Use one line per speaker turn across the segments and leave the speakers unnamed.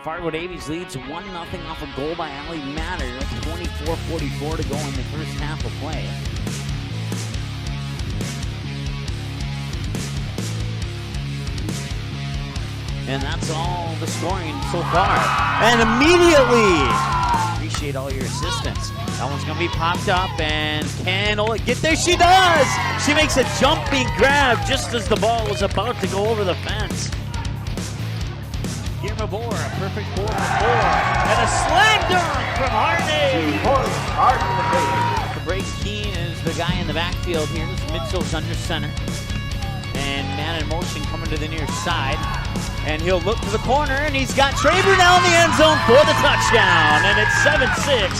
Fargo Davies leads 1-0 off a goal by Ali Matter. 24:44 to go in the first half of play. And that's all the scoring so far. And immediately, appreciate all your assistance. That one's going to be popped up, and can Ola get there? She does! She makes a jumping grab just as the ball was about to go over the fence. Guillermo Boer, a perfect 4-for-4, and a slam dunk from Harney. The break Keene is the guy in the backfield here. Mitchell's under center. And man in motion coming to the near side. And he'll look to the corner, and he's got Traber down the end zone for the touchdown. And it's 7-6.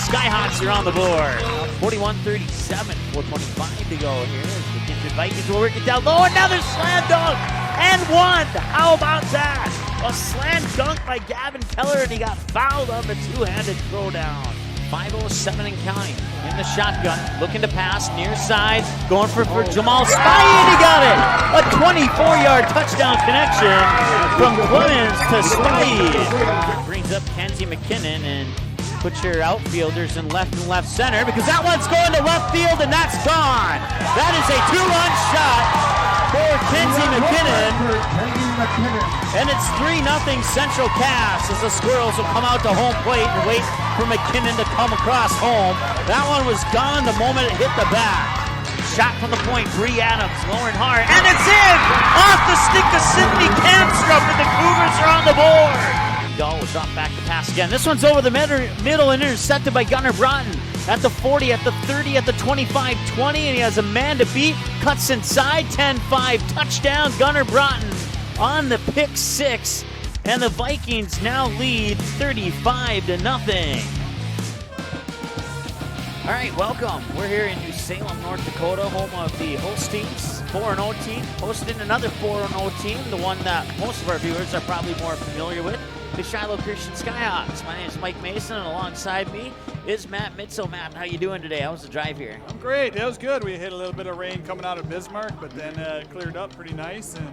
Skyhawks are on the board. 41-37, 4:25 to go here. The Gifted Vikings will work it down low. Another slam dunk and one. How about that? A slam dunk by Gavin Keller, and he got fouled on the two-handed throwdown. 5:07 and counting in the shotgun, looking to pass near side, going for Jamal Spy, and he got it. A 24-yard touchdown connection from Clemens to Spy. Brings up Kenzie McKinnon and puts your outfielders in left and left center, because that one's going to left field, and that's gone. That is a two-run shot for Kenzie McKinnon. And it's 3-0 Central Cass as the Squirrels will come out to home plate and wait for McKinnon to come across home. That one was gone the moment it hit the bat. Shot from the point, Bree Adams lowering hard, and it's in! Off the stick of Sydney Kamstrup, and the Cougars are on the board. Dahl will drop back to pass again. This one's over the middle and intercepted by Gunnar Broughton. At the 40, at the 30, at the 25-20, and he has a man to beat. Cuts inside, 10-5, touchdown, Gunnar Broughton on the pick six. And the Vikings now lead 35-0. All right, welcome. We're here in New Salem, North Dakota, home of the Holsteins, 4-0 team, hosting another 4-0 team, the one that most of our viewers are probably more familiar with, the Shiloh Chrstian Skyhawks. My name is Mike Mason, and alongside me is Matt Mitzel. Matt, how you doing today? How was the drive here?
I'm great. It was good. We hit a little bit of rain coming out of Bismarck, but then cleared up pretty nice. And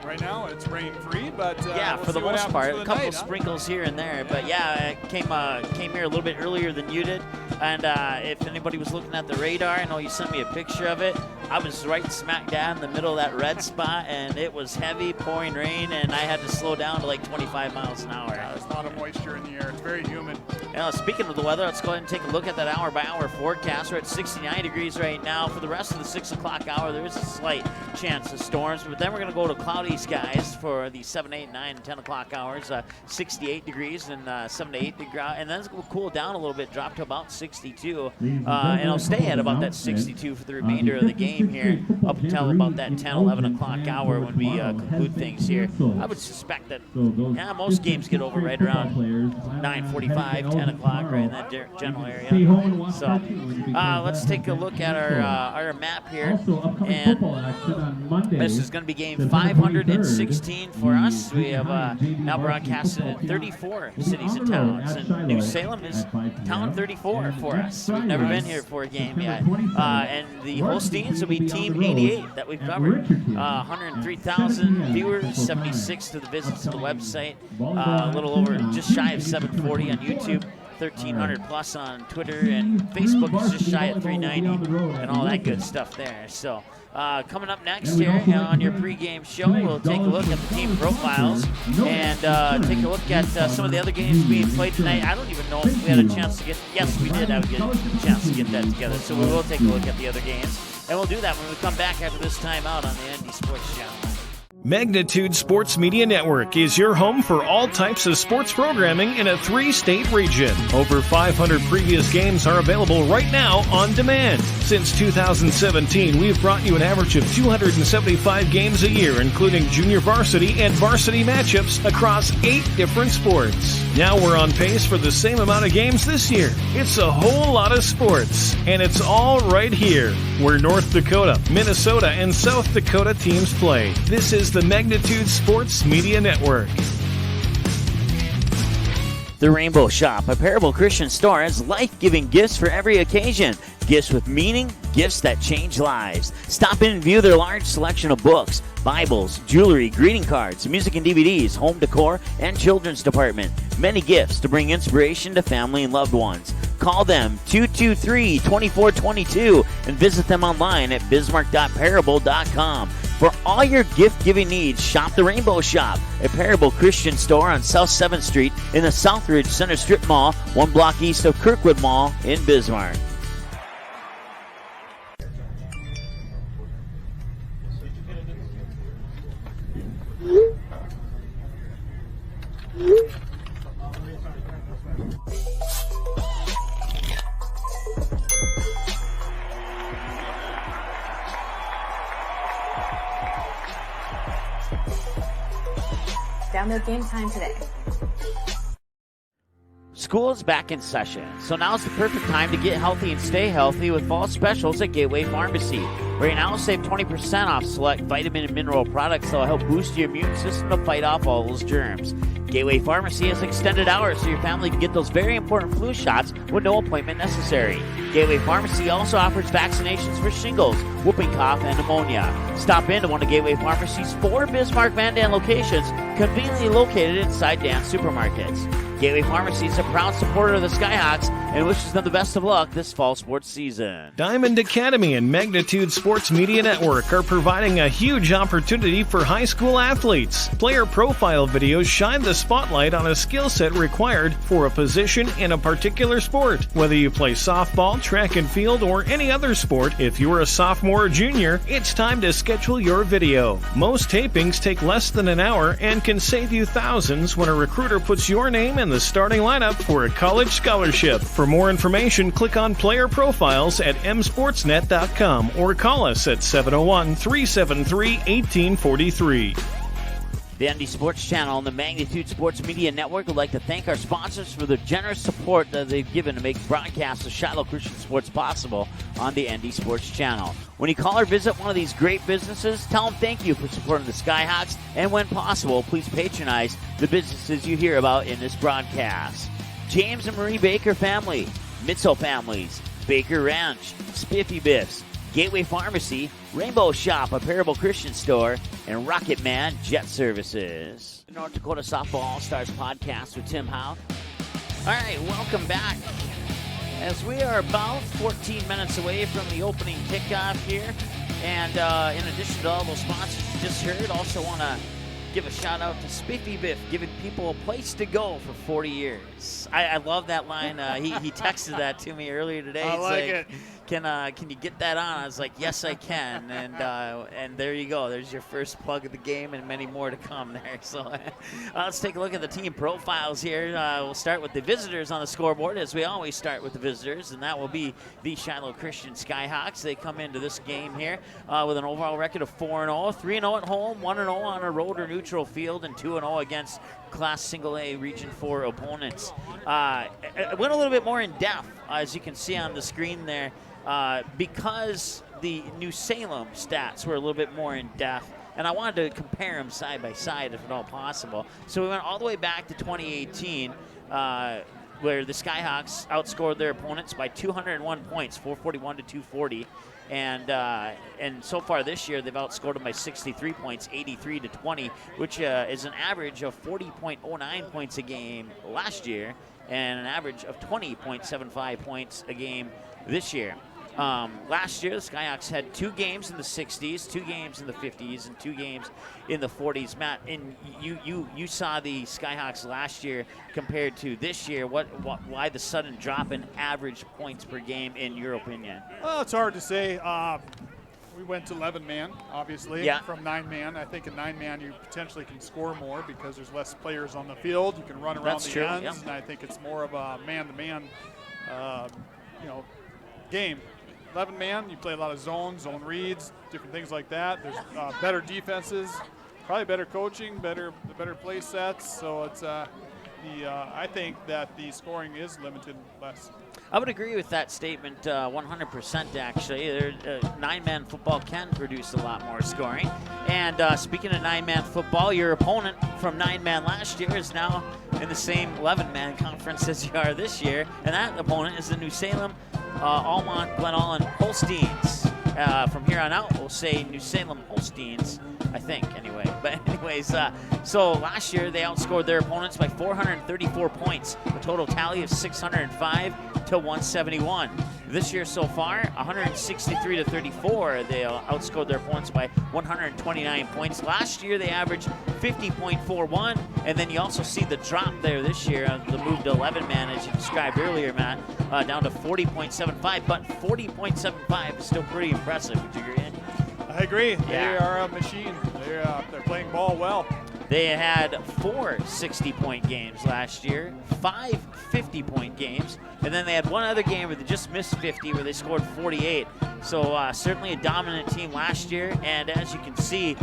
right now it's rain-free, but
yeah,
we'll
for the most part, a couple sprinkles here and there. But yeah, I came here a little bit earlier than you did. And if anybody was looking at the radar, I know you sent me a picture of it. I was right smack dab in the middle of that red spot, and it was heavy, pouring rain, and I had to slow down to like 25 miles an hour.
There's a lot of moisture in the air. It's very humid.
Speaking of the weather, let's go ahead and take a look at that hour-by-hour forecast. We're at 69 degrees right now. For the rest of the 6 o'clock hour, there is a slight chance of storms, but then we're going to go to cloudy skies for the 7, 8, 9, and 10 o'clock hours. 68 degrees and 7 to 8 degrees, and then it's going to cool down a little bit, drop to about 62, and it'll stay at about that 62 for the remainder of the game here up until about that 10, 11 o'clock hour when we conclude things here. I would suspect that most games get over right around 9:45, 10 o'clock, right in that general area. So let's take a look at our map here, and this is going to be game 516 for us. We have now broadcasted in 34 cities and towns, and New Salem is town 34 for us. We've never been here for a game yet. And the Holsteins will be team 88 that we've covered. 103,000 viewers, 76 to the visits to the website, a little over, just shy of 740 on YouTube. 1,300 plus on Twitter, and Facebook is just shy at 390 and all that good stuff there. So coming up next here on your pregame show, we'll take a look at the team profiles and take a look at some of the other games being played tonight. I don't even know if we had a chance to get, yes, we did have a chance to get that together. So we will take a look at the other games, and we'll do that when we come back after this timeout on the ND Sports Channel.
Magnitude Sports Media Network is your home for all types of sports programming in a 3-state region. Over 500 previous games are available right now on demand. Since 2017, we've brought you an average of 275 games a year, including junior varsity and varsity matchups across 8 different sports. Now we're on pace for the same amount of games this year. It's a whole lot of sports, and it's all right here, where North Dakota, Minnesota, and South Dakota teams play. This is the Magnitude Sports Media Network.
The Rainbow Shop, a Parable Christian store, has life-giving gifts for every occasion. Gifts with meaning, gifts that change lives. Stop in and view their large selection of books, Bibles, jewelry, greeting cards, music and DVDs, home decor, and children's department. Many gifts to bring inspiration to family and loved ones. Call them 223-2422 and visit them online at bismarck.parable.com. For all your gift-giving needs, shop the Rainbow Shop, a Parable Chrstian store on South 7th Street in the Southridge Center Strip Mall, 1 block east of Kirkwood Mall in Bismarck.
Download Game Time today.
School is back in session, so now's the perfect time to get healthy and stay healthy with fall specials at Gateway Pharmacy. Right now, save 20% off select vitamin and mineral products that will help boost your immune system to fight off all those germs. Gateway Pharmacy has extended hours so your family can get those very important flu shots with no appointment necessary. Gateway Pharmacy also offers vaccinations for shingles, whooping cough, and pneumonia. Stop into one of Gateway Pharmacy's 4 Bismarck Van Dan locations, conveniently located inside Dan's supermarkets. Gateway Pharmacy is a proud supporter of the Skyhawks and wishes them the best of luck this fall sports season.
Diamond Academy and Magnitude Sports Media Network are providing a huge opportunity for high school athletes. Player profile videos shine the spotlight on a skill set required for a position in a particular sport. Whether you play softball, track and field, or any other sport, if you're a sophomore or junior, it's time to schedule your video. Most tapings take less than an hour and can save you thousands when a recruiter puts your name in the starting lineup for a college scholarship. For more information, click on player profiles at msportsnet.com or call us at 701-373-1843.
The ND Sports Channel and the Magnitude Sports Media Network would like to thank our sponsors for the generous support that they've given to make broadcasts of Shiloh Christian Sports possible on the ND Sports Channel. When you call or visit one of these great businesses, tell them thank you for supporting the Skyhawks, and when possible, please patronize the businesses you hear about in this broadcast. James and Marie Baker family, Mitzel families, Baker Ranch, Spiffy Biffs, Gateway Pharmacy, Rainbow Shop, a Parable Chrstian store, and Rocket Man Jet Services. North Dakota Softball All-Stars podcast with Tim Howe. All right, welcome back. As we are about 14 minutes away from the opening kickoff here, and in addition to all those sponsors you just heard, also want to give a shout out to Spiffy Biff, giving people a place to go for 40 years. I love that line. He texted that to me earlier today.
I like it.
Can you get that on? I was like, yes, I can. And there you go. There's your first plug of the game, and many more to come there. So let's take a look at the team profiles here. We'll start with the visitors on the scoreboard, as we always start with the visitors, and that will be the Shiloh Christian Skyhawks. They come into this game here with an overall record of 4-0, 3-0 at home, 1-0 on a road or neutral field, and 2-0 against Class Single A Region 4 opponents. I went a little bit more in depth, as you can see on the screen there. Because the New Salem stats were a little bit more in depth, and I wanted to compare them side by side if at all possible. So we went all the way back to 2018, where the Skyhawks outscored their opponents by 201 points, 441 to 240. And so far this year, they've outscored them by 63 points, 83 to 20, which is an average of 40.09 points a game last year, and an average of 20.75 points a game this year. Last year, the Skyhawks had 2 games in the 60s, 2 games in the 50s, and 2 games in the 40s. Matt, and you saw the Skyhawks last year compared to this year. Why the sudden drop in average points per game, in your opinion?
Well, it's hard to say. We went to 11-man, obviously, from 9-man. I think in 9-man you potentially can score more because there's less players on the field. You can run around the ends, and I think it's more of a man-to-man, game. 11-man, you play a lot of zone reads, different things like that. There's better defenses, probably better coaching, better play sets. So it's I think that the scoring is limited less.
I would agree with that statement 100% actually. 9-man football can produce a lot more scoring. And speaking of 9-man football, your opponent from 9-man last year is now in the same 11-man conference as you are this year. And that opponent is the New Salem Almont Glen Holsteins. From here on out, we'll say New Salem Holsteins, I think, anyway. But anyways, so last year they outscored their opponents by 434 points, a total tally of 605 to 171. This year so far, 163 to 34, they outscored their opponents by 129 points. Last year they averaged 50.41, and then you also see the drop there this year, the move to 11-man, as you described earlier, Matt, down to 40.75, but 40.75 is still pretty impressive. Would you agree?
I agree.
Yeah.
They are a machine. They're playing ball well.
They had 4 60-point games last year, 5 50-point games, and then they had one other game where they just missed 50, where they scored 48. So certainly a dominant team last year, and as you can see,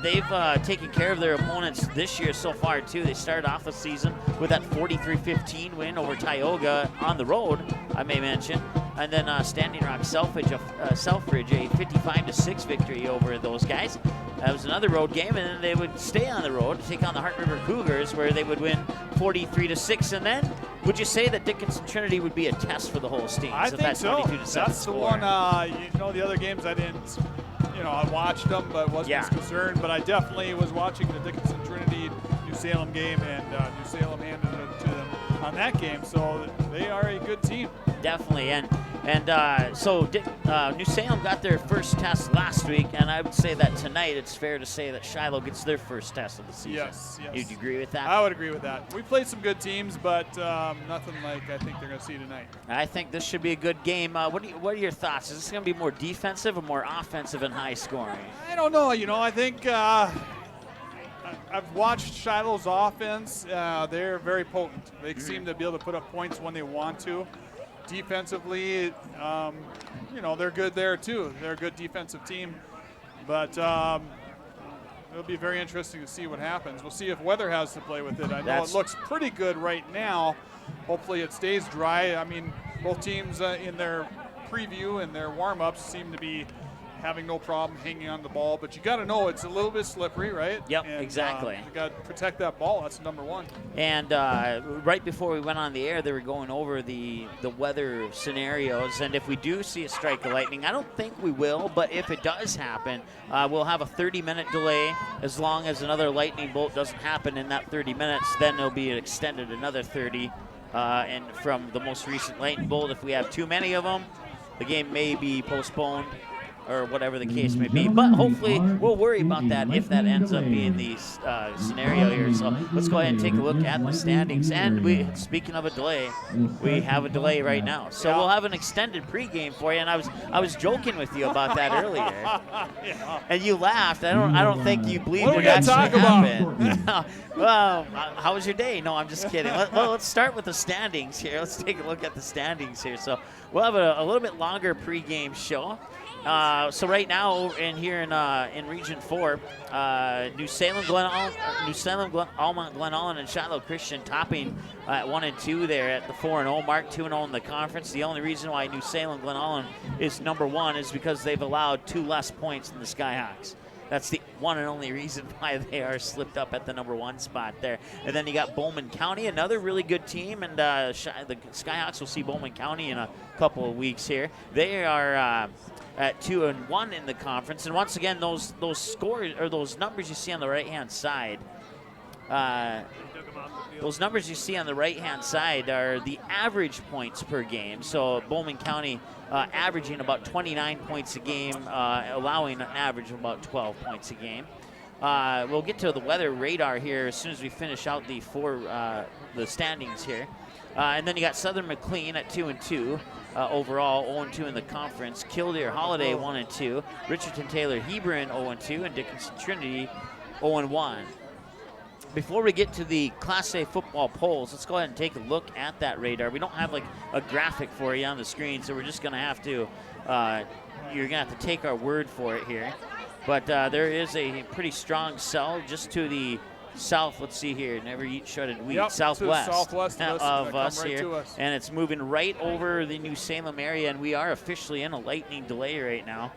they've taken care of their opponents this year so far too. They started off the season with that 43-15 win over Tioga on the road, I may mention, and then Standing Rock Selfridge, a 55-6 victory over those guys. That was another road game, and then they would stay on the road to take on the Heart River Cougars, where they would win 43-6. And then, would you say that Dickinson Trinity would be a test for the Holsteins?
I think so.
22-7
That's
score?
the one. The other games I didn't. I watched them, but wasn't as concerned. But I definitely was watching the Dickinson Trinity New Salem game, and New Salem handed it to them on that game. So they are a good team.
Definitely, so New Salem got their first test last week, and I would say that tonight it's fair to say that Shiloh gets their first test of the season.
Yes.
You'd agree with that?
I would agree with that. We played some good teams, but nothing like I think they're going to see tonight.
I think this should be a good game. What are your thoughts? Is this going to be more defensive or more offensive and high scoring?
I don't know. I think I've watched Shiloh's offense. They're very potent. They seem to be able to put up points when they want to. Defensively, they're good there too. They're a good defensive team, but it'll be very interesting to see what happens. We'll see if weather has to play with it. I know it looks pretty good right now. Hopefully it stays dry. I mean, both teams in their preview and their warm-ups seem to be having no problem hanging on the ball, but you got to know it's a little bit slippery, right?
Yep, exactly.
You got to protect that ball. That's number one.
And right before we went on the air, they were going over the weather scenarios, and if we do see a strike of lightning, I don't think we will, but if it does happen, we'll have a 30-minute delay. As long as another lightning bolt doesn't happen in that 30 minutes, then it'll be extended another 30. And from the most recent lightning bolt, if we have too many of them, the game may be postponed, or whatever the case may be. But hopefully we'll worry about that if that ends up being the scenario here. So let's go ahead and take a look at the standings. And speaking of a delay, we have a delay right now. So we'll have an extended pregame for you. And I was joking with you about that earlier. And you laughed. I don't think you believed it actually happened. Well, how was your day? No, I'm just kidding. Let's start with the standings here. Let's take a look at the standings here. So we'll have a little bit longer pregame show. So right now in Region 4, New Salem, Almont, Glen Ullin, and Shiloh Chrstian topping at 1 and 2 there at the 4-0 mark, 2-0 in the conference. The only reason why New Salem, Glen Ullin is number 1 is because they've allowed 2 less points than the Skyhawks. That's the one and only reason why they are slipped up at the number 1 spot there. And then you got Bowman County, another really good team, and the Skyhawks will see Bowman County in a couple of weeks here. They are at 2-1 in the conference, and once again, those scores or those numbers you see on the right-hand side. Those numbers you see on the right-hand side are the average points per game. So Bowman County averaging about 29 points a game, allowing an average of about 12 points a game. We'll get to the weather radar here as soon as we finish out the standings here. And then you got Southern McLean at 2-2. Overall, 0-2 in the conference. Killdeer Holiday 1-2. Richardson Taylor Hebron 0-2, and Dickinson Trinity 0-1. Before we get to the Class A football polls, let's go ahead and take a look at that radar. We don't have like a graphic for you on the screen, so we're just going to have to, you're going to have to take our word for it here. But there is a pretty strong sell just to the south. Let's see here. Never eat shredded wheat.
Yep,
Southwest
of
us
right
here, and it's moving right over the New Salem area, and we are officially in a lightning delay right now.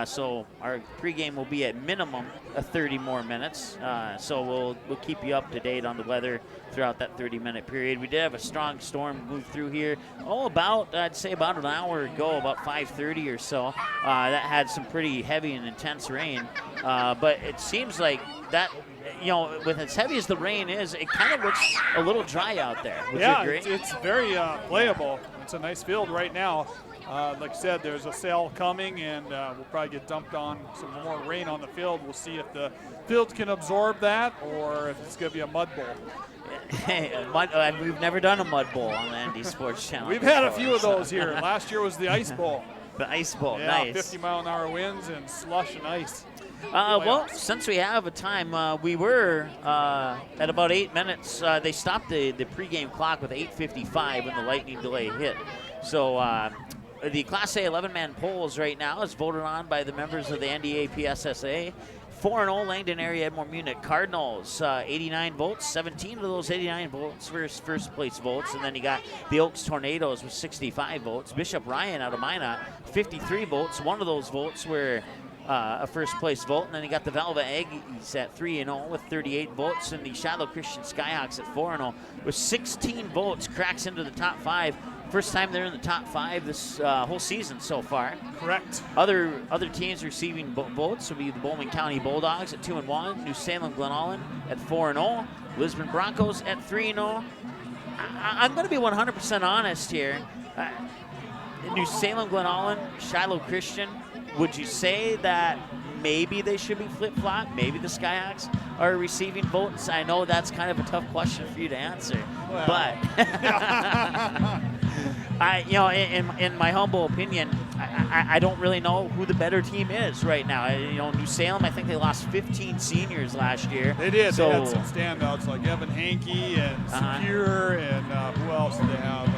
So our pregame will be at minimum 30 more minutes. So we'll keep you up to date on the weather throughout that 30-minute period. We did have a strong storm move through here. I'd say about an hour ago, about 5:30 or so. That had some pretty heavy and intense rain. But it seems like that, with as heavy as the rain is, it kind of looks a little dry out there. Would you agree?
It's very playable. It's a nice field right now. Like I said, there's a sail coming, and we'll probably get dumped on some more rain on the field. We'll see if the field can absorb that or if it's going to be a mud bowl.
We've never done a mud bowl on the ND Sports Channel.
We've had a few of those here. Last year was the ice bowl.
The ice bowl,
yeah,
nice.
50-mile-an-hour winds and slush and ice.
Well, since we have a time, we were at about 8 minutes. They stopped the pregame clock with 8:55 when the lightning delay hit. So the Class A 11-man polls right now is voted on by the members of the NDA PSSA. 4-0 Langdon area Edmore Munich Cardinals, 89 votes. 17 of those 89 votes were first place votes. And then you got the Oaks Tornadoes with 65 votes. Bishop Ryan out of Minot, 53 votes. One of those votes were a first place vote. And then you got the Velva Aggies at 3-0 with 38 votes. And the Shiloh Chrstian Skyhawks at 4-0 with 16 votes, cracks into the top 5. First time they're in the top 5 this whole season so far.
Correct.
Other teams receiving votes will be the Bowman County Bulldogs at 2-1, New Salem Glenallen at 4-0, Lisbon Broncos at 3-0. I'm going to be 100% honest here. New Salem Glenallen, Shiloh Chrstian. Would you say that maybe they should be flip-flop? Maybe the Skyhawks are receiving votes? I know that's kind of a tough question for you to answer, but in my humble opinion, I don't really know who the better team is right now. New Salem, I think they lost 15 seniors last year.
They did. So, they had some standouts like Evan Hankey and Secure, and who else did they have?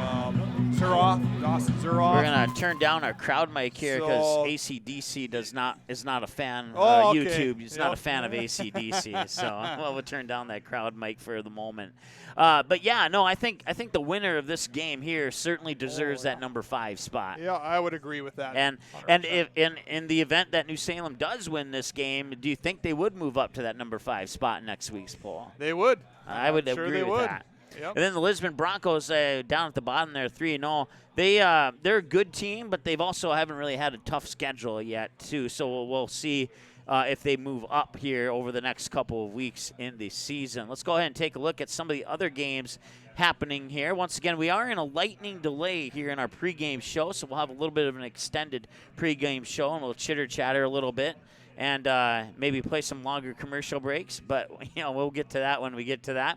Dawson Zuroff.
We're gonna turn down our crowd mic here because AC/DC is not a fan. YouTube is not a fan of AC/DC, so we'll turn down that crowd mic for the moment. But yeah, no, I think the winner of this game here certainly deserves that number 5 spot.
Yeah, I would agree with that.
And if in the event that New Salem does win this game, do you think they would move up to that number 5 spot in next week's poll?
They would.
I would agree with that. Yep. And then the Lisbon Broncos down at the bottom there, 3-0. They're a good team, but they've also haven't really had a tough schedule yet too. So we'll see if they move up here over the next couple of weeks in the season. Let's go ahead and take a look at some of the other games happening here. Once again, we are in a lightning delay here in our pregame show, so we'll have a little bit of an extended pregame show, and we'll chitter-chatter a little bit. And maybe play some longer commercial breaks, but we'll get to that when we get to that.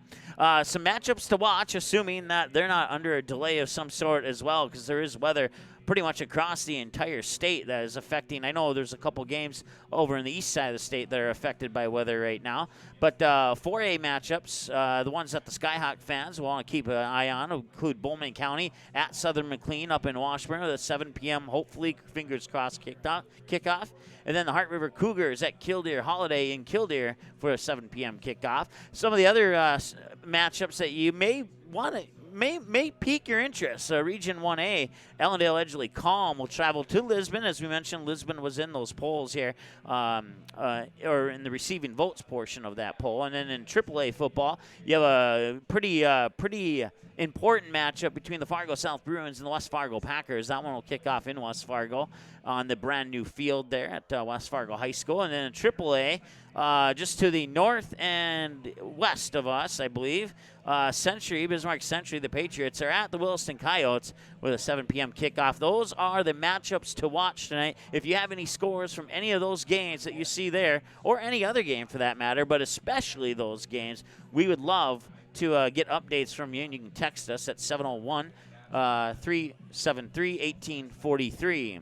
Some matchups to watch, assuming that they're not under a delay of some sort as well, because there is weather pretty much across the entire state that is affecting. I know there's a couple games over in the east side of the state that are affected by weather right now. But 4A matchups, the ones that the Skyhawk fans want to keep an eye on, include Bowman County at Southern McLean up in Washburn with a 7 p.m., hopefully, fingers crossed, kickoff. And then the Heart River Cougars at Killdeer Holiday in Killdeer for a 7 p.m. kickoff. Some of the other matchups that you may want to may pique your interest. Region 1A, Ellendale Edgeley Calm will travel to Lisbon. As we mentioned, Lisbon was in those polls here, or in the receiving votes portion of that poll. And then in AAA football, you have a pretty important matchup between the Fargo South Bruins and the West Fargo Packers. That one will kick off in West Fargo on the brand new field there at West Fargo High School. And then in AAA, just to the north and west of us, I believe, Bismarck Century, the Patriots, are at the Williston Coyotes with a 7 p.m. kickoff. Those are the matchups to watch tonight. If you have any scores from any of those games that you see there, or any other game for that matter, but especially those games, we would love to get updates from you, and you can text us at 701-373-1843.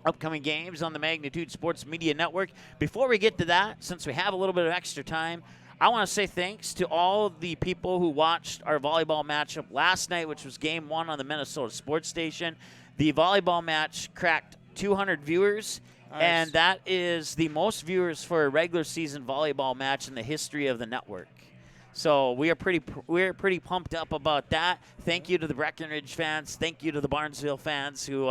Upcoming games on the Magnitude Sports Media Network. Before we get to that, since we have a little bit of extra time, I want to say thanks to all of the people who watched our volleyball matchup last night, which was Game 1 on the Minnesota Sports Station. The volleyball match cracked 200 viewers, nice. And that is the most viewers for a regular season volleyball match in the history of the network. So we're pretty pumped up about that. Thank you to the Breckenridge fans. Thank you to the Barnesville fans who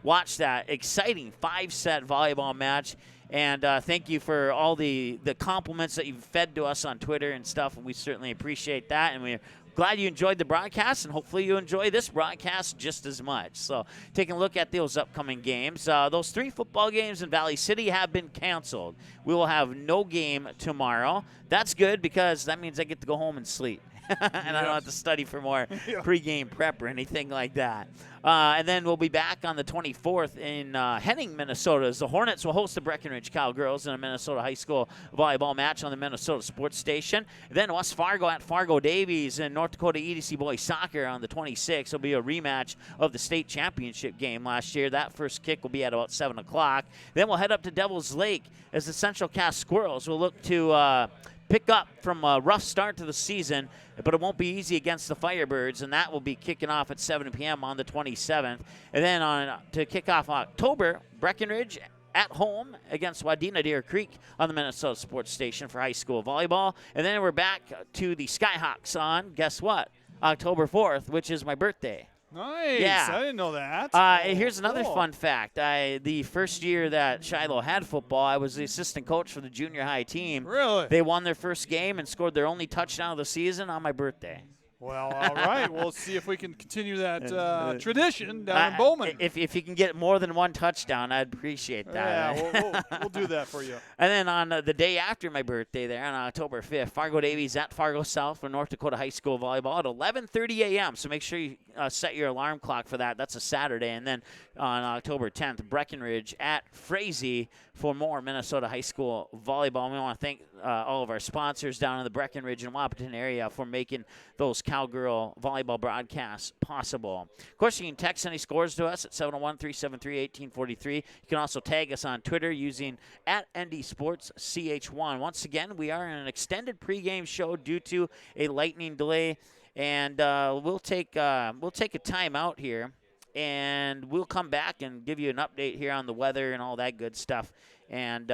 watched that exciting 5-set volleyball match. And thank you for all the compliments that you've fed to us on Twitter and stuff. And we certainly appreciate that. And we're glad you enjoyed the broadcast, and hopefully you enjoy this broadcast just as much. So taking a look at those upcoming games. Those 3 football games in Valley City have been canceled. We will have no game tomorrow. That's good because that means I get to go home and sleep. And I don't have to study for more pregame prep or anything like that. And then we'll be back on the 24th in Henning, Minnesota, as the Hornets will host the Breckenridge Cowgirls in a Minnesota high school volleyball match on the Minnesota Sports Station. Then West Fargo at Fargo Davies and North Dakota EDC Boys Soccer on the 26th. Will be a rematch of the state championship game last year. That first kick will be at about 7 o'clock. Then we'll head up to Devil's Lake as the Central Cass Squirrels will look to pick up from a rough start to the season, but it won't be easy against the Firebirds, and that will be kicking off at 7 p.m. on the 27th. And then to kick off October, Breckenridge at home against Wadena Deer Creek on the Minnesota Sports Station for high school volleyball. And then we're back to the Skyhawks on, guess what, October 4th, which is my birthday.
Nice.
Yeah.
I didn't know that.
Here's another fun fact. The first year that Shiloh had football, I was the assistant coach for the junior high team.
Really?
They won their first game and scored their only touchdown of the season on my birthday.
Well, all right. We'll see if we can continue that tradition down in Bowman.
If you can get more than one touchdown, I'd appreciate that.
Yeah, we'll do that for you.
And then on the day after my birthday there, on October 5th, Fargo Davies at Fargo South for North Dakota High School Volleyball at 11:30 a.m. So make sure you set your alarm clock for that. That's a Saturday. And then on October 10th, Breckenridge at Frazee for more Minnesota High School Volleyball. We want to thank all of our sponsors down in the Breckenridge and Wapaton area for making those Cowgirl volleyball broadcasts possible. Of course, you can text any scores to us at 701-373-1843. You can also tag us on Twitter using @NDSportsCH1. Once again, we are in an extended pregame show due to a lightning delay, and we'll take a timeout here, and we'll come back and give you an update here on the weather and all that good stuff. And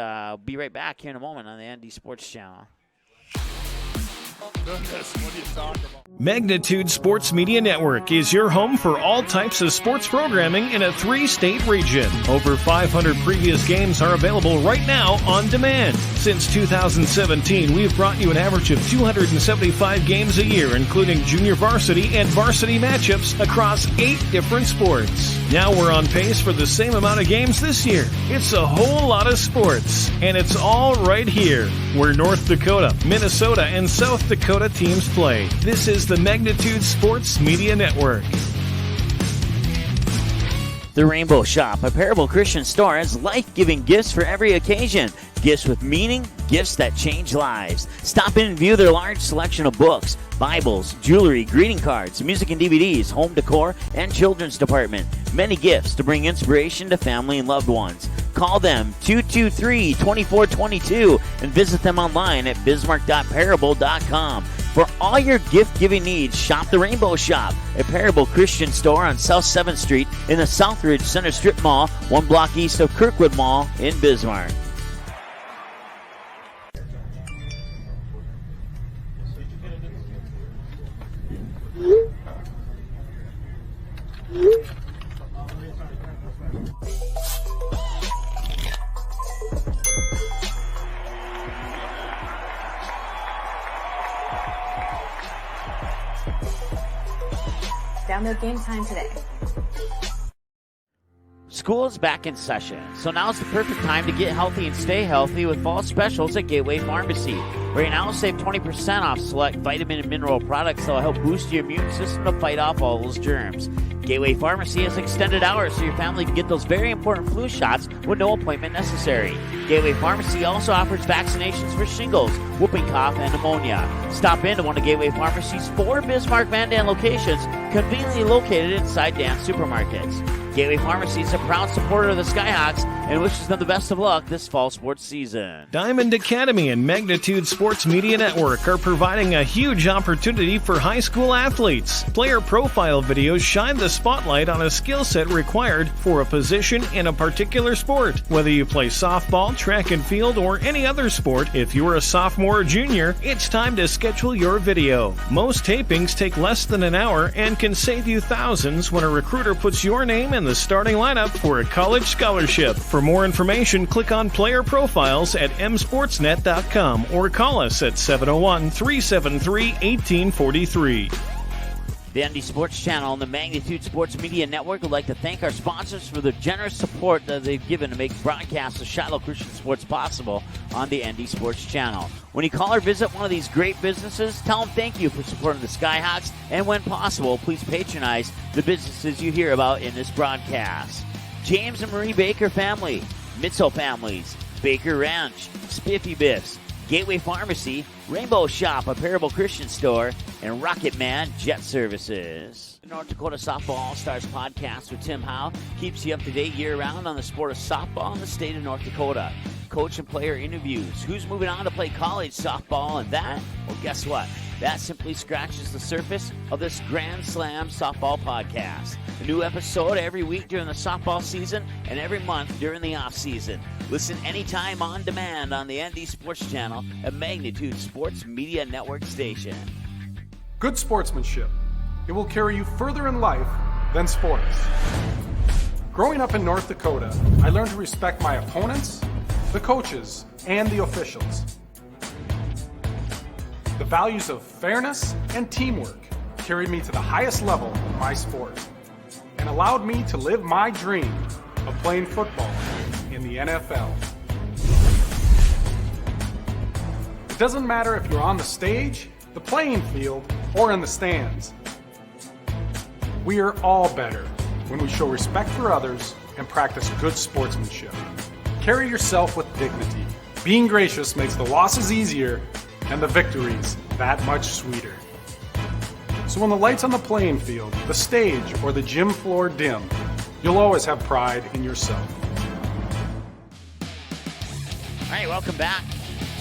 be right back here in a moment on the ND Sports Channel.
Goodness, what are you talking about?
Magnitude Sports Media Network is your home for all types of sports programming in a 3-state region. Over 500 previous games are available right now on demand. Since 2017, we've brought you an average of 275 games a year, including junior varsity and varsity matchups across 8 different sports. Now we're on pace for the same amount of games this year. It's a whole lot of sports, and it's all right here, where North Dakota, Minnesota, and South Dakota teams play. This is the Magnitude Sports Media Network.
The Rainbow Shop, a Parable Christian store, has life-giving gifts for every occasion. Gifts with meaning, gifts that change lives. Stop in and view their large selection of books, Bibles, jewelry, greeting cards, music and DVDs, home decor, and children's department. Many gifts to bring inspiration to family and loved ones. Call them 223-2422 and visit them online at bismarck.parable.com. For all your gift-giving needs, shop the Rainbow Shop, a Parable Christian store on South 7th Street in the Southridge Center Strip Mall, 1 block east of Kirkwood Mall in Bismarck.
Download Game Time today.
School is back in session, so now's the perfect time to get healthy and stay healthy with fall specials at Gateway Pharmacy. Right now, save 20% off select vitamin and mineral products that will help boost your immune system to fight off all those germs. Gateway Pharmacy has extended hours so your family can get those very important flu shots with no appointment necessary. Gateway Pharmacy also offers vaccinations for shingles, whooping cough, and pneumonia. Stop in to one of Gateway Pharmacy's 4 Bismarck-Mandan locations, conveniently located inside Dan's Supermarkets. Gateway Pharmacy is a proud supporter of the Skyhawks and wishes them the best of luck this fall sports season.
Diamond Academy and Magnitude Sports Media Network are providing a huge opportunity for high school athletes. Player profile videos shine the spotlight on a skill set required for a position in a particular sport. Whether you play softball, track and field, or any other sport, if you're a sophomore or junior, it's time to schedule your video. Most tapings take less than an hour and can save you thousands when a recruiter puts your name in the starting lineup for a college scholarship. For more information, click on player profiles at msportsnet.com or call us at 701-373-1843.
The ND Sports Channel and the Magnitude Sports Media Network would like to thank our sponsors for the generous support that they've given to make broadcasts of Shiloh Christian sports possible on the ND Sports Channel. When you call or visit one of these great businesses, tell them thank you for supporting the Skyhawks, and when possible, please patronize the businesses you hear about in this broadcast. James and Marie Baker family, Mitzel families, Baker Ranch, Spiffy Biffs, Gateway Pharmacy, Rainbow Shop, a Parable Christian store, and Rocket Man Jet Services. North Dakota Softball All-Stars podcast with Tim Howe keeps you up to date year-round on the sport of softball in the state of North Dakota. Coach and player interviews, who's moving on to play college softball, and that, well, guess what? That simply scratches the surface of this Grand Slam softball podcast. A new episode every week during the softball season and every month during the off-season. Listen anytime on demand on the ND Sports Channel, a Magnitude Sports Media Network station.
Good sportsmanship. It will carry you further in life than sports. Growing up in North Dakota, I learned to respect my opponents, the coaches, and the officials. The values of fairness and teamwork carried me to the highest level of my sport and allowed me to live my dream of playing football in the NFL. It doesn't matter if you're on the stage, the playing field, or in the stands. We are all better when we show respect for others and practice good sportsmanship. Carry yourself with dignity. Being gracious makes the losses easier and the victories that much sweeter. So when the lights on the playing field, the stage, or the gym floor dim, you'll always have pride in yourself.
All right, welcome back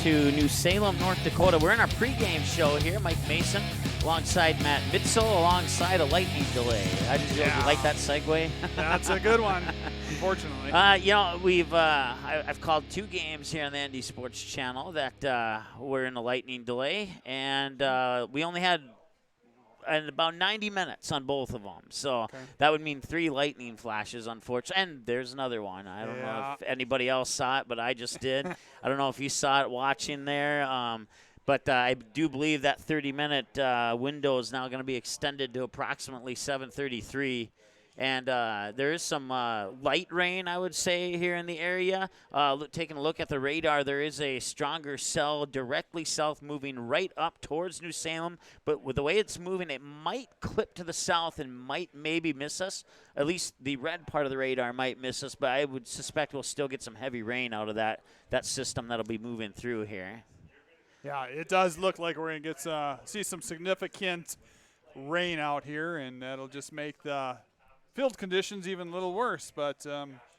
to New Salem, North Dakota. We're in our pregame show here. Mike Mason alongside Matt Mitzel alongside a lightning delay. Did you like that segue?
That's a good one, unfortunately.
I've called two games here on the ND Sports Channel that were in a lightning delay, and we only had about 90 minutes on both of them. So that would mean 3 lightning flashes, unfortunately. And there's another one. I don't know if anybody else saw it, but I just did. I don't know if you saw it watching there. But I do believe that 30-minute window is now going to be extended to approximately 7:33. And there is some light rain, I would say, here in the area. Taking a look at the radar, there is a stronger cell directly south moving right up towards New Salem. But with the way it's moving, it might clip to the south and might maybe miss us. At least the red part of the radar might miss us. But I would suspect we'll still get some heavy rain out of that system that'll be moving through here.
Yeah, it does look like we're going to get see some significant rain out here, and that'll just make the field conditions even a little worse, but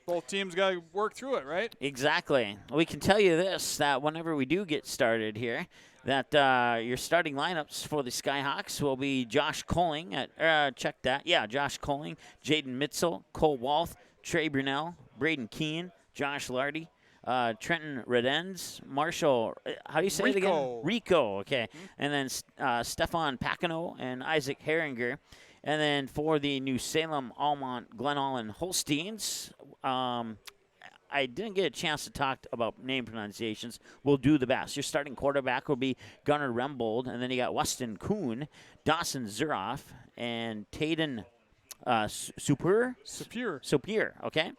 both teams got to work through it, right?
Exactly. We can tell you this, that whenever we do get started here, that your starting lineups for the Skyhawks will be Josh Colling Josh Colling, Jaden Mitzel, Cole Walth, Trey Brunell, Braden Keene, Josh Lardy, Trenton Redens, Marshall, how do you say it again? Rico, okay. Mm-hmm. And then Stefan Pacino and Isaac Herringer. And then for the New Salem, Almont, Glen Allen Holsteins, I didn't get a chance to talk about name pronunciations. We'll do the best. Your starting quarterback will be Gunnar Rembold, and then you got Weston Kuhn, Dawson Zuroff, and Tayden Superior, okay?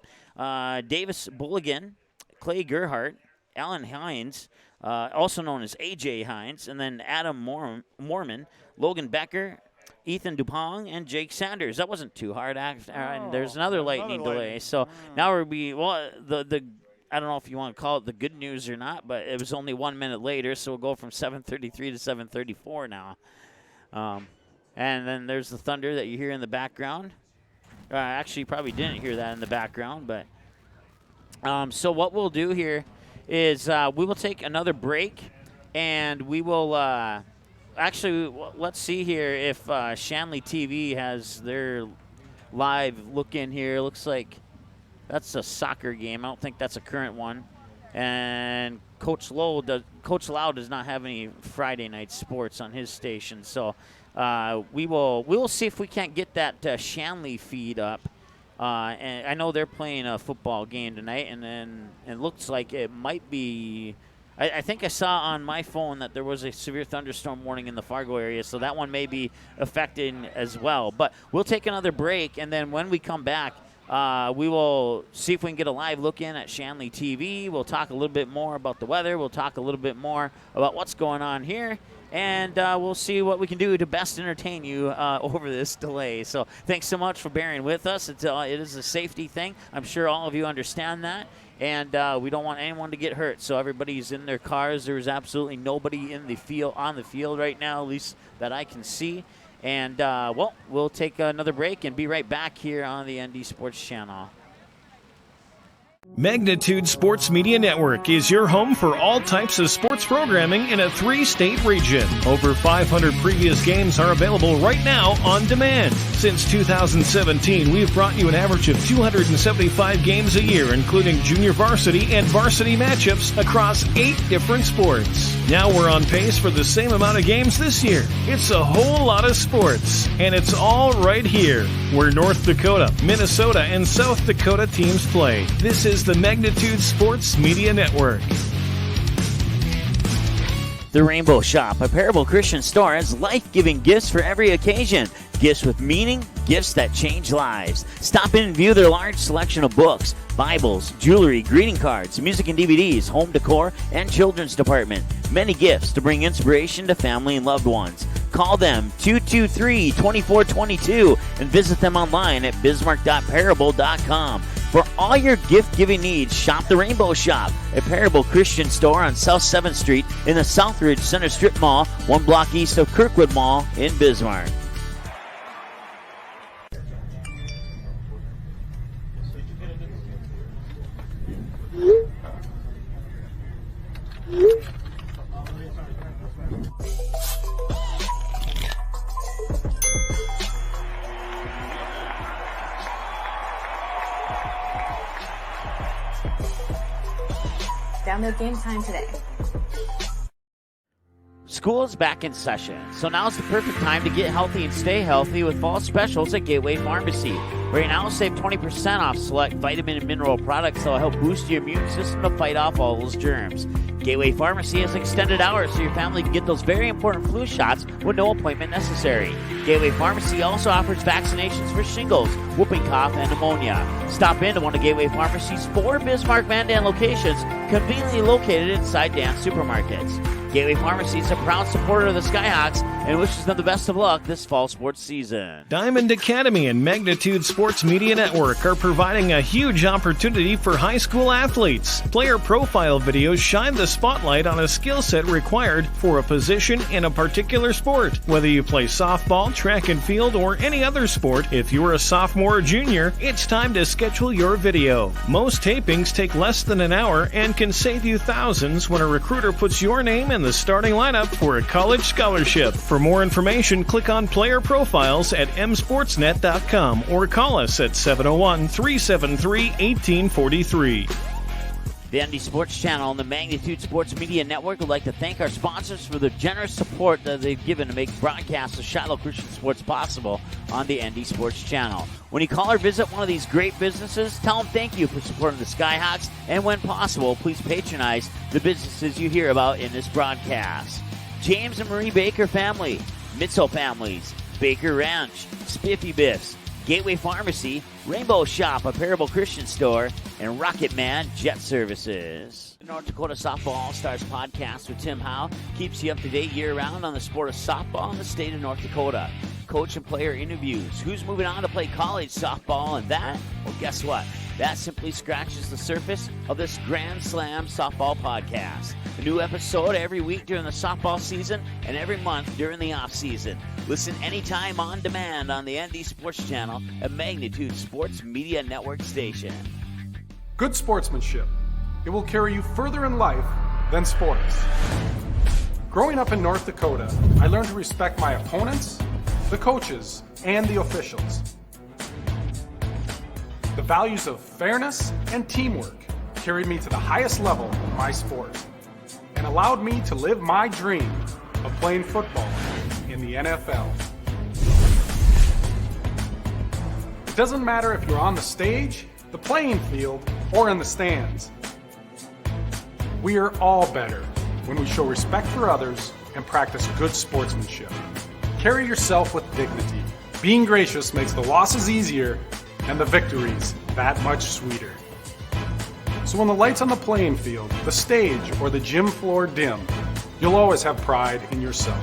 Davis Bulligan, Clay Gerhardt, Alan Hines, also known as A.J. Hines, and then Adam Mormon, Logan Becker, Ethan Dupong, and Jake Sanders. That wasn't too hard. And there's another lightning delay. So now we'll be, the I don't know if you want to call it the good news or not, but it was only 1 minute later, so we'll go from 7:33 to 7:34 now. And then there's the thunder that you hear in the background. Actually, you probably didn't hear that in the background, but so what we'll do here is we will take another break, and we will actually, let's see here if Shanley TV has their live look in here. Looks like that's a soccer game. I don't think that's a current one. and Coach Lau does not have any Friday night sports on his station. So we will see if we can't get that Shanley feed up. And I know they're playing a football game tonight, and then it looks like it might be. I think I saw on my phone that there was a severe thunderstorm warning in the Fargo area, so that one may be affecting as well. But we'll take another break, and then when we come back, we will see if we can get a live look in at Shanley TV. We'll talk a little bit more about the weather. We'll talk a little bit more about what's going on here. And we'll see what we can do to best entertain you over this delay. So thanks so much for bearing with us. It is a safety thing. I'm sure all of you understand that. And we don't want anyone to get hurt. So everybody's in their cars. There is absolutely nobody on the field right now, at least that I can see. And, well, we'll take another break and be right back here on the ND Sports Channel.
Magnitude Sports Media Network is your home for all types of sports programming in a 3-state region. Over 500 previous games are available right now on demand. Since 2017, we've brought you an average of 275 games a year, including junior varsity and varsity matchups across 8 different sports. Now we're on pace for the same amount of games this year. It's a whole lot of sports, and it's all right here, where North Dakota, Minnesota, and South Dakota teams play. This is the Magnitude Sports Media Network.
The Rainbow Shop, a Parable Christian store, has life-giving gifts for every occasion. Gifts with meaning, gifts that change lives. Stop in and view their large selection of books, Bibles, jewelry, greeting cards, music and DVDs, home decor, and children's department. Many gifts to bring inspiration to family and loved ones. Call them 223-2422 and visit them online at bismarck.parable.com. For all your gift-giving needs, shop the Rainbow Shop, a Parable Christian store on South 7th Street in the Southridge Center Strip Mall, 1 block east of Kirkwood Mall in Bismarck.
Download Game Time today.
School is back in session, so now's the perfect time to get healthy and stay healthy with fall specials at Gateway Pharmacy. Right now, save 20% off select vitamin and mineral products that will help boost your immune system to fight off all those germs. Gateway Pharmacy has extended hours so your family can get those very important flu shots with no appointment necessary. Gateway Pharmacy also offers vaccinations for shingles, whooping cough, and pneumonia. Stop into one of Gateway Pharmacy's 4 Bismarck Van Dan locations, conveniently located inside Dan's supermarkets. Gateway Pharmacy is a proud supporter of the Skyhawks and wishes them the best of luck this fall sports season.
Diamond Academy and Magnitude Sports Media Network are providing a huge opportunity for high school athletes. Player profile videos shine the spotlight on a skill set required for a position in a particular sport. Whether you play softball, track and field, or any other sport, if you're a sophomore or junior, it's time to schedule your video. Most tapings take less than an hour and can save you thousands when a recruiter puts your name in the starting lineup for a college scholarship. For more information, click on player profiles at msportsnet.com or call us at 701-373-1843.
The ND Sports Channel and the Magnitude Sports Media Network would like to thank our sponsors for the generous support that they've given to make broadcasts of Shiloh Christian Sports possible on the ND Sports Channel. When you call or visit one of these great businesses, tell them thank you for supporting the Skyhawks, and when possible, please patronize the businesses you hear about in this broadcast. James and Marie Baker Family, Mitzel Families, Baker Ranch, Spiffy Biffs, Gateway Pharmacy, Rainbow Shop, a Parable Christian store, and Rocket Man Jet Services. The North Dakota Softball All-Stars podcast with Tim Howe keeps you up to date year-round on the sport of softball in the state of North Dakota. Coach and player interviews, who's moving on to play college softball, and that, well, guess what? That simply scratches the surface of this Grand Slam softball podcast. A new episode every week during the softball season and every month during the off-season. Listen anytime on demand on the ND Sports Channel, a Magnitude Sports Media Network station.
Good sportsmanship. It will carry you further in life than sports. Growing up in North Dakota, I learned to respect my opponents, the coaches, and the officials. The values of fairness and teamwork carried me to the highest level my sport and allowed me to live my dream of playing football in the NFL. It doesn't matter if you're on the stage, the playing field, or in the stands. We are all better when we show respect for others and practice good sportsmanship. Carry yourself with dignity. Being gracious makes the losses easier and the victories that much sweeter. So when the lights on the playing field, the stage, or the gym floor dim, you'll always have pride in yourself.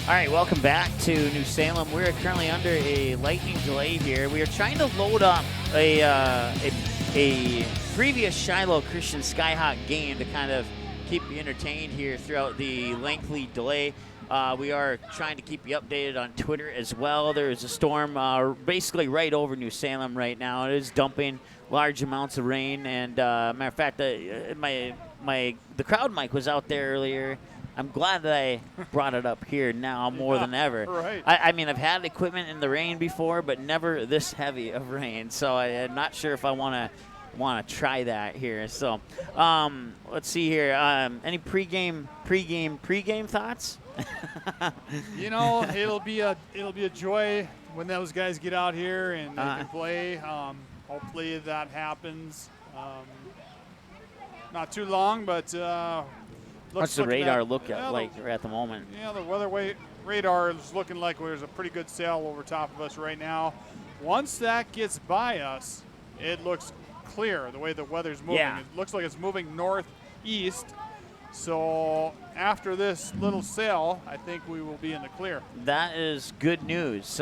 All right, welcome back to New Salem. We're currently under a lightning delay here. We are trying to load up a previous Shiloh Chrstian Skyhawk game to kind of keep you entertained here throughout the lengthy delay. We are trying to keep you updated on Twitter as well. There is a storm basically right over New Salem right now. It is dumping large amounts of rain, and matter of fact, the crowd mic was out there earlier. I'm glad that I brought it up here now more than ever.
Right.
I mean, I've had equipment in the rain before, but never this heavy of rain. So I'm not sure if I want to try that here. So let's see here. Any pregame thoughts?
You know, it'll be a joy when those guys get out here and they can play. hopefully that happens. Not too long, but
what's the radar look like at the moment?
Yeah, the weather radar is looking like there's a pretty good sail over top of us right now. Once that gets by us, it looks clear the way the weather's moving.
Yeah.
It looks like it's moving northeast. So after this little sail, I think we will be in the clear.
That is good news.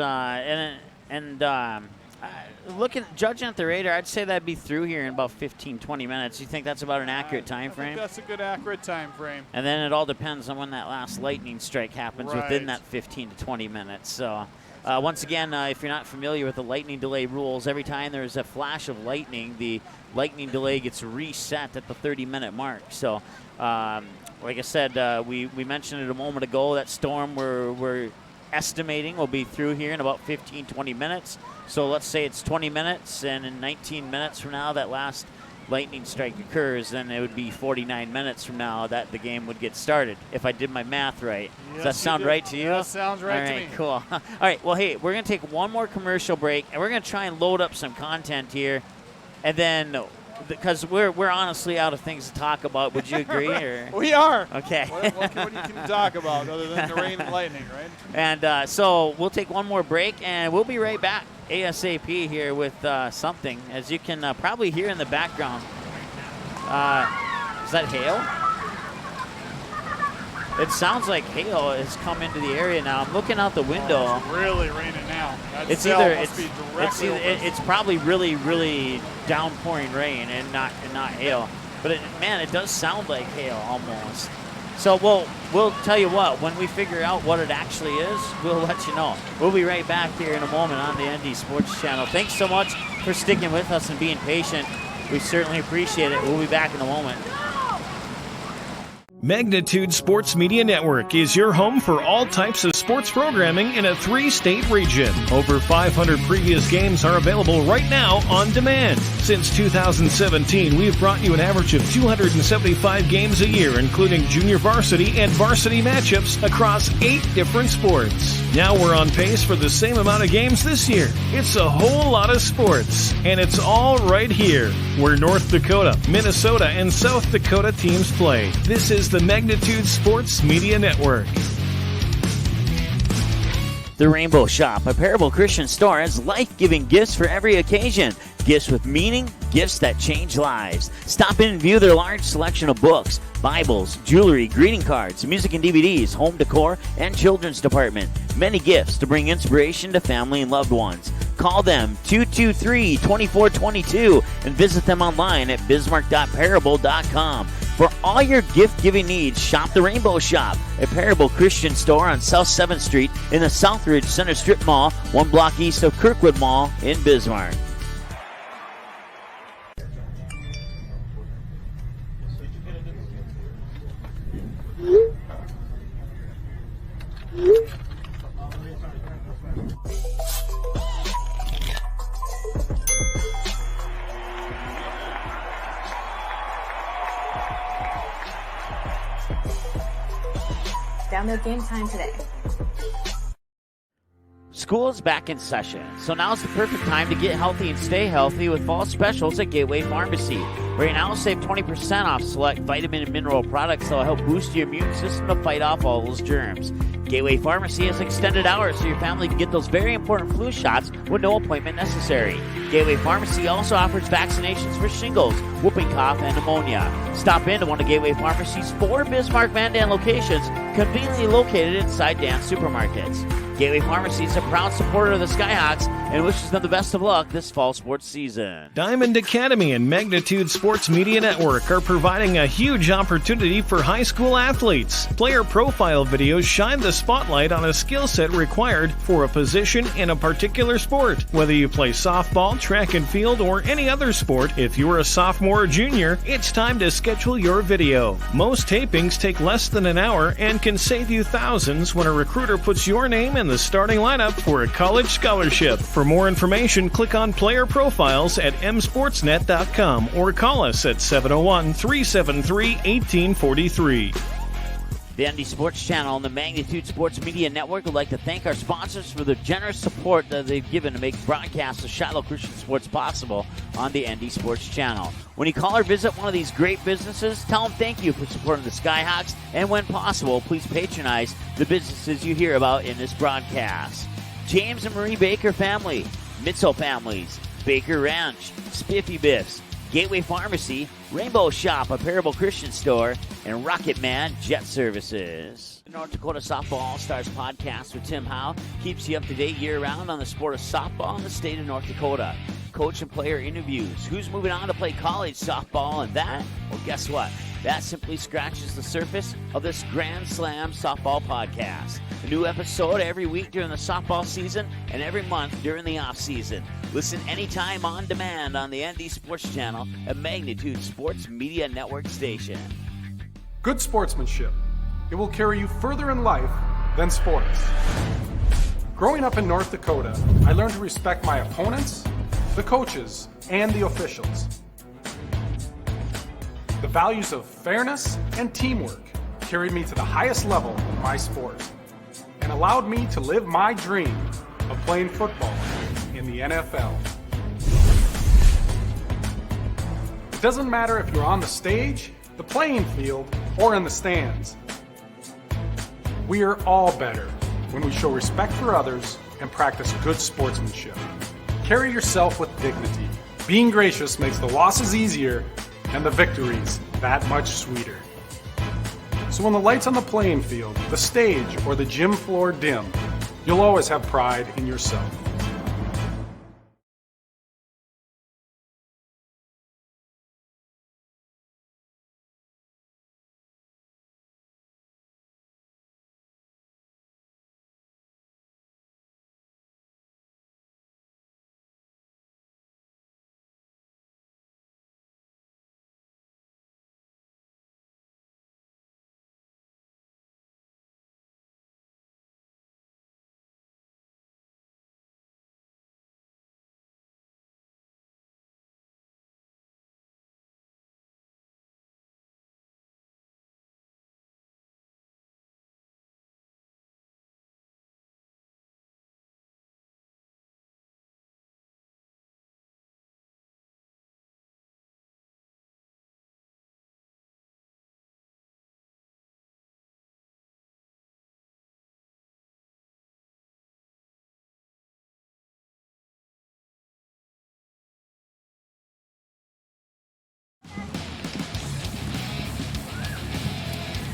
Judging at the radar, I'd say that'd be through here in about 15, 20 minutes. You think that's about an accurate time frame?
I think that's a good accurate time frame.
And then it all depends on when that last lightning strike happens within that 15 to 20 minutes. So once again, if you're not familiar with the lightning delay rules, every time there's a flash of lightning, the lightning delay gets reset at the 30-minute mark. So like I said, we mentioned it a moment ago, that storm we're estimating will be through here in about 15, 20 minutes. So let's say it's 20 minutes, and in 19 minutes from now that last lightning strike occurs, then it would be 49 minutes from now that the game would get started, if I did my math right.
Yes,
does that sound right to you?
That sounds right to me.
All right, cool. All right, well, hey, we're going to take one more commercial break, and we're going to try and load up some content here. And then, because we're honestly out of things to talk about, would you agree? Or?
We are.
Okay.
What can you talk about other than the rain and lightning, right?
And so we'll take one more break, and we'll be right back ASAP here with something, as you can probably hear in the background. Is that hail? It sounds like hail has come into the area now. I'm looking out the window.
Oh, it's really raining now.
It's probably really, really downpouring rain and not hail. But it does sound like hail almost. So we'll tell you what, when we figure out what it actually is, we'll let you know. We'll be right back here in a moment on the ND Sports Channel. Thanks so much for sticking with us and being patient. We certainly appreciate it. We'll be back in a moment.
Magnitude Sports Media Network is your home for all types of sports programming in a 3-state region. Over 500 previous games are available right now on demand. Since 2017, we've brought you an average of 275 games a year, including junior varsity and varsity matchups across 8 different sports. Now we're on pace for the same amount of games this year. It's a whole lot of sports, and it's all right here, where North Dakota, Minnesota, and South Dakota teams play. This is the Magnitude Sports Media Network.
The Rainbow Shop, a Parable Christian store, has life-giving gifts for every occasion. Gifts with meaning, gifts that change lives. Stop in and view their large selection of books, Bibles, jewelry, greeting cards, music and DVDs, home decor, and children's department. Many gifts to bring inspiration to family and loved ones. Call them 223-2422 and visit them online at bismarck.parable.com. For all your gift-giving needs, shop the Rainbow Shop, a Parable Christian store on South 7th Street in the Southridge Center Strip Mall, 1 block east of Kirkwood Mall in Bismarck.
Download Game Time today.
School is back in session, so now's the perfect time to get healthy and stay healthy with fall specials at Gateway Pharmacy. Right now, save 20% off select vitamin and mineral products that will help boost your immune system to fight off all those germs. Gateway Pharmacy has extended hours so your family can get those very important flu shots with no appointment necessary. Gateway Pharmacy also offers vaccinations for shingles, whooping cough, and pneumonia. Stop in to one of Gateway Pharmacy's 4 Bismarck-Mandan locations, conveniently located inside Dan's supermarkets. Gateway Pharmacy is a proud supporter of the Skyhawks and wishes them the best of luck this fall sports season.
Diamond Academy and Magnitude Sports Media Network are providing a huge opportunity for high school athletes. Player profile videos shine the spotlight on a skill set required for a position in a particular sport. Whether you play softball, track and field, or any other sport, if you're a sophomore or junior, it's time to schedule your video. Most tapings take less than an hour and can save you thousands when a recruiter puts your name in the starting lineup for a college scholarship. For more information, click on player profiles at msportsnet.com or call us at 701-373-1843.
The ND Sports Channel and the Magnitude Sports Media Network would like to thank our sponsors for the generous support that they've given to make broadcasts of Shiloh Christian sports possible on the ND Sports Channel. When you call or visit one of these great businesses, tell them thank you for supporting the Skyhawks, and when possible, please patronize the businesses you hear about in this broadcast. James and Marie Baker family, Mitzel families, Baker Ranch, Spiffy Biffs, Gateway Pharmacy, Rainbow Shop, a Parable Christian store, and Rocket Man Jet Services. North Dakota Softball All-Stars podcast with Tim Howe keeps you up to date year-round on the sport of softball in the state of North Dakota. Coach and player interviews, who's moving on to play college softball, and that, well, guess what? That simply scratches the surface of this Grand Slam softball podcast. A new episode every week during the softball season and every month during the off-season. Listen anytime on demand on the ND Sports Channel, a Magnitude Sports Media Network station.
Good sportsmanship. It will carry you further in life than sports. Growing up in North Dakota, I learned to respect my opponents, the coaches, and the officials. The values of fairness and teamwork carried me to the highest level of my sport and allowed me to live my dream of playing football in the NFL. It doesn't matter if you're on the stage, the playing field, or in the stands. We are all better when we show respect for others and practice good sportsmanship. Carry yourself with dignity. Being gracious makes the losses easier and the victories that much sweeter. So when the lights on the playing field, the stage, or the gym floor dim, you'll always have pride in yourself.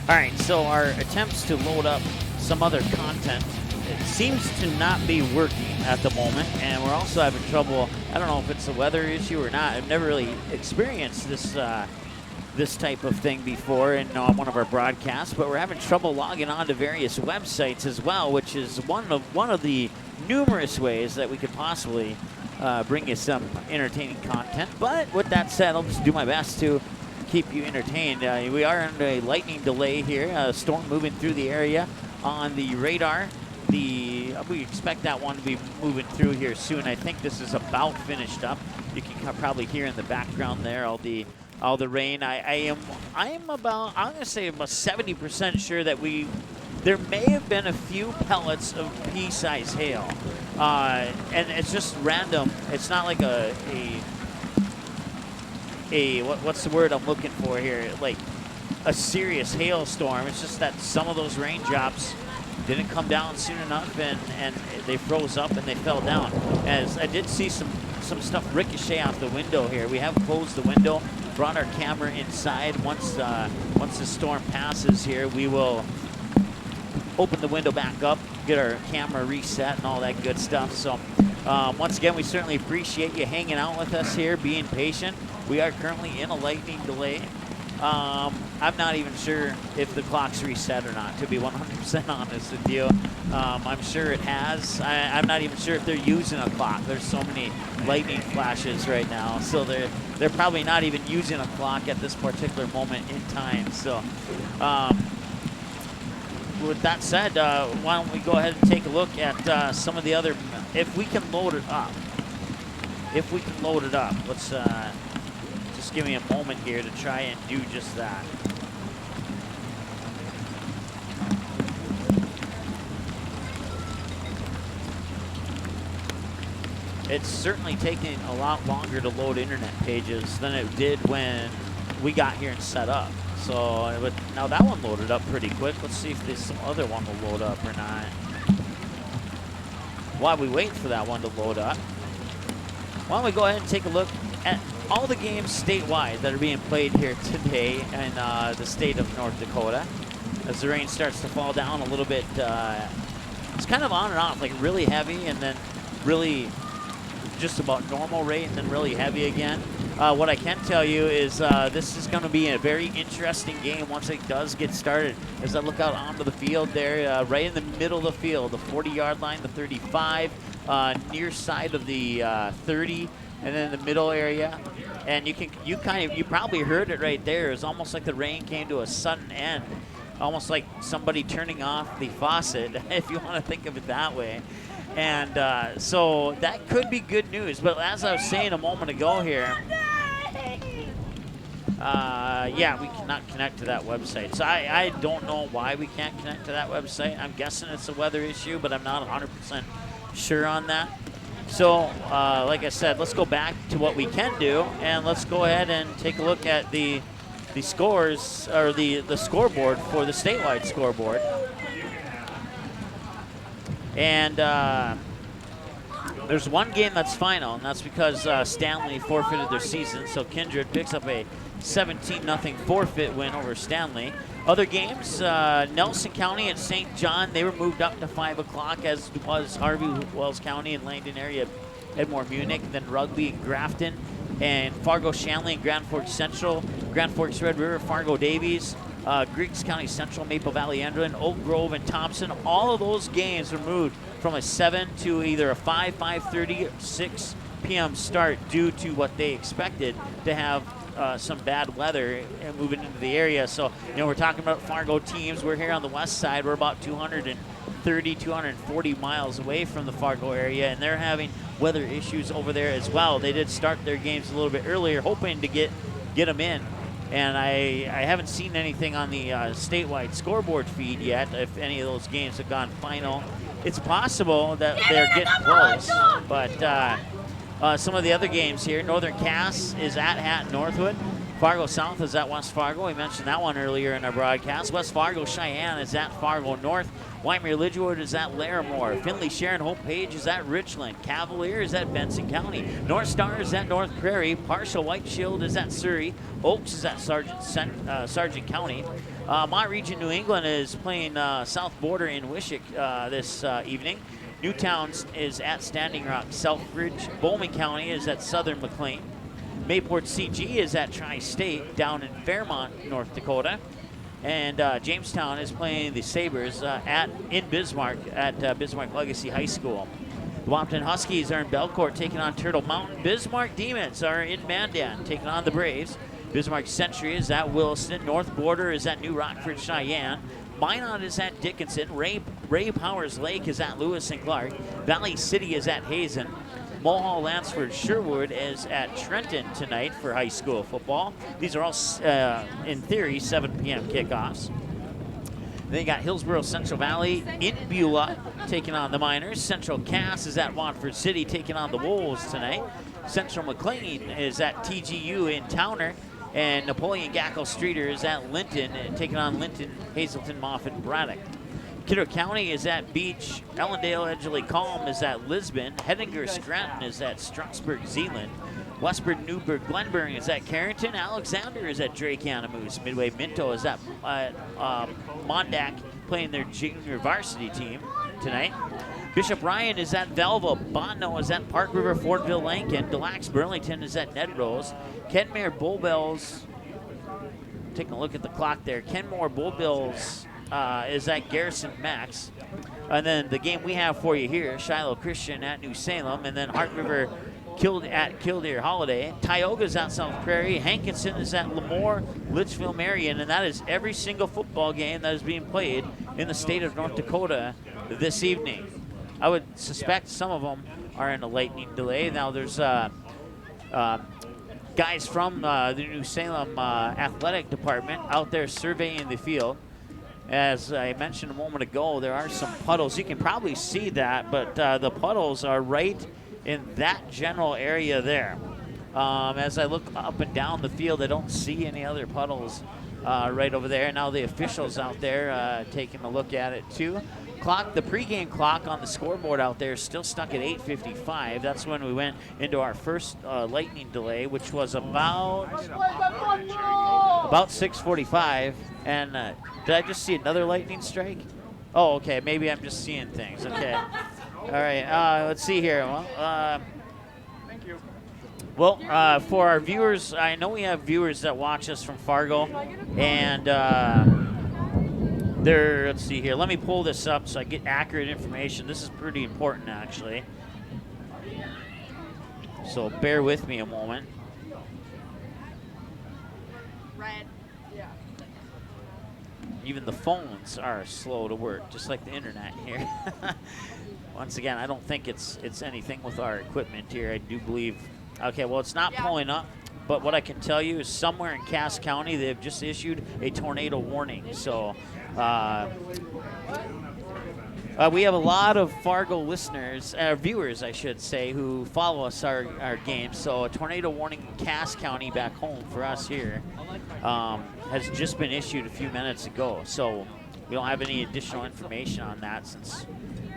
All right, so our attempts to load up some other content, it seems to not be working at the moment, and we're also having trouble. I don't know if it's a weather issue or not. I've never really experienced this this type of thing before in one of our broadcasts, but we're having trouble logging on to various websites as well, which is one of the numerous ways that we could possibly bring you some entertaining content. But with that said, I'll just do my best to keep you entertained. We are under a lightning delay here, a storm moving through the area on the radar. We expect that one to be moving through here soon. I think this is about finished up. You can probably hear in the background there all the rain. I'm going to say about 70% sure that there may have been a few pellets of pea-sized hail, and it's just random. It's not like what's the word I'm looking for here? Like a serious hailstorm. It's just that some of those raindrops didn't come down soon enough, and they froze up and they fell down. As I did see some stuff ricochet out the window here. We have closed the window, brought our camera inside. Once the storm passes here, we will open the window back up, get our camera reset and all that good stuff. So once again, we certainly appreciate you hanging out with us here, being patient. We are currently in a lightning delay. I'm not even sure if the clock's reset or not, to be 100% honest with you. I'm sure it has. I'm not even sure if they're using a clock. There's so many lightning flashes right now, so they're probably not even using a clock at this particular moment in time. So with that said, why don't we go ahead and take a look at some of the other, if we can load it up. Let's just give me a moment here to try and do just that. it's certainly taking a lot longer to load internet pages than it did when we got here and set up. So but now that one loaded up pretty quick. Let's see if this other one will load up or not. While we wait for that one to load up, why don't we go ahead and take a look at all the games statewide that are being played here today in the state of North Dakota. As the rain starts to fall down a little bit, it's kind of on and off, like really heavy and then really just about normal rate and then really heavy again. What I can tell you is this is going to be a very interesting game once it does get started. As I look out onto the field there, right in the middle of the field, the 40-yard line, the 35, near side of the 30, and then the middle area. And you probably heard it right there. It's almost like the rain came to a sudden end, almost like somebody turning off the faucet, if you want to think of it that way. And so that could be good news. But as I was saying a moment ago here, yeah, we cannot connect to that website. So I don't know why we can't connect to that website. I'm guessing it's a weather issue, but I'm not 100% sure on that. So, like I said, let's go back to what we can do, and let's go ahead and take a look at the scores, or the scoreboard for the statewide scoreboard. And there's one game that's final, and that's because Stanley forfeited their season. So Kindred picks up a 17-0 forfeit win over Stanley. Other games, Nelson County and St. John, they were moved up to 5 o'clock, as was Harvey, Wells County, and Langdon area, Edmore, Munich, and then Rugby and Grafton, and Fargo, Shanley, and Grand Forks Central, Grand Forks, Red River, Fargo, Davies, Griggs County Central, Maple Valley, Andron, Oak Grove, and Thompson. All of those games were moved from a 7 to either a 5, 5:30, or 6 p.m. start due to what they expected to have some bad weather moving into the area. So, we're talking about Fargo teams. We're here on the west side. We're about 230, 240 miles away from the Fargo area, and they're having weather issues over there as well. They did start their games a little bit earlier, hoping to get them in. And I haven't seen anything on the statewide scoreboard feed yet if any of those games have gone final. It's possible that they're getting close, but some of the other games here, Northern Cass is at Hatton Northwood. Fargo South is at West Fargo. We mentioned that one earlier in our broadcast. West Fargo Cheyenne is at Fargo North. Whitemere Lidgewood is at Larimore. Finley Sharon Hope Page is at Richland. Cavalier is at Benson County. North Star is at North Prairie. Partial White Shield is at Surrey. Oaks is at Sargent County. Mont Region New England is playing South Border in Wishick this evening. Newtown is at Standing Rock. Selfridge. Bowman County is at Southern McLean. Mayport CG is at Tri-State down in Fairmont, North Dakota. And Jamestown is playing the Sabres in Bismarck at Bismarck Legacy High School. The Wampton Huskies are in Belcourt taking on Turtle Mountain. Bismarck Demons are in Mandan taking on the Braves. Bismarck Century is at Williston. North Border is at New Rockford, Cheyenne. Minot is at Dickinson. Ray Powers Lake is at Lewis and Clark. Valley City is at Hazen. Mulhall, Lansford, Sherwood is at Trenton tonight for high school football. These are all, in theory, 7 p.m. kickoffs. Then you got Hillsborough Central Valley in Beulah taking on the Miners. Central Cass is at Watford City taking on the Wolves tonight. Central McLean is at TGU in Towner. And Napoleon Gackle Streeter is at Linton taking on Linton, Hazleton, Moffett, Braddock. Kidder County is at Beach. Ellendale, Edgeley, Calm is at Lisbon. Hettinger, Scranton is at Strasburg, Zeeland. Westburg, Newburgh, Glenburn is at Carrington. Alexander is at Drake Animus. Midway, Minto is at Mondack playing their junior varsity team tonight. Bishop Ryan is at Velva. Botno is at Park River, Fordville, Lankin. Delax, Burlington is at Ned Rose. Kenmare, Bull Bells. Taking a look at the clock there. Kenmore, Bull Bells is at Garrison Max. And then the game we have for you here, Shiloh Chrstian at New Salem. And then Heart River at Kildare Holiday. Tioga's at South Prairie. Hankinson is at Lemoore, Litchfield, Marion. And that is every single football game that is being played in the state of North Dakota this evening. I would suspect some of them are in a lightning delay. Now there's guys from the New Salem athletic department out there surveying the field. As I mentioned a moment ago, there are some puddles. You can probably see that, but the puddles are right in that general area there. As I look up and down the field, I don't see any other puddles right over there. Now the officials out there taking a look at it too. The pregame clock on the scoreboard out there is still stuck at 8:55. That's when we went into our first lightning delay, which was about 6:45. And did I just see another lightning strike? Oh, okay. Maybe I'm just seeing things. Okay. All right. Let's see here. Well,
Thank you.
Well, for our viewers, I know we have viewers that watch us from Fargo, and let's see here. Let me pull this up so I get accurate information. This is pretty important, actually. So bear with me a moment.
Red. Yeah.
Even the phones are slow to work, just like the internet here. Once again, I don't think it's anything with our equipment here. I do believe. Okay, well, it's not pulling up, but what I can tell you is somewhere in Cass County, they've just issued a tornado warning. So we have a lot of Fargo listeners, viewers, I should say, who follow us our games. So a tornado warning in Cass County back home for us here has just been issued a few minutes ago. So we don't have any additional information on that since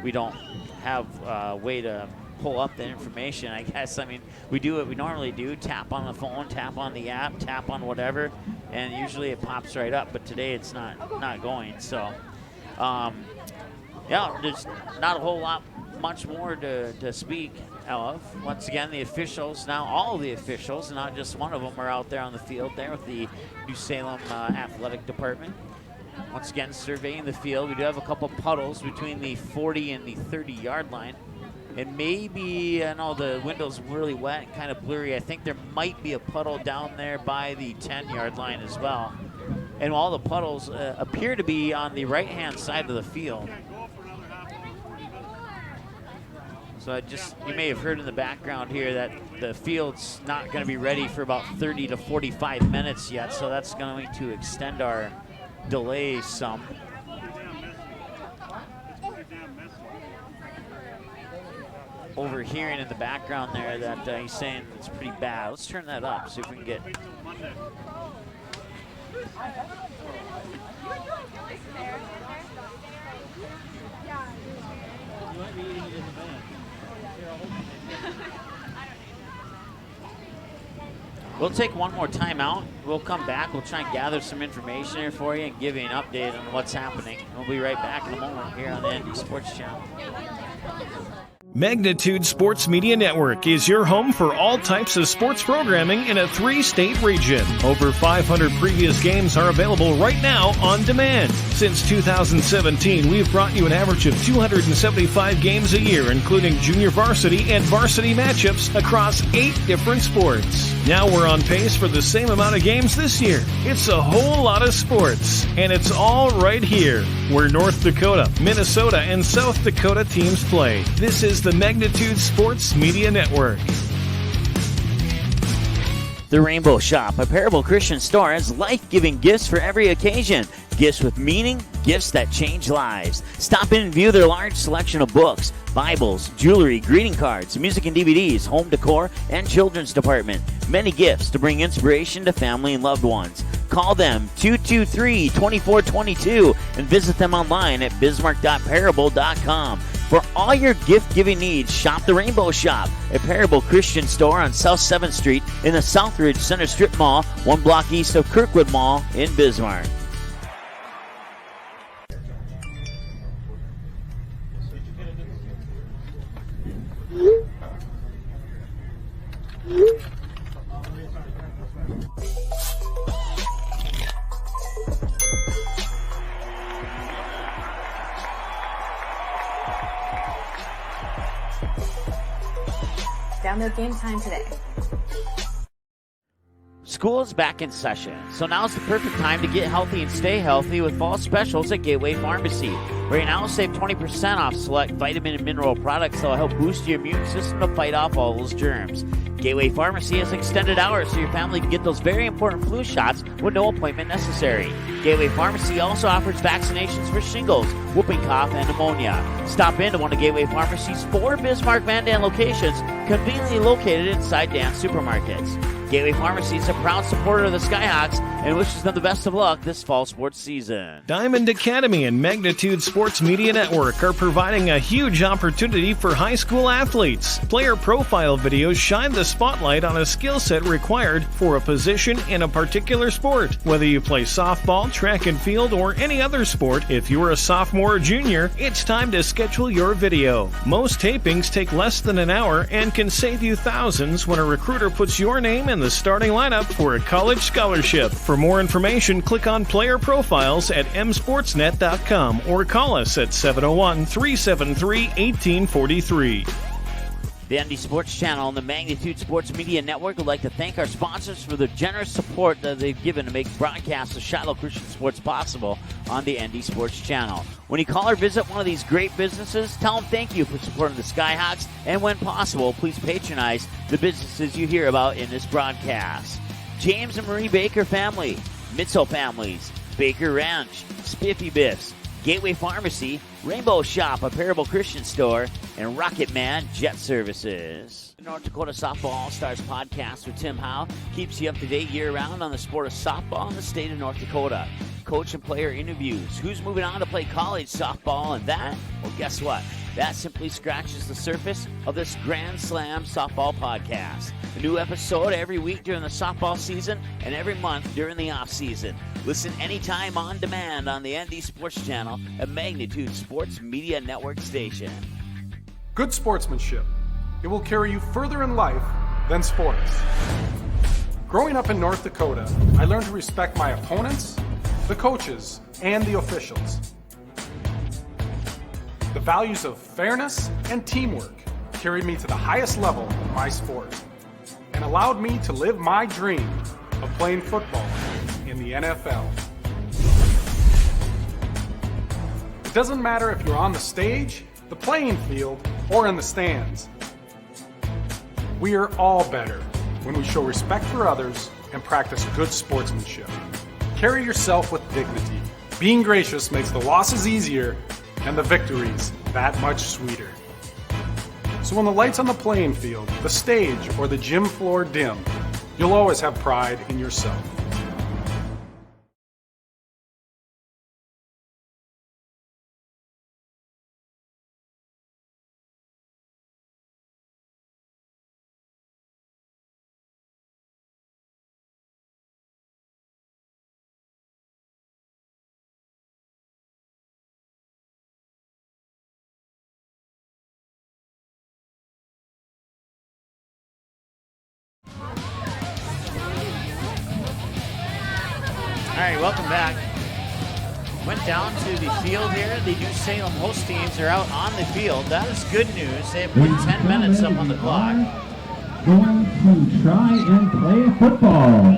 we don't have a way to pull up the information, I guess. I mean, we do what we normally do, tap on the phone, tap on the app, tap on whatever, and usually it pops right up, but today it's not going. So, yeah, there's not a whole lot much more to speak of. Once again, the officials, now all the officials, not just one of them, are out there on the field there with the New Salem Athletic Department. Once again, surveying the field. We do have a couple puddles between the 40 and the 30-yard line. And maybe, I know the window's really wet and kind of blurry. I think there might be a puddle down there by the 10-yard line as well. And all the puddles appear to be on the right-hand side of the field. So you may have heard in the background here that the field's not going to be ready for about 30 to 45 minutes yet. So that's going to extend our delay some. Overhearing in the background there that he's saying it's pretty bad. Let's turn that up, see if we can get. We'll take one more timeout. We'll come back. We'll try and gather some information here for you and give you an update on what's happening. We'll be right back in a moment here on the ND Sports Channel.
Magnitude Sports Media Network is your home for all types of sports programming in a 3-state region. Over 500 previous games are available right now on demand. Since 2017, we've brought you an average of 275 games a year, including junior varsity and varsity matchups across 8 different sports. Now we're on pace for the same amount of games this year. It's a whole lot of sports, and it's all right here, where North Dakota, Minnesota, and South Dakota teams play. This is the Magnitude Sports Media Network.
The Rainbow Shop, a Parable Christian store, has life-giving gifts for every occasion. Gifts with meaning, gifts that change lives. Stop in and view their large selection of books, Bibles, jewelry, greeting cards, music and DVDs, home decor, and children's department. Many gifts to bring inspiration to family and loved ones. Call them 223-2422 and visit them online at bismarck.parable.com. For all your gift-giving needs, shop the Rainbow Shop, a Parable Christian store on South 7th Street in the Southridge Center Strip Mall, 1 block east of Kirkwood Mall in Bismarck.
Download Game Time today.
School is back in session, so now's the perfect time to get healthy and stay healthy with fall specials at Gateway Pharmacy. Right now, save 20% off select vitamin and mineral products that will help boost your immune system to fight off all those germs. Gateway Pharmacy has extended hours so your family can get those very important flu shots with no appointment necessary. Gateway Pharmacy also offers vaccinations for shingles, whooping cough, and pneumonia. Stop into one of Gateway Pharmacy's 4 Bismarck Van Dan locations, conveniently located inside Dan's supermarkets. Gateway Pharmacy is a proud supporter of the Skyhawks and wishes them the best of luck this fall sports season.
Diamond Academy and Magnitude Sports Media Network are providing a huge opportunity for high school athletes. Player profile videos shine the spotlight on a skill set required for a position in a particular sport. Whether you play softball, track and field, or any other sport, if you're a sophomore or junior, it's time to schedule your video. Most tapings take less than an hour and can save you thousands when a recruiter puts your name in the starting lineup for a college scholarship. For more information, click on player profiles at msportsnet.com or call us at 701-373-1843.
The ND Sports Channel and the Magnitude Sports Media Network would like to thank our sponsors for the generous support that they've given to make broadcasts of Shiloh Chrstian sports possible on the ND Sports Channel. When you call or visit one of these great businesses, tell them thank you for supporting the Skyhawks, and when possible, please patronize the businesses you hear about in this broadcast. James and Marie Baker Family, Mitzel Families, Baker Ranch, Spiffy Biffs, Gateway Pharmacy, Rainbow Shop, a Parable Christian store, and Rocket Man Jet Services. The North Dakota Softball All-Stars podcast with Tim Howe keeps you up to date year-round on the sport of softball in the state of North Dakota. Coach and player interviews, who's moving on to play college softball, and that, well, guess what? That simply scratches the surface of this Grand Slam softball podcast. A new episode every week during the softball season and every month during the off-season. Listen anytime on demand on the ND Sports Channel, a Magnitude Sports Media Network station.
Good sportsmanship. It will carry you further in life than sports. Growing up in North Dakota, I learned to respect my opponents, the coaches, and the officials. The values of fairness and teamwork carried me to the highest level of my sport and allowed me to live my dream of playing football in the NFL. It doesn't matter if you're on the stage, the playing field, or in the stands. We are all better when we show respect for others and practice good sportsmanship. Carry yourself with dignity. Being gracious makes the losses easier and the victories that much sweeter. So when the lights on the playing field, the stage, or the gym floor dim, you'll always have pride in yourself.
All right, welcome back. Went down to the field here. The new Salem Holsteins are out on the field. That is good news. They have put 10 minutes up on the clock.
Going to try and play football.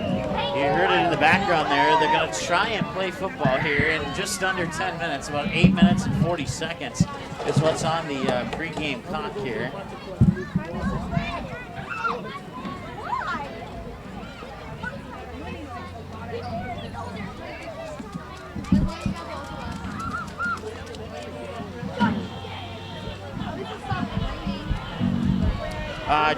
You heard it in the background there. They're going to try and play football here in just under 10 minutes. About 8 minutes and 40 seconds is what's on the pregame clock here.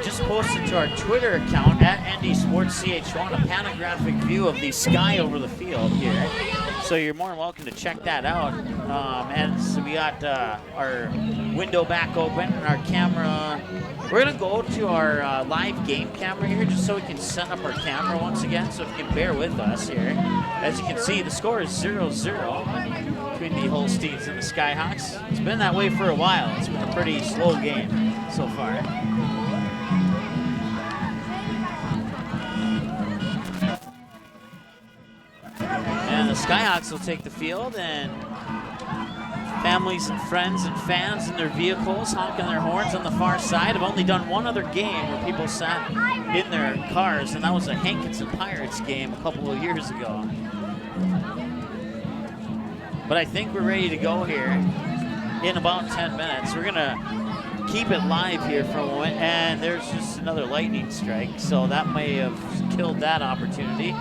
Just posted to our Twitter account at ND Sports CH1 a panoramic view of the sky over the field here. So you're more than welcome to check that out. And so we got our window back open and our camera. We're going to go to our live game camera here just so we can set up our camera once again. So if you can bear with us here. As you can see, the score is 0-0 between the Holsteins and the Skyhawks. It's been that way for a while. It's been a pretty slow game so far. And the Skyhawks will take the field, and families and friends and fans in their vehicles honking their horns on the far side. I've only done one other game where people sat in their cars, and that was a Hankinson Pirates game a couple of years ago. But I think we're ready to go here in about 10 minutes. We're going to keep it live here for a moment, and there's just another lightning strike, so that may have killed that opportunity.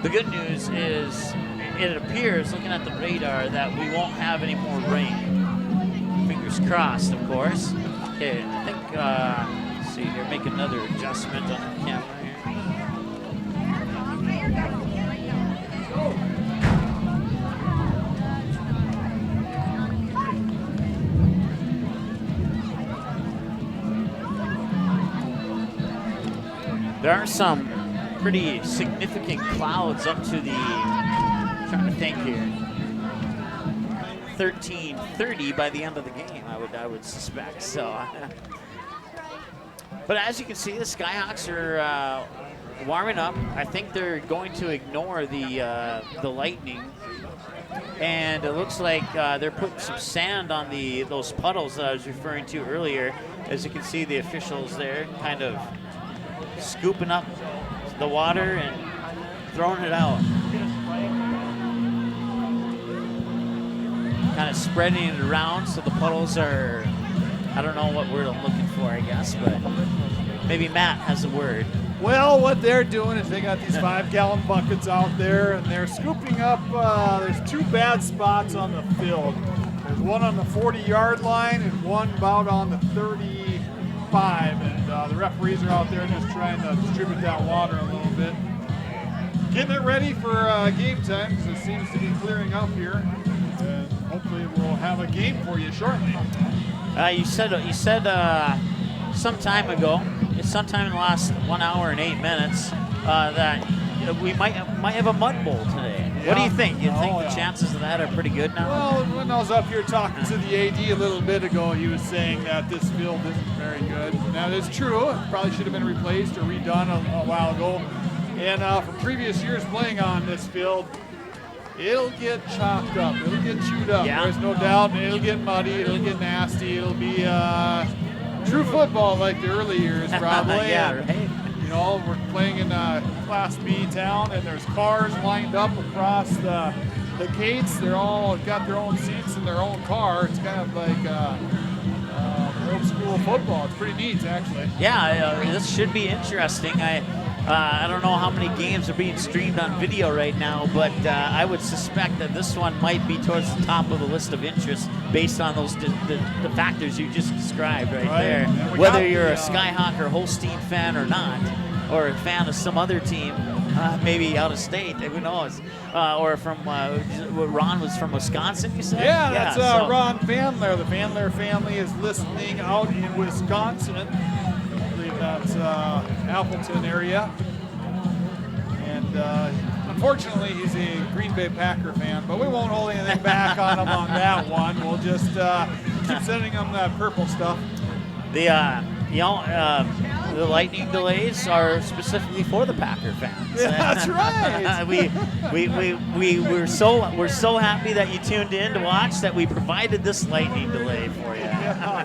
The good news is it appears, looking at the radar, that we won't have any more rain. Fingers crossed, of course. Okay, I think, let's see here, make another adjustment on the camera here. There are some pretty significant clouds up to the, I'm trying to think here, 13:30 by the end of the game, I would suspect. So, but as you can see, the Skyhawks are warming up. I think they're going to ignore the lightning, and it looks like they're putting some sand on those puddles that I was referring to earlier. As you can see, the officials there kind of scooping up the water and throwing it out. Kind of spreading it around so the puddles are, I don't know what word I'm looking for, I guess, but maybe Matt has a word.
Well, what they're doing is they got these 5-gallon buckets out there, and they're scooping up, there's 2 bad spots on the field. There's one on the 40-yard line and one about on the 35, and the referees are out there just trying to distribute that water a little bit. Getting it ready for game time, because it seems to be clearing up here. And hopefully we'll have a game for you shortly.
You said some time ago, sometime in the last 1 hour and 8 minutes, that we might have a mud bowl today. Yeah. What do you think? You think the chances of that are pretty good now?
Well, when I was up here talking to the AD a little bit ago, he was saying that this field isn't very good. Now, that's true. It probably should have been replaced or redone a while ago. And from previous years playing on this field, it'll get chopped up. It'll get chewed up. Yeah. There's no doubt. It'll get muddy. It'll get nasty. It'll be true football like the early years, probably.
Yeah, right.
You know, we're playing in a Class B town, and there's cars lined up across the gates. They're all got their own seats in their own car. It's kind of like old school football. It's pretty neat, actually.
Yeah, this should be interesting. I don't know how many games are being streamed on video right now, but I would suspect that this one might be towards the top of the list of interest based on those the factors you just described right there. Whether you're a Skyhawk or Holstein fan or not, or a fan of some other team, maybe out of state, who knows? Or from, Ron was from Wisconsin, you said?
Yeah, that's Ron Vandler. The Vandler family is listening out in Wisconsin. I believe that's Appleton area. And unfortunately, he's a Green Bay Packer fan, but we won't hold anything back on him on that one. We'll just keep sending him that purple stuff.
The lightning delays are specifically for the Packer fans.
Yeah, that's right.
we're so happy that you tuned in to watch that we provided this lightning delay for you.
Yeah.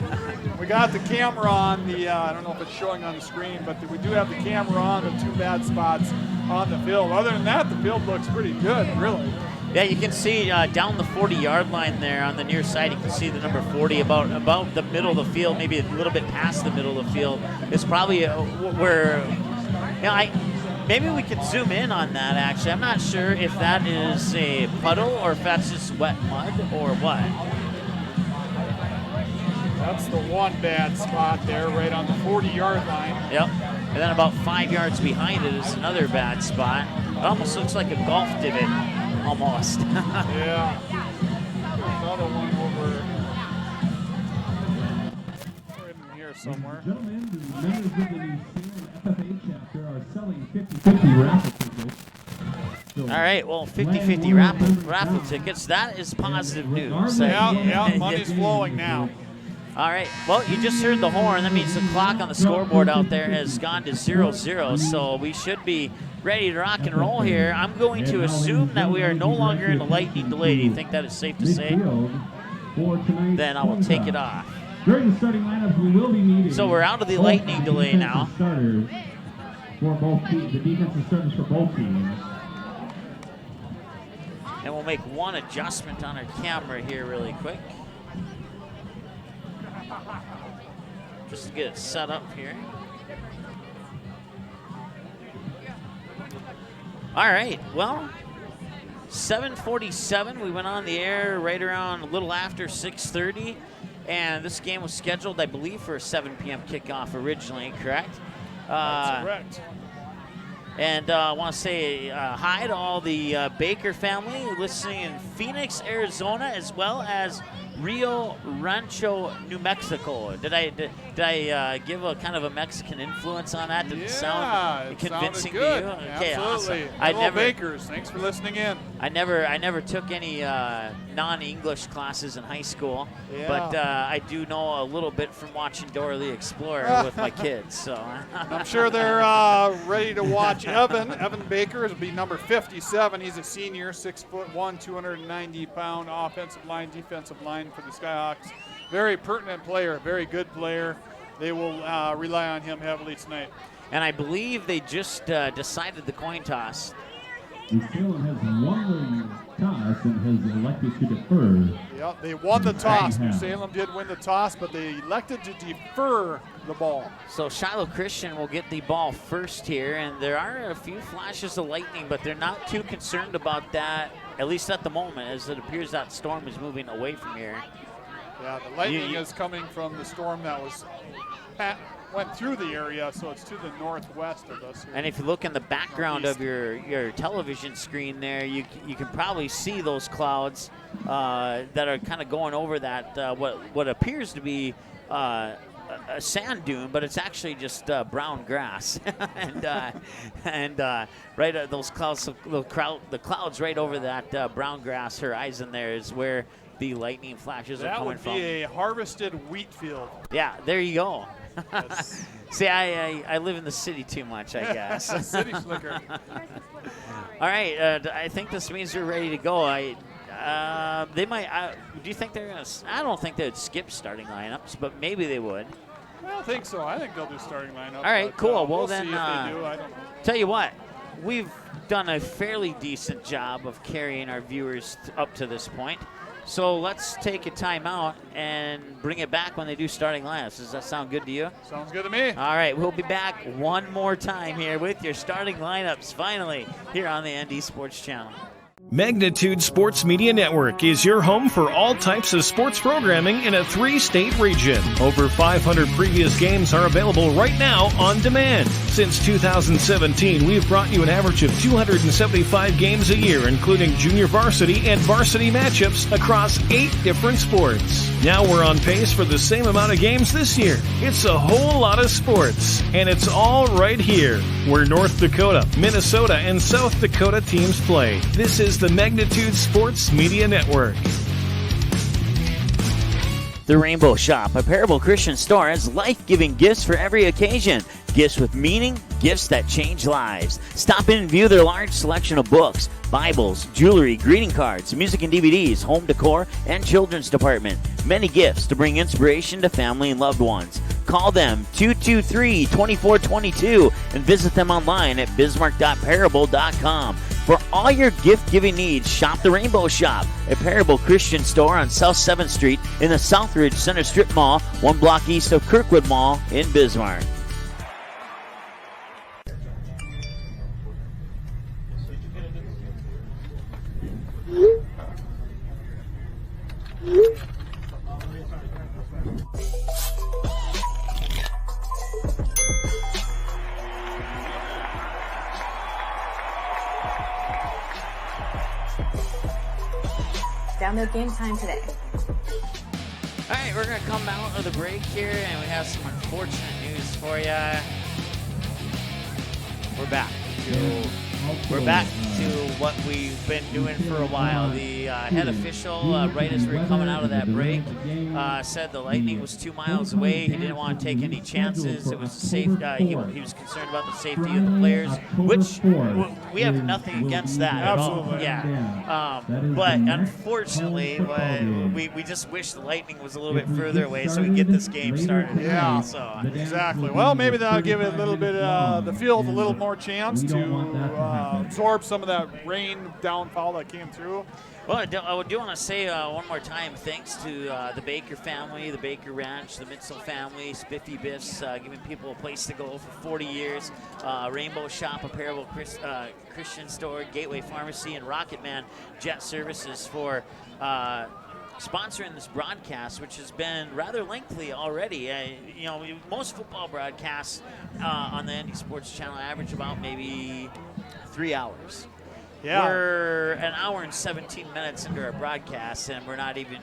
We got the camera on the, I don't know if it's showing on the screen, but we do have the camera on the 2 bad spots on the field. Other than that, the field looks pretty good, really.
Yeah, you can see down the 40-yard line there on the near side, you can see the number 40 about the middle of the field, maybe a little bit past the middle of the field. It's probably where, maybe we could zoom in on that, actually. I'm not sure if that is a puddle or if that's just wet mud or what.
That's the one bad spot there, right on the 40-yard line.
Yep. And then about 5 yards behind it is another bad spot. It almost looks like a golf divot, almost.
Yeah. There's another one over in here somewhere.
Gentlemen, the members of the new Salem FFA chapter are selling 50-50 raffle tickets. So
all right, well, 50-50 raffle tickets. That is positive news.
Yeah, money's flowing now.
All right, well, you just heard the horn. That means the clock on the scoreboard out there has gone to 0-0, so we should be ready to rock and roll here. I'm going to assume that we are no longer in a lightning delay. Do you think that is safe to say? Then I will take it off.
During the starting lineups, we will be meeting.
So we're out of the lightning delay now.
Starters for both teams, the defensive starters for both teams.
And And we'll make one adjustment on our camera here really quick. Just to get it set up here. All right, well, 7:47. We went on the air right around a little after 6:30. And this game was scheduled, I believe, for a 7 p.m. kickoff originally, correct?
That's correct.
And I want to say hi to all the Baker family listening in Phoenix, Arizona, as well as Rio Rancho, New Mexico. Did I give a kind of a Mexican influence on that? Did it sound convincing to you?
Okay,
absolutely.
Awesome. Bakers, thanks for listening in.
I never took any non-English classes in high school, but I do know a little bit from watching Dora the Explorer with my kids. So
I'm sure they're ready to watch Evan. Evan Baker will be number 57. He's a senior, 6'1", 290-pound offensive line, defensive line for the Skyhawks. Very pertinent player, very good player. They will rely on him heavily tonight.
And I believe they just decided the coin toss.
Salem has won the toss and has elected to defer.
Yeah, they won the toss. New Salem did win the toss, but they elected to defer the ball.
So Shiloh Chrstian will get the ball first here, and there are a few flashes of lightning, but they're not too concerned about that, at least at the moment, as it appears that storm is moving away from here.
Yeah, the lightning is coming from the storm that went through the area, so it's to the northwest of us here.
And if you look in the background of your television screen there, you can probably see those clouds that are kind of going over that what appears to be a sand dune, but it's actually just brown grass. and right those clouds, the clouds right over that brown grass horizon there is where the lightning flashes are coming from.
That would be a harvested wheat field.
Yeah, there you go.
Yes.
See, I live in the city too much, I guess.
City slicker.
All right, I think this means we're ready to go. They might. Do you think they're gonna? I don't think they'd skip starting lineups, but maybe they would.
I don't think so. I think they'll do starting lineup.
All right, cool.
We'll
then,
see if they do. I don't know.
Tell you what, we've done a fairly decent job of carrying our viewers up to this point. So let's take a timeout and bring it back when they do starting lineups. Does that sound good to you?
Sounds good to me.
All right, we'll be back one more time here with your starting lineups finally here on the ND Sports Channel.
Magnitude Sports Media Network is your home for all types of sports programming in a 3-state region. Over 500 previous games are available right now on demand. Since 2017, we've brought you an average of 275 games a year, including junior varsity and varsity matchups across 8 different sports. Now we're on pace for the same amount of games this year. It's a whole lot of sports, and it's all right here, where North Dakota, Minnesota, and South Dakota teams play. This is the Magnitude Sports Media Network.
The Rainbow Shop, a Parable Christian store, has life-giving gifts for every occasion. Gifts with meaning, gifts that change lives. Stop in and view their large selection of books, Bibles, jewelry, greeting cards, music and DVDs, home decor, and children's department. Many gifts to bring inspiration to family and loved ones. Call them 223-2422 and visit them online at bismarck.parable.com. For all your gift-giving needs, shop the Rainbow Shop, a Parable Christian store on South 7th Street in the Southridge Center Strip Mall, 1 block east of Kirkwood Mall in Bismarck.
Download Game Time today.
All right, we're going to come out of the break here, and we have some unfortunate news for you. We're back to what we've been doing for a while. The head official, right as we were coming out of that break, said the Lightning was 2 miles away. He didn't want to take any chances. It was safe. He was concerned about the safety of the players, which we have nothing against that at all. Yeah. But unfortunately, we just wish the Lightning was a little bit further away so we can get this game started.
Yeah,
so
exactly. Well, maybe that'll give it a little bit the field a little more chance to absorb some of that rain downfall that came through.
Well, I do want to say one more time thanks to the Baker family, the Baker Ranch, the Mitzel family, Spiffy Biffs, giving people a place to go for 40 years, Rainbow Shop Apparel, Chrstian Store, Gateway Pharmacy, and Rocket Man Jet Services for sponsoring this broadcast, which has been rather lengthy already. Most football broadcasts on the ND Sports Channel average about maybe 3 hours.
Yeah.
We're an hour and 17 minutes into our broadcast, and we're not even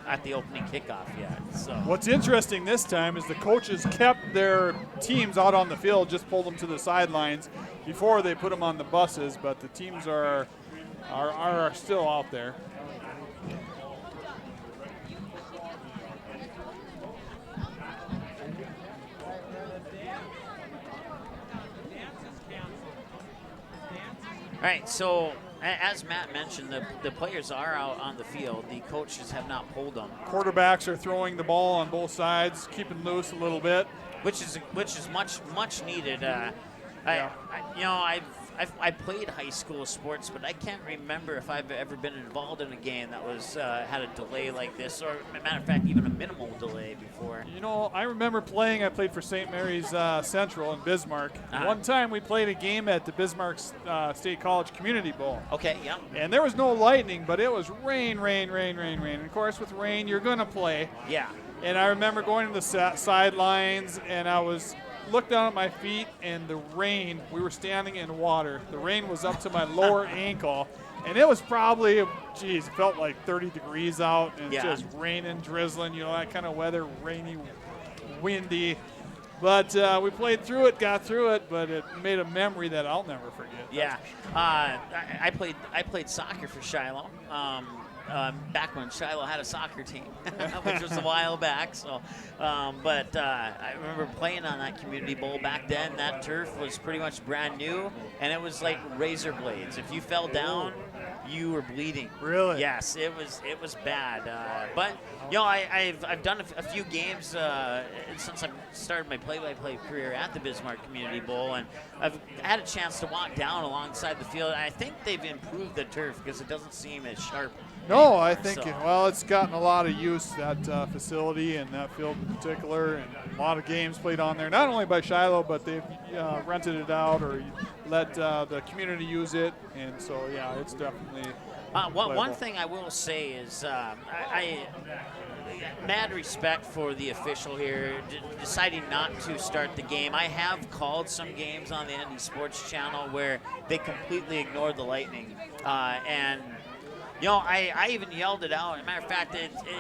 at the opening kickoff yet. So
what's interesting this time is the coaches kept their teams out on the field, just pulled them to the sidelines before they put them on the buses, but the teams are still out there.
All right, so as Matt mentioned, the players are out on the field. The coaches have not pulled them.
Quarterbacks are throwing the ball on both sides, keeping loose a little bit,
which is much needed. I played high school sports, but I can't remember if I've ever been involved in a game that was had a delay like this, or matter of fact, even a minimal delay before.
I remember playing. I played for St. Mary's Central in Bismarck. One time we played a game at the Bismarck State College Community Bowl.
Okay, yeah.
And there was no lightning, but it was rain. And of course, with rain, you're going to play.
Yeah.
And I remember going to the sidelines, and I looked down at my feet, and the rain, we were standing in water. The rain was up to my lower ankle, and it was probably, it felt like 30 degrees out, and it's just raining, drizzling, that kind of weather, rainy, windy. But we played through it, got through it, but it made a memory that I'll never forget.
Yeah. I played soccer for Shiloh. Back when Shiloh had a soccer team, which was a while back. So, but I remember playing on that community bowl back then. That turf was pretty much brand new, and it was like razor blades. If you fell down, you were bleeding.
Really?
Yes, it was bad. But I've done a few games since I started my play-by-play career at the Bismarck Community Bowl, and I've had a chance to walk down alongside the field. And I think they've improved the turf because it doesn't seem as sharp.
No, I think it's gotten a lot of use, that facility and that field in particular, and a lot of games played on there. Not only by Shiloh, but they've rented it out or let the community use it, and so it's definitely.
One thing I will say is I mad respect for the official here deciding not to start the game. I have called some games on the ND Sports Channel where they completely ignored the lightning, and. I even yelled it out. As a matter of fact,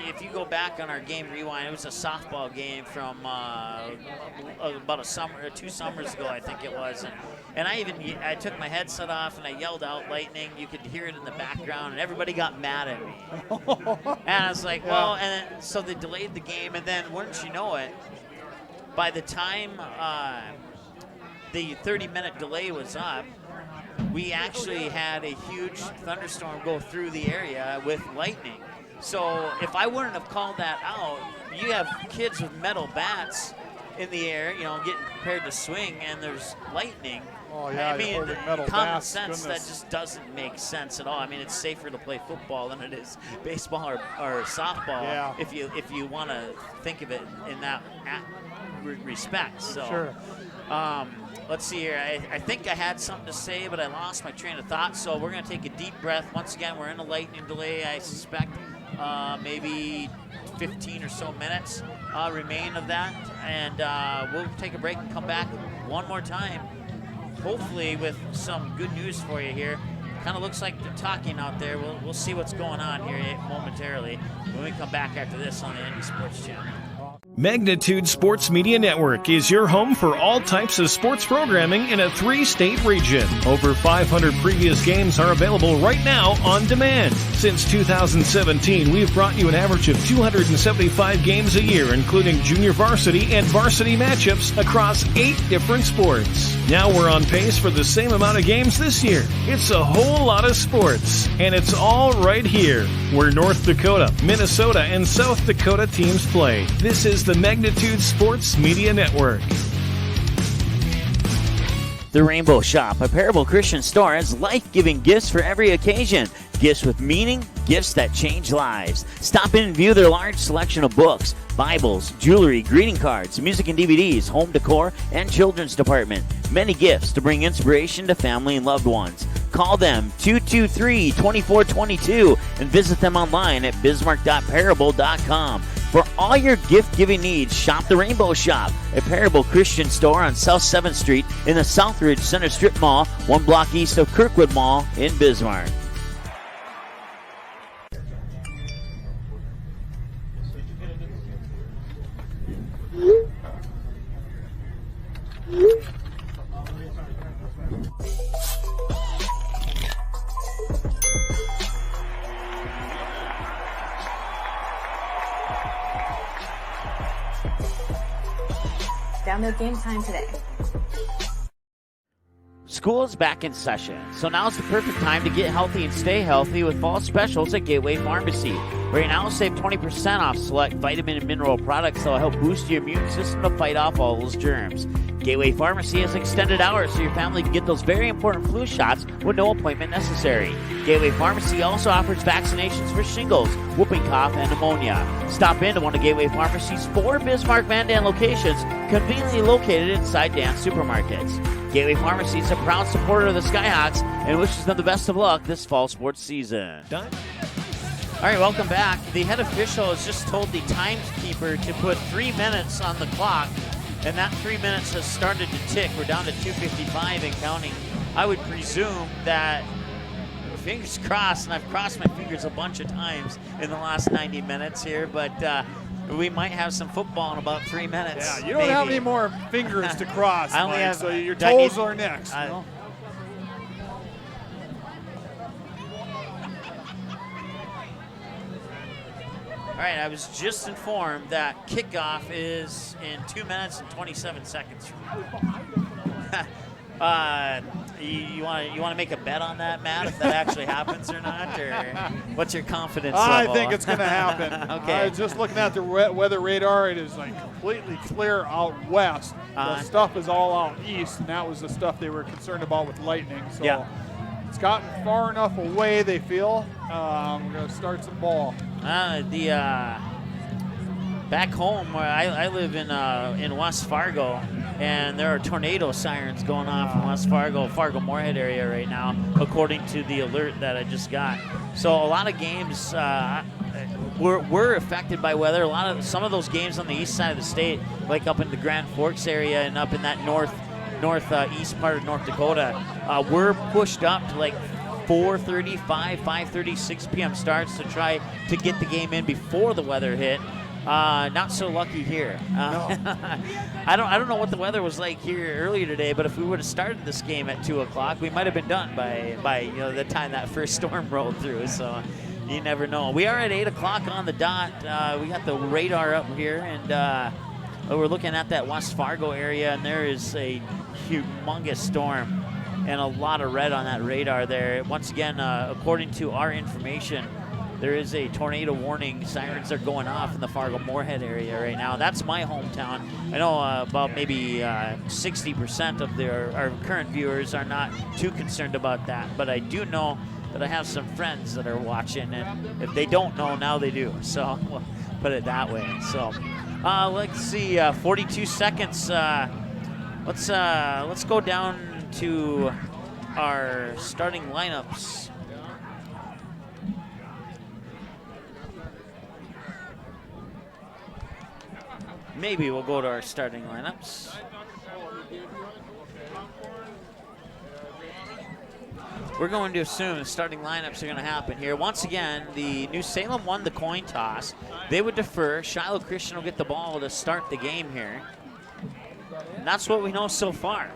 if you go back on our game rewind, it was a softball game from about 2 summers ago, I think it was. And I took my headset off and I yelled out lightning. You could hear it in the background, and everybody got mad at me. And I was like, well, and then, so they delayed the game, and then wouldn't you know it, by the time the 30-minute delay was up, we actually had a huge thunderstorm go through the area with lightning. So if I wouldn't have called that out, you have kids with metal bats in the air, getting prepared to swing, and there's lightning.
Oh, yeah,
I mean,
metal
common
bats,
sense,
goodness.
that just doesn't make sense at all. I mean, it's safer to play football than it is baseball or softball if you want to think of it in that respect. So.
Sure.
Let's see here. I think I had something to say, but I lost my train of thought. So we're going to take a deep breath. Once again, we're in a lightning delay. I suspect maybe 15 or so minutes remain of that. And we'll take a break and come back one more time, hopefully with some good news for you here. Kind of looks like they're talking out there. We'll see what's going on here momentarily when we come back after this on the ND Sports Channel.
Magnitude Sports Media Network is your home for all types of sports programming in a 3-state region. Over 500 previous games are available right now on demand. Since 2017, we've brought you an average of 275 games a year, including junior varsity and varsity matchups across 8 different sports. Now we're on pace for the same amount of games this year. It's a whole lot of sports, and it's all right here, where North Dakota, Minnesota, and South Dakota teams play. This is the Magnitude Sports Media Network.
The Rainbow Shop, a Parable Christian store, has life-giving gifts for every occasion. Gifts with meaning, gifts that change lives. Stop in and view their large selection of books, Bibles, jewelry, greeting cards, music and DVDs, home decor, and children's department. Many gifts to bring inspiration to family and loved ones. Call them 223-2422 and visit them online at bismarck.parable.com. For all your gift-giving needs, shop the Rainbow Shop, a Parable Christian store on South 7th Street in the Southridge Center Strip Mall, 1 block east of Kirkwood Mall in Bismarck.
Download Game Time today.
School is back in session, so now's the perfect time to get healthy and stay healthy with fall specials at Gateway Pharmacy. Right now, save 20% off select vitamin and mineral products that will help boost your immune system to fight off all those germs. Gateway Pharmacy has extended hours so your family can get those very important flu shots with no appointment necessary. Gateway Pharmacy also offers vaccinations for shingles, whooping cough, and pneumonia. Stop into one of Gateway Pharmacy's 4 Bismarck Van Dan locations, conveniently located inside Dan's supermarkets. Gateway Pharmacy is a proud supporter of the Skyhawks and wishes them the best of luck this fall sports season.
Done.
All right, welcome back. The head official has just told the timekeeper to put 3 minutes on the clock, and that 3 minutes has started to tick. We're down to 2:55 and counting. I would presume that, fingers crossed, and I've crossed my fingers a bunch of times in the last 90 minutes here, but we might have some football in about 3 minutes.
Yeah, you don't have any more fingers to cross,
I only
Mike,
have,
so your toes are next. You know?
All right, I was just informed that kickoff is in 2 minutes and 27 seconds from now. You want to make a bet on that, Matt, if that actually happens or not? Or what's your confidence level?
I think it's going to happen.
Okay.
Just looking at the weather radar, it is like completely clear out west. The stuff is all out east, and that was the stuff they were concerned about with lightning. So
yeah.
It's gotten far enough away, they feel. We're going to start some ball.
Back home where I live in West Fargo, and there are tornado sirens going off in West Fargo-Moorhead area right now, according to the alert that I just got. So a lot of games were affected by weather. Some of those games on the east side of the state, like up in the Grand Forks area and up in that northeast part of North Dakota, were pushed up to like 4:35, 5:30, 6 p.m. starts to try to get the game in before the weather hit. Not so lucky here.
No.
I don't know what the weather was like here earlier today, but if we would have started this game at 2 o'clock, we might have been done by the time that first storm rolled through. So you never know. We are at 8 o'clock on the dot. We got the radar up here, and we're looking at that West Fargo area, and there is a humongous storm and a lot of red on that radar there. Once again, according to our information, there is a tornado warning. Sirens are going off in the Fargo-Moorhead area right now. That's my hometown. I know about maybe 60% of our current viewers are not too concerned about that, but I do know that I have some friends that are watching, and if they don't know, now they do. So we'll put it that way. So let's see, 42 seconds. Let's go down to our starting lineups. Maybe we'll go to our starting lineups. We're going to assume the starting lineups are going to happen here. Once again, the New Salem won the coin toss. They would defer. Shiloh Chrstian will get the ball to start the game here. And that's what we know so far.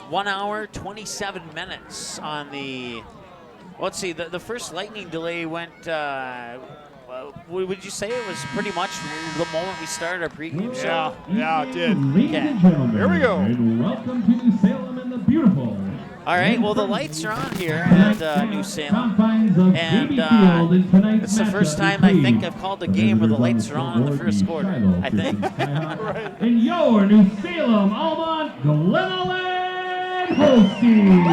1 hour, 27 minutes on the, let's see, the first lightning delay went, would you say it was pretty much the moment we started our pregame show?
Yeah, it did.
Ladies and gentlemen,
here we go.
And welcome to New Salem and the beautiful.
All right, well, the lights are on here at New Salem. And it's the first time I think I've called a game where the lights are on in the first quarter, I think.
And your New Salem, Almont, Glen Allen. Holsteins.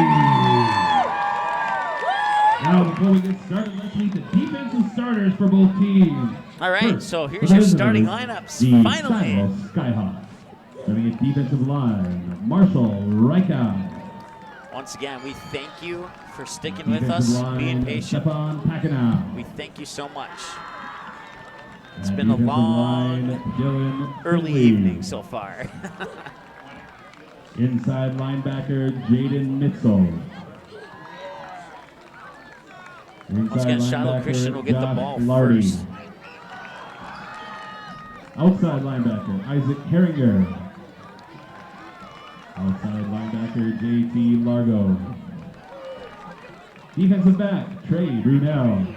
Now, before we get started, let's meet the defensive starters for both teams.
All right, so here's your starting lineups. Finally.
Skyhawks. Starting at defensive line, Marshall Reichow.
Once again, we thank you for sticking with us, being patient. We thank you so much. It's been a long, early evening so far.
Inside linebacker, Jaden Mitzel.
Once again, Shiloh Chrstian will get the ball first.
Outside linebacker, Isaac Herringer. Outside linebacker, JT Largo. Defensive back, Trey Brunel.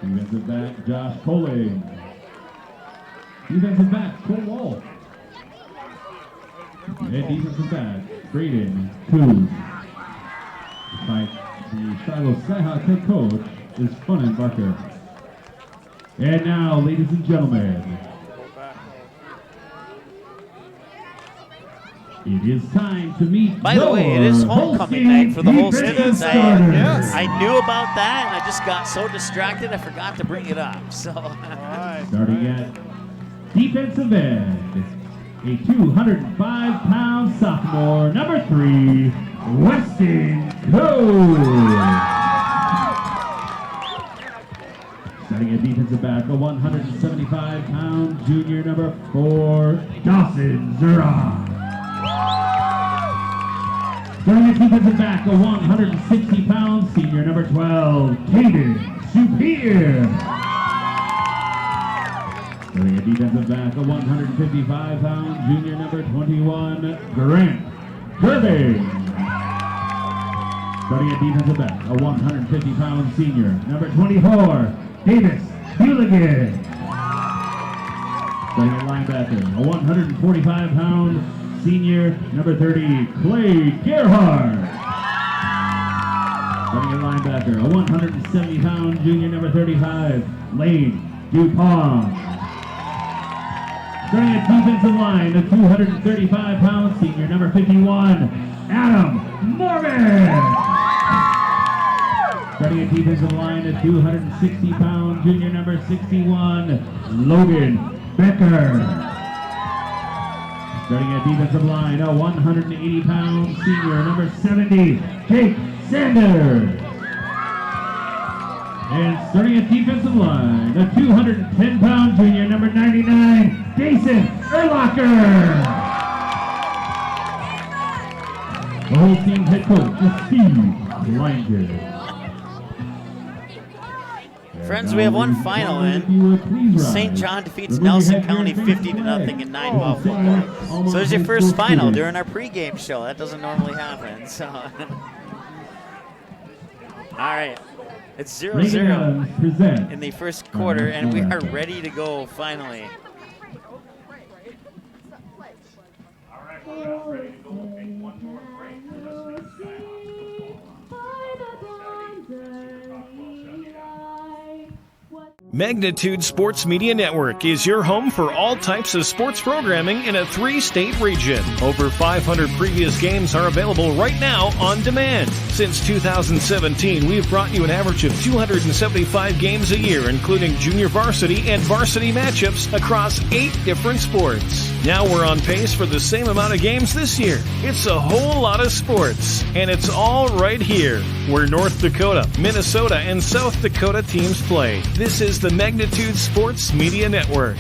Defensive back, Josh Coley. Defensive back, Cole Wall. And defensive back, Braden Coons. The Shiloh Skyhawks head coach is Funnen Barker. And now, ladies and gentlemen, it is time to meet.
By the way, it is homecoming night for the Holsteins. I knew about that, and I just got so distracted I forgot to bring it up. So,
starting at defensive end, a 205-pound sophomore, number 3, Weston Cole. Starting at defensive back, a 175-pound junior, number 4, Dawson Zura. Starting at defensive back, a 160-pound senior, number 12, Caden Superior. Starting at defensive back, a 155-pound junior, number 21, Grant Kirby. Starting at defensive back, a 150-pound senior, number 24, Davis Hooligan. Starting at linebacker, a 145-pound senior, number 30, Clay Gerhardt. Starting at linebacker, a 170-pound junior, number 35, Lane DuPont. Starting at defensive line, a 235-pound senior, number 51, Adam Morgan. Starting at defensive line, a 260-pound junior, number 61, Logan Becker. Starting at defensive line, a 180-pound senior, number 70, Jake Sanders. And starting at defensive line, a 210-pound junior, number 99, Jason Erlacher. The whole team's head coach is Steve Langer.
Friends, we have one final in. St. John defeats Nelson County 50-0 in 9-ball football. So there's your first final during our pregame show. That doesn't normally happen. So, all right, it's 0-0 in the first quarter, and we are ready to go finally.
All right, we're ready to go. We'll take one more break. You're listening to Skyhawks
Magnitude Sports Media Network is your home for all types of sports programming in a 3-state region. Over 500 previous games are available right now on demand. Since 2017, we've brought you an average of 275 games a year, including junior varsity and varsity matchups across 8 different sports. Now we're on pace for the same amount of games this year. It's a whole lot of sports, and it's all right here, where North Dakota, Minnesota, and South Dakota teams play. This is the Magnitude Sports Media Network.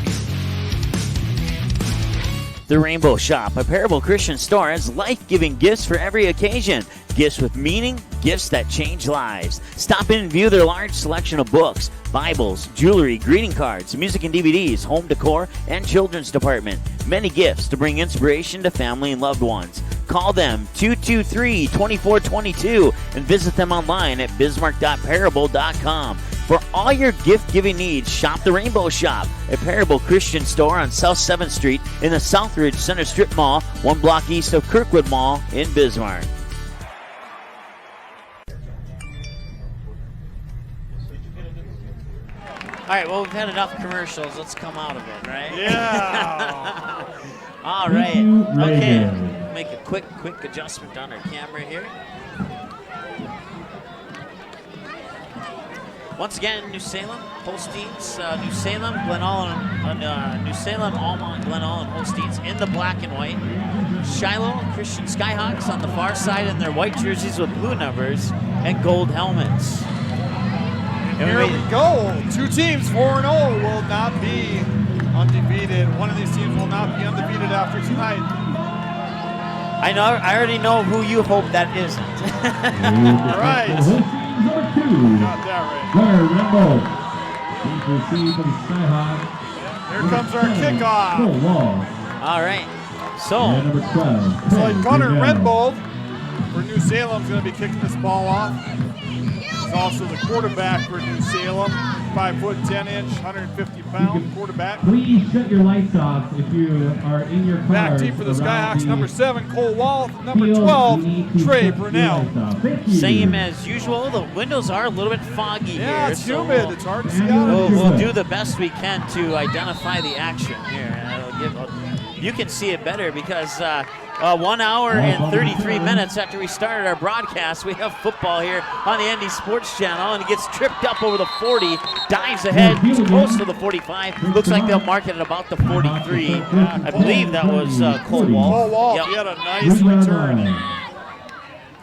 The Rainbow Shop, a Parable Christian store, has life-giving gifts for every occasion. Gifts with meaning, gifts that change lives. Stop in and view their large selection of books, Bibles, jewelry, greeting cards, music and DVDs, home decor, and children's department. Many gifts to bring inspiration to family and loved ones. Call them 223-2422 and visit them online at bismarck.parable.com. For all your gift-giving needs, shop the Rainbow Shop, a Parable Christian store on South 7th Street in the Southridge Center Strip Mall, 1 block east of Kirkwood Mall in Bismarck. All right, well, we've had enough commercials. Let's come out of it, right?
Yeah.
All right. Okay. make a quick adjustment on our camera here. Once again, New Salem, Holsteins, New Salem, New Salem, Almont, Glenall, and Holsteins in the black and white. Shiloh, Chrstian Skyhawks on the far side in their white jerseys with blue numbers and gold helmets.
And here we go. 2 teams, 4-0, will not be undefeated. One of these teams will not be undefeated after tonight.
I already know who you hope that isn't.
All right. Got that right. Here comes our kickoff.
All right. So
like Gunnar Redbold for New Salem is going to be kicking this ball off. He's also the quarterback for New Salem. 5 foot 10 inch, 150-pound quarterback.
Please shut your lights off if you are in your car.
Back deep for the Skyhawks, number 7, Cole Wall. Number 12, Trey Brunell.
Same as usual. The windows are a little bit foggy here.
Yeah, it's humid. It's hard to see out.
We'll do the best we can to identify the action here. You can see it better because 1 hour and 33 minutes after we started our broadcast, we have football here on the ND Sports Channel, and he gets tripped up over the 40, dives ahead, close to the 45. Looks like they'll mark it at about the 43. I believe that was Cole Wall.
Cole Wall,
yep.
He had a nice return.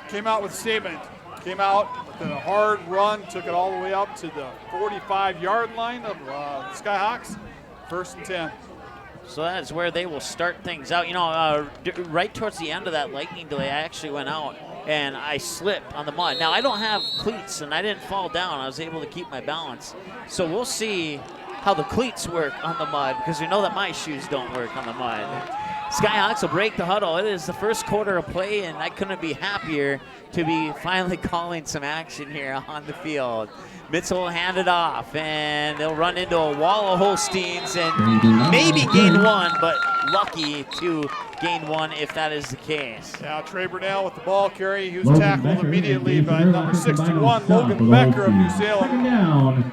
Came out with a statement. Came out with a hard run, took it all the way up to the 45-yard line of Skyhawks. 1st and 10.
So that's where they will start things out. You know, right towards the end of that lightning delay, I actually went out and I slipped on the mud. Now, I don't have cleats and I didn't fall down. I was able to keep my balance. So we'll see how the cleats work on the mud because we know that my shoes don't work on the mud. Skyhawks will break the huddle. It is the first quarter of play, and I couldn't be happier to be finally calling some action here on the field. Mitchell will hand it off, and they'll run into a wall of Holsteins and maybe gain 1, but lucky to gain 1 if that is the case.
Now Trey Brunell with the ball carry. He was tackled immediately by number 61, Logan Becker of New Salem.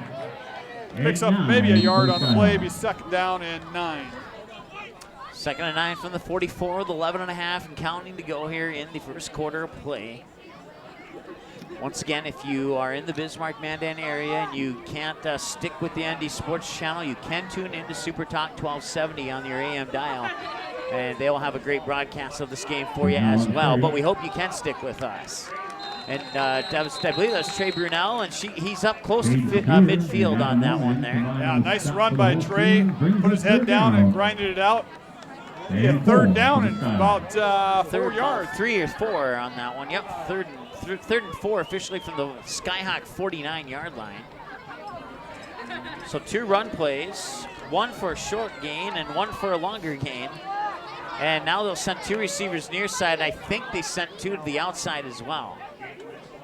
Picks up maybe a yard on the play, be 2nd down and 9.
2nd and 9 from the 44 with 11.5 and counting to go here in the first quarter of play. Once again, if you are in the Bismarck-Mandan area and you can't stick with the ND Sports Channel, you can tune into Super Talk 1270 on your AM dial, and they will have a great broadcast of this game for you as well. But we hope you can stick with us. And I believe that's Trey Brunell, and he's up close to midfield on that one there.
Yeah, nice run by Trey. Put his head down and grinded it out. He had 3rd down and about 4 yards.
3 or 4 on that one. Yep, 3rd and 4 officially from the Skyhawk 49-yard line. So 2 run plays, 1 for a short gain and 1 for a longer gain. And now they'll send 2 receivers near side. I think they sent 2 to the outside as well.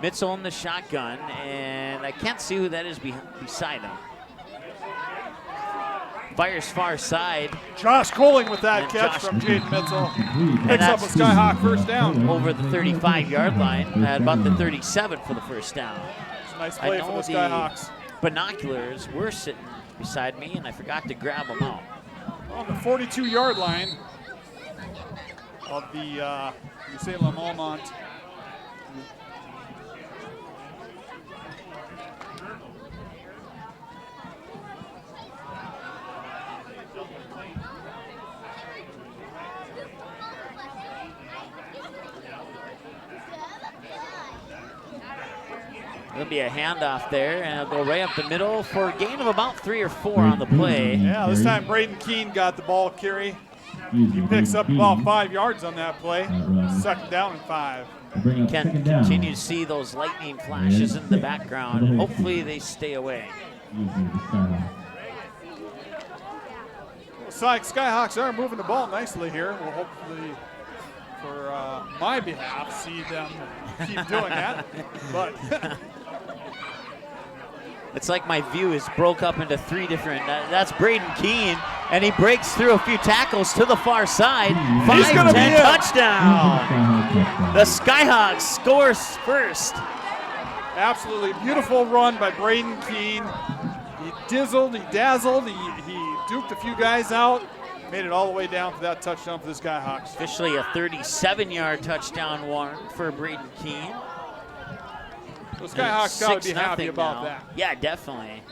Mitchell in the shotgun, and I can't see who that is beside him. Fires far side.
Josh Coling with that catch from Jaden Mitchell. Picks up a Skyhawk 1st down.
Over the 35-yard line, at about the 37 for the 1st down.
It's a nice play for the Skyhawks.
Binoculars were sitting beside me, and I forgot to grab them out.
On the 42-yard line of the New Salem Almont.
There'll be a handoff there, and it'll go right up the middle for a gain of about 3 or 4 on the play.
Yeah, this time Braden Keene got the ball carry. He picks up about 5 yards on that play. 2nd down and 5.
You can continue to see those lightning flashes in the background, and hopefully they stay away.
Skyhawks are moving the ball nicely here. We'll hopefully, for my behalf, see them keep doing that. But
it's like my view is broke up into 3 different. That's Braden Keene, and he breaks through a few tackles to the far side. 5-10 touchdown. The Skyhawks scores first.
Absolutely beautiful run by Braden Keene. He dizzled, he dazzled, he duked a few guys out. made it all the way down for that touchdown for the Skyhawks.
Officially a 37-yard touchdown warrant for Braden Keene.
The Skyhawks got to be happy about
now.
that.
Yeah, definitely.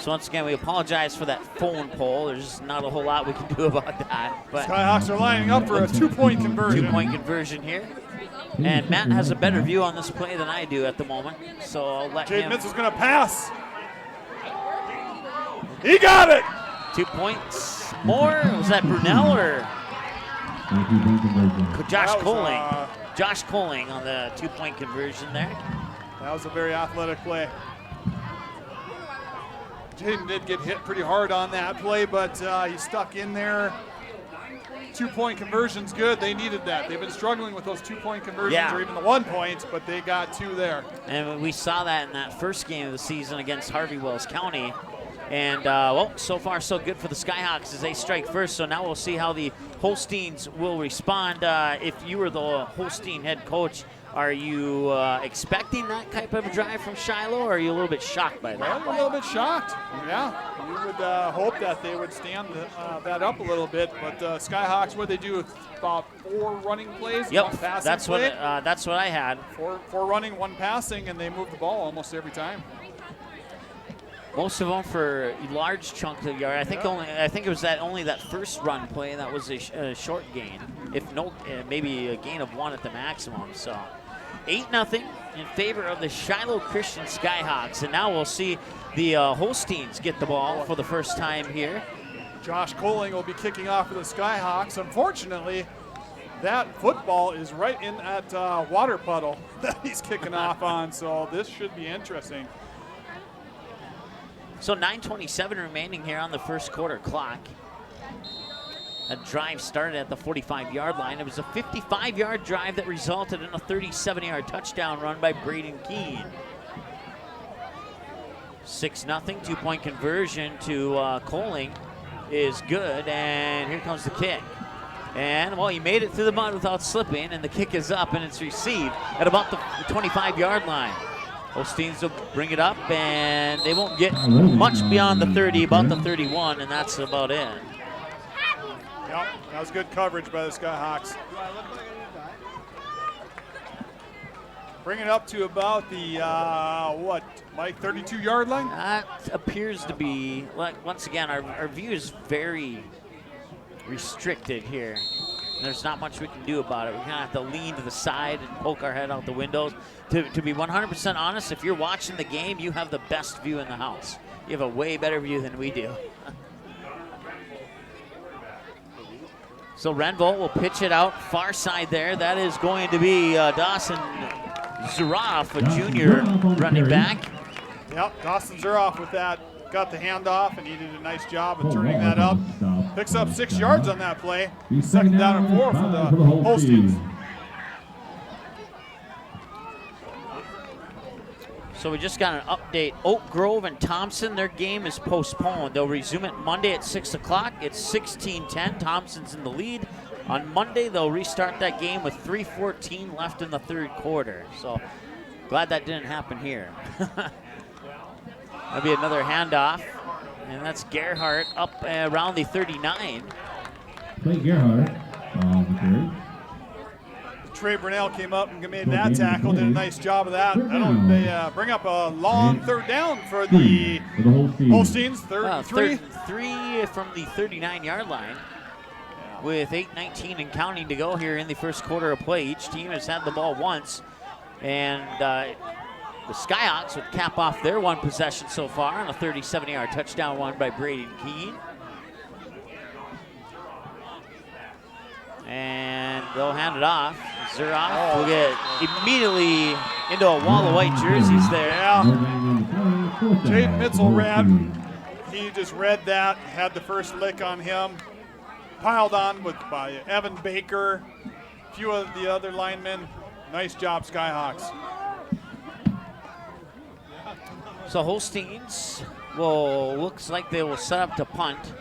So once again, we apologize for that phone poll. There's not a whole lot we can do about that. But
Skyhawks are lining up for a 2-point conversion.
2-point conversion here. And Matt has a better view on this play than I do at the moment. So I'll let him.
Jade Mitchell's going to pass. He got it.
2 points more. Was that Brunel or Josh Coling? Josh Coling on the 2-point conversion there.
That was a very athletic play. Jaden did get hit pretty hard on that play, but he stuck in there. 2-point conversion's good. They needed that. They've been struggling with those 2-point conversions or even the 1 point, but they got 2 there.
And we saw that in that first game of the season against Harvey Wells County. And, well, so far so good for the Skyhawks as they strike first. So now we'll see how the Holsteins will respond. If you were the Holstein head coach, are you expecting that type of a drive from Shiloh, or are you a little bit shocked by that?
Well, I'm a little bit shocked. Yeah, you would hope that they would stand that up a little bit. But Skyhawks, what they do with about 4 running plays, 1 passing
that's
play.
That's what I had.
4 running, 1 passing, and they move the ball almost every time.
Most of them for a large chunk of yard. I think it was only that first run play that was a short gain, if no, maybe a gain of 1 at the maximum. So 8-0 in favor of the Shiloh Chrstian Skyhawks, and now we'll see the Holsteins get the ball for the first time here.
Josh Coling will be kicking off for the Skyhawks. Unfortunately, that football is right in that water puddle that he's kicking off on. So this should be interesting.
So 9:27 remaining here on the first quarter clock. A drive started at the 45-yard line. It was a 55-yard drive that resulted in a 37-yard touchdown run by Braden Keene. 6-0, 2-point conversion to Coling is good, and here comes the kick. And, well, he made it through the mud without slipping, and the kick is up, and it's received at about the 25-yard line. Holsteins will bring it up, and they won't get much beyond the 30, about the 31, and that's about it.
Yep, that was good coverage by the Skyhawks. Bring it up to about the, Mike, 32-yard line?
That appears to be, once again, our view is very restricted here. There's not much we can do about it. We kind of have to lean to the side and poke our head out the windows. To be 100% honest, if you're watching the game, you have the best view in the house. You have a way better view than we do. So Renvolt will pitch it out far side there. That is going to be Dawson Zuroff, a junior running back.
Yep, Dawson Zuroff with that. Got the handoff, and he did a nice job of turning that up. Picks up 6 yards on that play. 2nd down and 4 for the Holsteins.
So we just got an update. Oak Grove and Thompson, their game is postponed. They'll resume it Monday at 6 o'clock. It's 16-10. Thompson's in the lead. On Monday, they'll restart that game with 3:14 left in the 3rd quarter. So glad that didn't happen here. That'll be another handoff, and that's Gerhardt up around the 39.
Play Gerhardt on the 30.
Trey Brunel came up and made that tackle, did a nice job of that. They bring up a long 3rd down for the Holsteins. 3
from the 39-yard line. With 8:19 and counting to go here in the first quarter of play. Each team has had the ball once, and the Skyhawks would cap off their 1 possession so far on a 37-yard touchdown run by Braden Keene. And they'll hand it off. Zuroff will get immediately into a wall of white jerseys there.
Yeah. Jaden Mitchell he just read that, had the first lick on him. Piled on by Evan Baker, a few of the other linemen. Nice job, Skyhawks.
So Holsteins looks like they will set up to punt.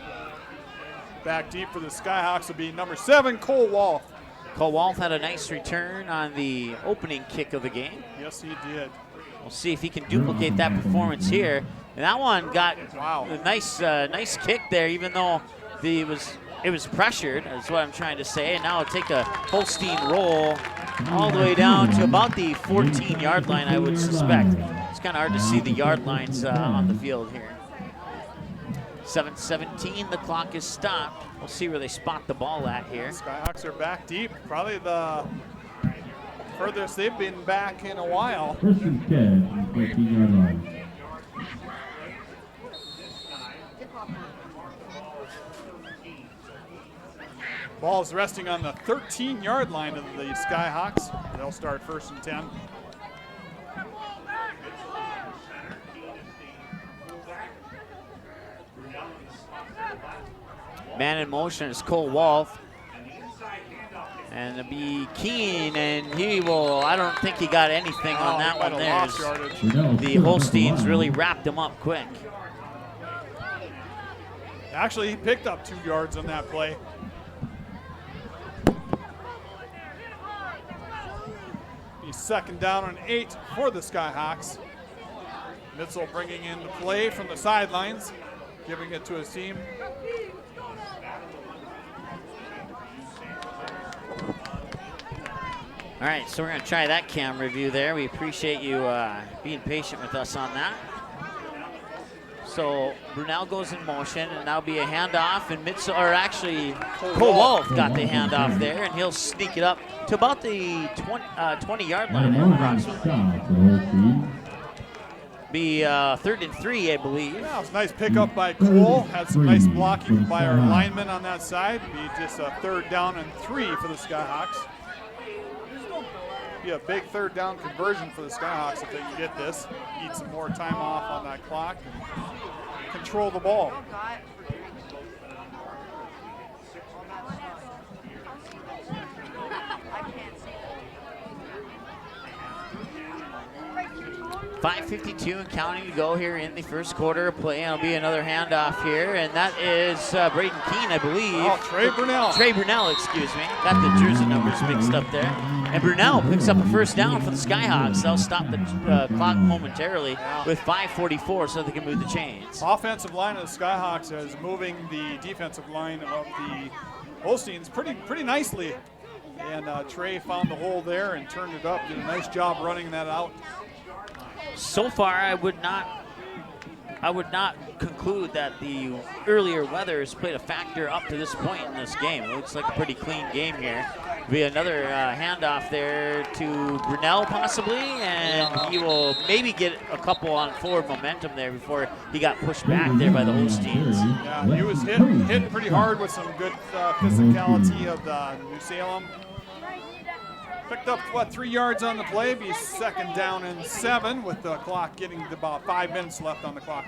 Back deep for the Skyhawks will be number 7, Cole Wolf.
Cole Wolf had a nice return on the opening kick of the game.
Yes, he did.
We'll see if he can duplicate that performance here. And that one got a nice kick there, even though it was pressured. That's what I'm trying to say. And now it'll take a Holstein roll all the way down to about the 14-yard line, I would suspect. It's kind of hard to see the yard lines on the field here. 7:17, the clock is stopped. We'll see where they spot the ball at here.
Skyhawks are back deep. Probably the furthest they've been back in a while.
Chrstian's catch, 14-yard line.
Ball's resting on the 13-yard line of the Skyhawks. They'll start 1st and 10.
Man in motion is Cole Wolf. And it'll be Keene, and he will, I don't think he got anything on that one there. The Holsteins really wrapped him up quick.
Actually, he picked up 2 yards on that play. He's 2nd down and 8 for the Skyhawks. Mitzel bringing in the play from the sidelines, giving it to his team.
All right, so we're going to try that camera view there. We appreciate you being patient with us on that. So Brunel goes in motion, and that'll be a handoff, and Cole Wolf got the handoff there, and he'll sneak it up to about the 20-yard line approximately. Be 3rd and 3, I believe.
Yeah, it was a nice pickup by Cole. Had some nice blocking by our linemen on that side. Be just a 3rd down and 3 for the Skyhawks. Be a big 3rd down conversion for the Skyhawks if they can get this. Eat some more time off on that clock and control the ball.
5:52 and counting to go here in the first quarter of play. It'll be another handoff here, and that is Braden Keene, I believe.
Oh, Trey Brunel.
Trey Brunel, excuse me. Got the jersey numbers mixed up there. And Brunel picks up a 1st down for the Skyhawks. They'll stop the clock momentarily with 5:44 so they can move the chains.
Offensive line of the Skyhawks is moving the defensive line of the Holsteins pretty nicely. And Trey found the hole there and turned it up. Did a nice job running that out.
So far, I would not conclude that the earlier weather has played a factor up to this point in this game. It looks like a pretty clean game here. Be another handoff there to Brunel possibly, and he will maybe get a couple on forward momentum there before he got pushed back there by the Holsteins.
Yeah, he was hit pretty hard with some good physicality of the New Salem. Picked up, 3 yards on the play, be 2nd down and 7 with the clock getting to about 5 minutes left on the clock.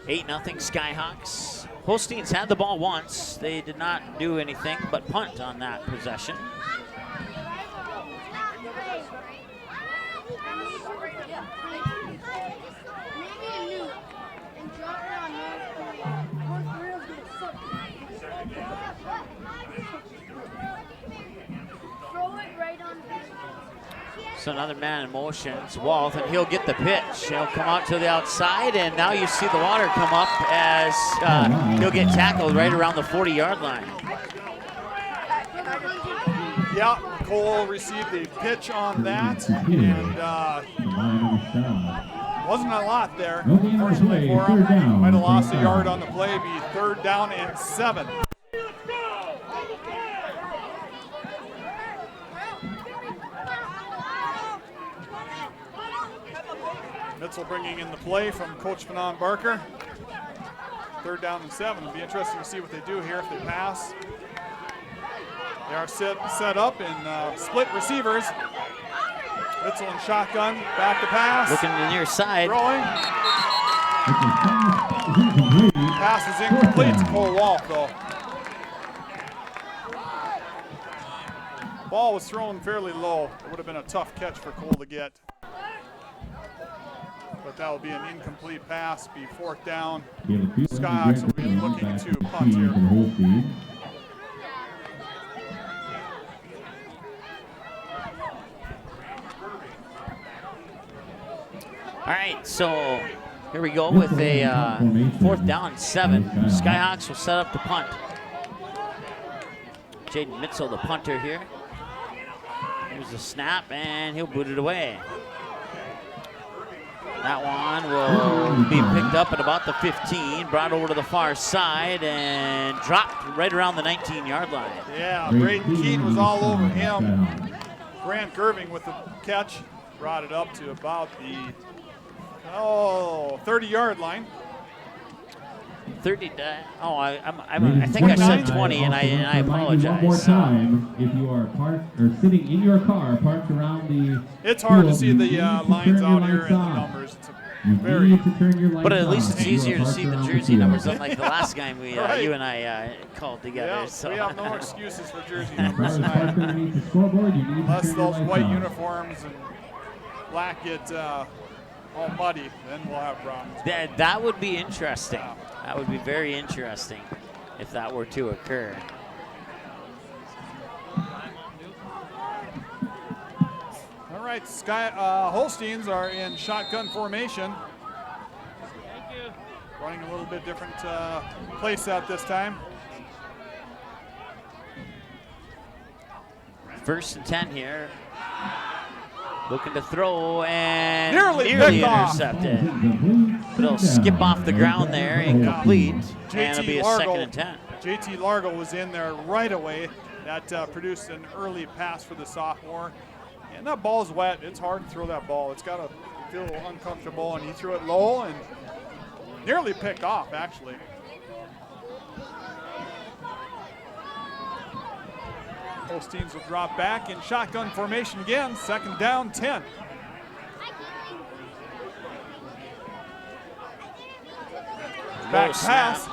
8-0 Skyhawks. Holsteins had the ball once. They did not do anything but punt on that possession. So another man in motion, it's Wolf, and he'll get the pitch. He'll come out to the outside, and now you see the water come up as he'll get tackled right around the 40-yard line.
Yeah, Cole received the pitch on that, and wasn't a lot there, unfortunately for him. Might have lost a yard on the play, be 3rd down and 7. Mitzel bringing in the play from Coach Fanon Barker. 3rd down and 7. It'll be interesting to see what they do here if they pass. They are set up in split receivers. Mitzel in shotgun, back to pass.
Looking to the near side.
Throwing. Pass is incomplete to Cole Wolf, though. Ball was thrown fairly low. It would have been a tough catch for Cole to get. But that will be an incomplete pass, be 4th down. Skyhawks will be looking to punt here.
All right, so Here we go with a 4th down and 7. Skyhawks will set up the punt. Jaden Mitchell, the punter here. Here's the snap, and he'll boot it away. That one will be picked up at about the 15, brought over to the far side, and dropped right around the 19-yard line.
Yeah, Braden Keene was all over him. Grant Gerving with the catch, brought it up to about the 30-yard line.
30. I think I said 20, and I apologize.
One more time, if you are parked or sitting in your car, parked around the.
It's hard to see the lines out here and the numbers. It's very.
But at least it's easier to see the jersey numbers, unlike the last game we you and I called together.
Yeah,
so.
we have no excuses for jersey numbers tonight. Unless those white uniforms and black get all muddy, then we'll have problems.
That would be interesting. That would be very interesting if that were to occur.
All right, Holsteins are in shotgun formation. Running a little bit different play set this time.
1st and 10 here. Looking to throw and
nearly
intercepted. But it'll skip off the ground there, incomplete, and it'll be a 2nd and 10.
JT Largo was in there right away. That produced an early pass for the sophomore. And that ball's wet. It's hard to throw that ball. It's got to feel uncomfortable, and he threw it low and nearly picked off, actually. Holsteins will drop back in shotgun formation again. 2nd down, 10. Back pass.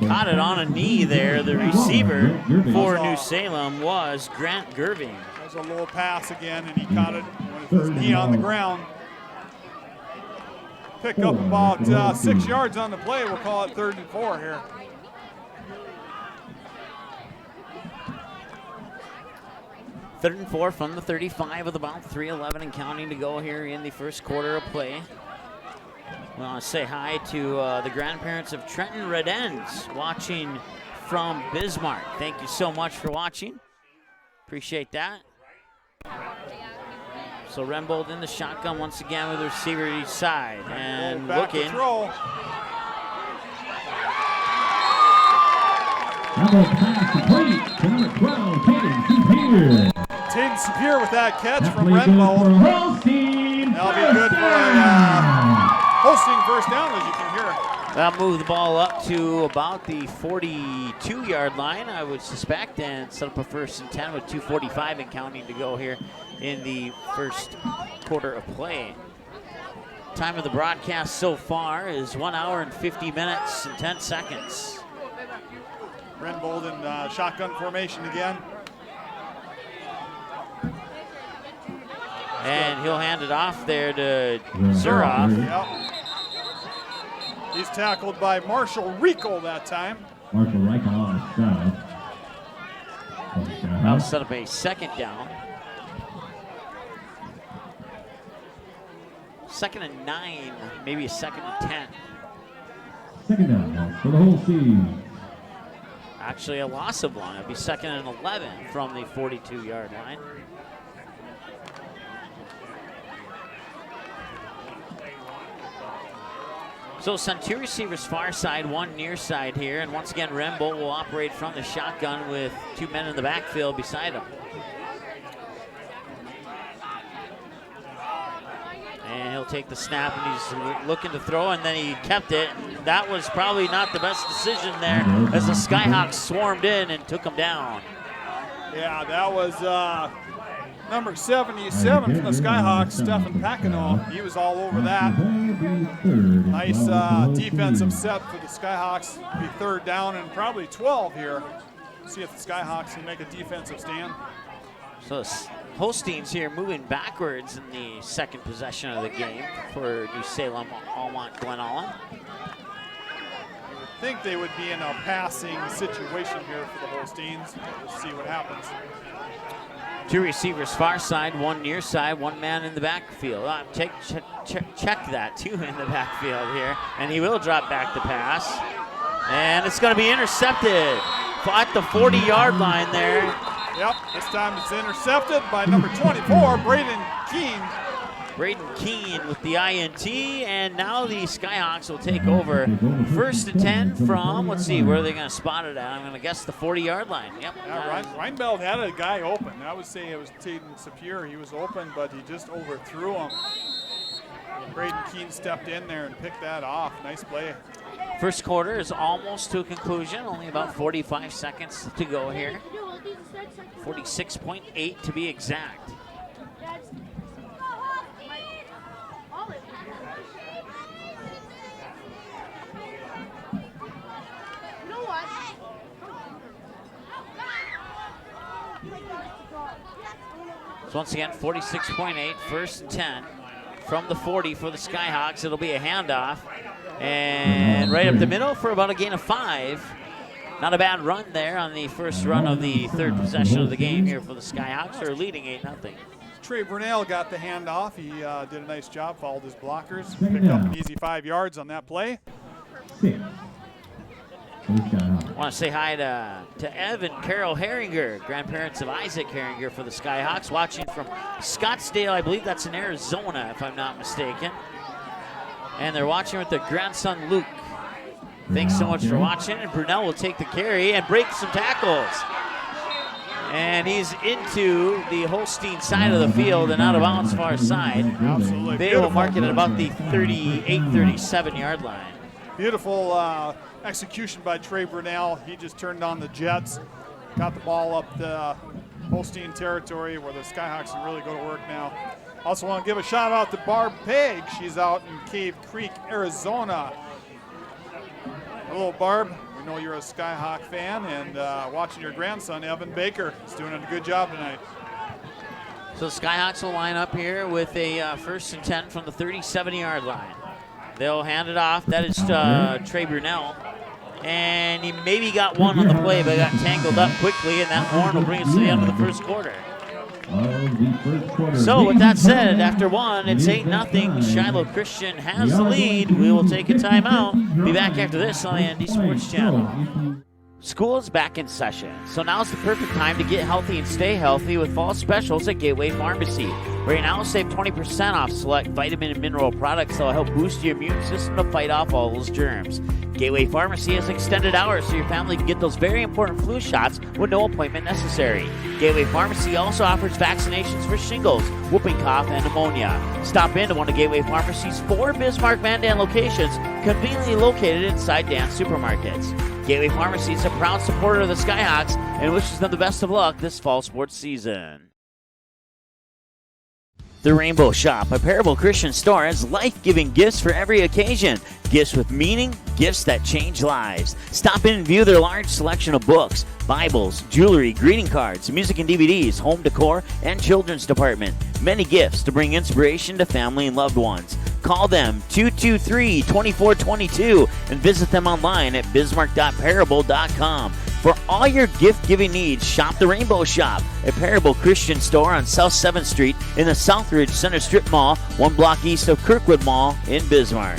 Caught it on a knee there. The receiver for New Salem was Grant Gerving.
That was a low pass again, and he caught it with his knee on the ground. Pick up about 6 yards on the play. We'll call it 3rd and 4 here.
Third and 4 from the 35 with about 3:11 and counting to go here in the first quarter of play. We want to say hi to the grandparents of Trenton Redens watching from Bismarck. Thank you so much for watching. Appreciate that. So Rembold in the shotgun once again with the receiver each side. And looking.
Tatum Superior with that catch from Rembold. That'll be good for a Holstein 1st down, as you can hear.
That'll move the ball up to about the 42-yard line, I would suspect, and set up a 1st and 10 with 2:45 and counting to go here in the first quarter of play. Time of the broadcast so far is 1 hour and 50 minutes and 10 seconds.
Rembold in shotgun formation again.
And he'll hand it off there to Zuroff.
Yep. He's tackled by Marshall Rico that time.
Marshall Rico on
That'll set up a 2nd down. 2nd and 9, maybe a 2nd and 10.
2nd down for the Holsteins.
Actually a loss of 1. It'll be 2nd and 11 from the 42-yard line. So send 2 receivers far side, 1 near side here, and once again Rembold will operate from the shotgun with 2 men in the backfield beside him. And he'll take the snap, and he's looking to throw, and then he kept it. That was probably not the best decision there as the Skyhawks swarmed in and took him down.
Yeah, that was number 77 from the Skyhawks, Stefan Pacino. He was all over that. Nice defensive set for the Skyhawks. Be 3rd down and probably 12 here. See if the Skyhawks can make a defensive stand.
So Holsteins here moving backwards in the 2nd possession of the game for New Salem Almont Glen Allen.
You would think they would be in a passing situation here for the Holsteins. We'll see what happens.
2 receivers far side, 1 near side, 1 man in the backfield. Check that, 2 in the backfield here. And he will drop back the pass. And it's going to be intercepted at the 40-yard line there.
Yep, this time it's intercepted by number 24, Braden Keene.
Braden Keene with the INT, and now the Skyhawks will take over. 1st and 10 from, let's see, where are they going to spot it at? I'm going to guess the 40-yard line. Yep.
Yeah, Reinbeld had a guy open. I would say it was Taden Sapir. He was open, but he just overthrew him. And Braden Keene stepped in there and picked that off. Nice play.
First quarter is almost to a conclusion. Only about 45 seconds to go here. 46.8 to be exact. So once again, 46.8, 1st and 10 from the 40 for the Skyhawks. It'll be a handoff. And right up the middle for about a gain of 5. Not a bad run there on the first run of the 3rd possession of the game here for the Skyhawks. They're leading 8-0.
Trey Brunell got the handoff. He did a nice job, followed his blockers, picked up an easy 5 yards on that play.
I want to say hi to Ev and Carol Herringer, grandparents of Isaac Herringer for the Skyhawks, watching from Scottsdale. I believe that's in Arizona, if I'm not mistaken. And they're watching with their grandson, Luke. Thanks so much for watching. And Brunell will take the carry and break some tackles. And he's into the Holstein side of the field and out of bounds far side.
Absolutely.
They will mark it at about the 38, 37-yard line.
Beautiful execution by Trey Brunell. He just turned on the jets, got the ball up the Holstein territory where the Skyhawks can really go to work now. Also want to give a shout out to Barb Pegg. She's out in Cave Creek, Arizona. Hello, Barb. We know you're a Skyhawk fan, and watching your grandson, Evan Baker, is doing a good job tonight.
So the Skyhawks will line up here with a 1st and 10 from the 37-yard line. They'll hand it off. That is Trey Brunell. And he maybe got one on the play, but got tangled up quickly, and that horn will bring us to the end of the first quarter. So with that said, after 1, it's 8-0. Shiloh Chrstian has the lead. We will take a timeout. Be back after this on the ND Sports Channel. School is back in session, so now's the perfect time to get healthy and stay healthy with fall specials at Gateway Pharmacy. Right now, save 20% off select vitamin and mineral products that will help boost your immune system to fight off all those germs. Gateway Pharmacy has extended hours so your family can get those very important flu shots with no appointment necessary. Gateway Pharmacy also offers vaccinations for shingles, whooping cough, and pneumonia. Stop into one of Gateway Pharmacy's 4 Bismarck Mandan locations, conveniently located inside Dan's supermarkets. Gateway Pharmacy is a proud supporter of the Skyhawks and wishes them the best of luck this fall sports season. The Rainbow Shop, a Parable Christian store, has life-giving gifts for every occasion. Gifts with meaning, gifts that change lives. Stop in and view their large selection of books, Bibles, jewelry, greeting cards, music and DVDs, home decor, and children's department. Many gifts to bring inspiration to family and loved ones. Call them 223-2422 and visit them online at bismarck.parable.com. For all your gift-giving needs, shop the Rainbow Shop, a Parable Christian store on South 7th Street in the Southridge Center Strip Mall, 1 block east of Kirkwood Mall in Bismarck.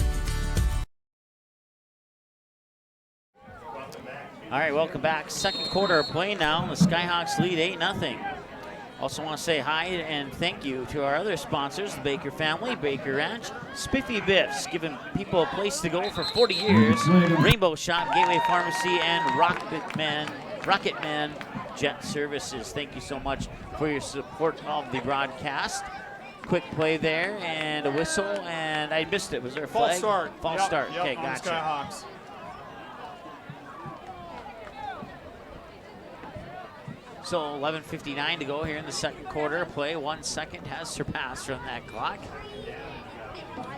All right, welcome back. Second quarter of play now. The Skyhawks lead 8-0. Also want to say hi and thank you to our other sponsors, the Baker family, Baker Ranch, Spiffy Biffs, giving people a place to go for 40 years, Rainbow Shop, Gateway Pharmacy, and Rocketman Jet Services. Thank you so much for your support of the broadcast. Quick play there and a whistle, and I missed it. Was there a flag?
False start.
False start.
Yep,
okay,
on
gotcha.
Skyhawks.
So 11:59 to go here in the second quarter. Play 1 second has surpassed from that clock.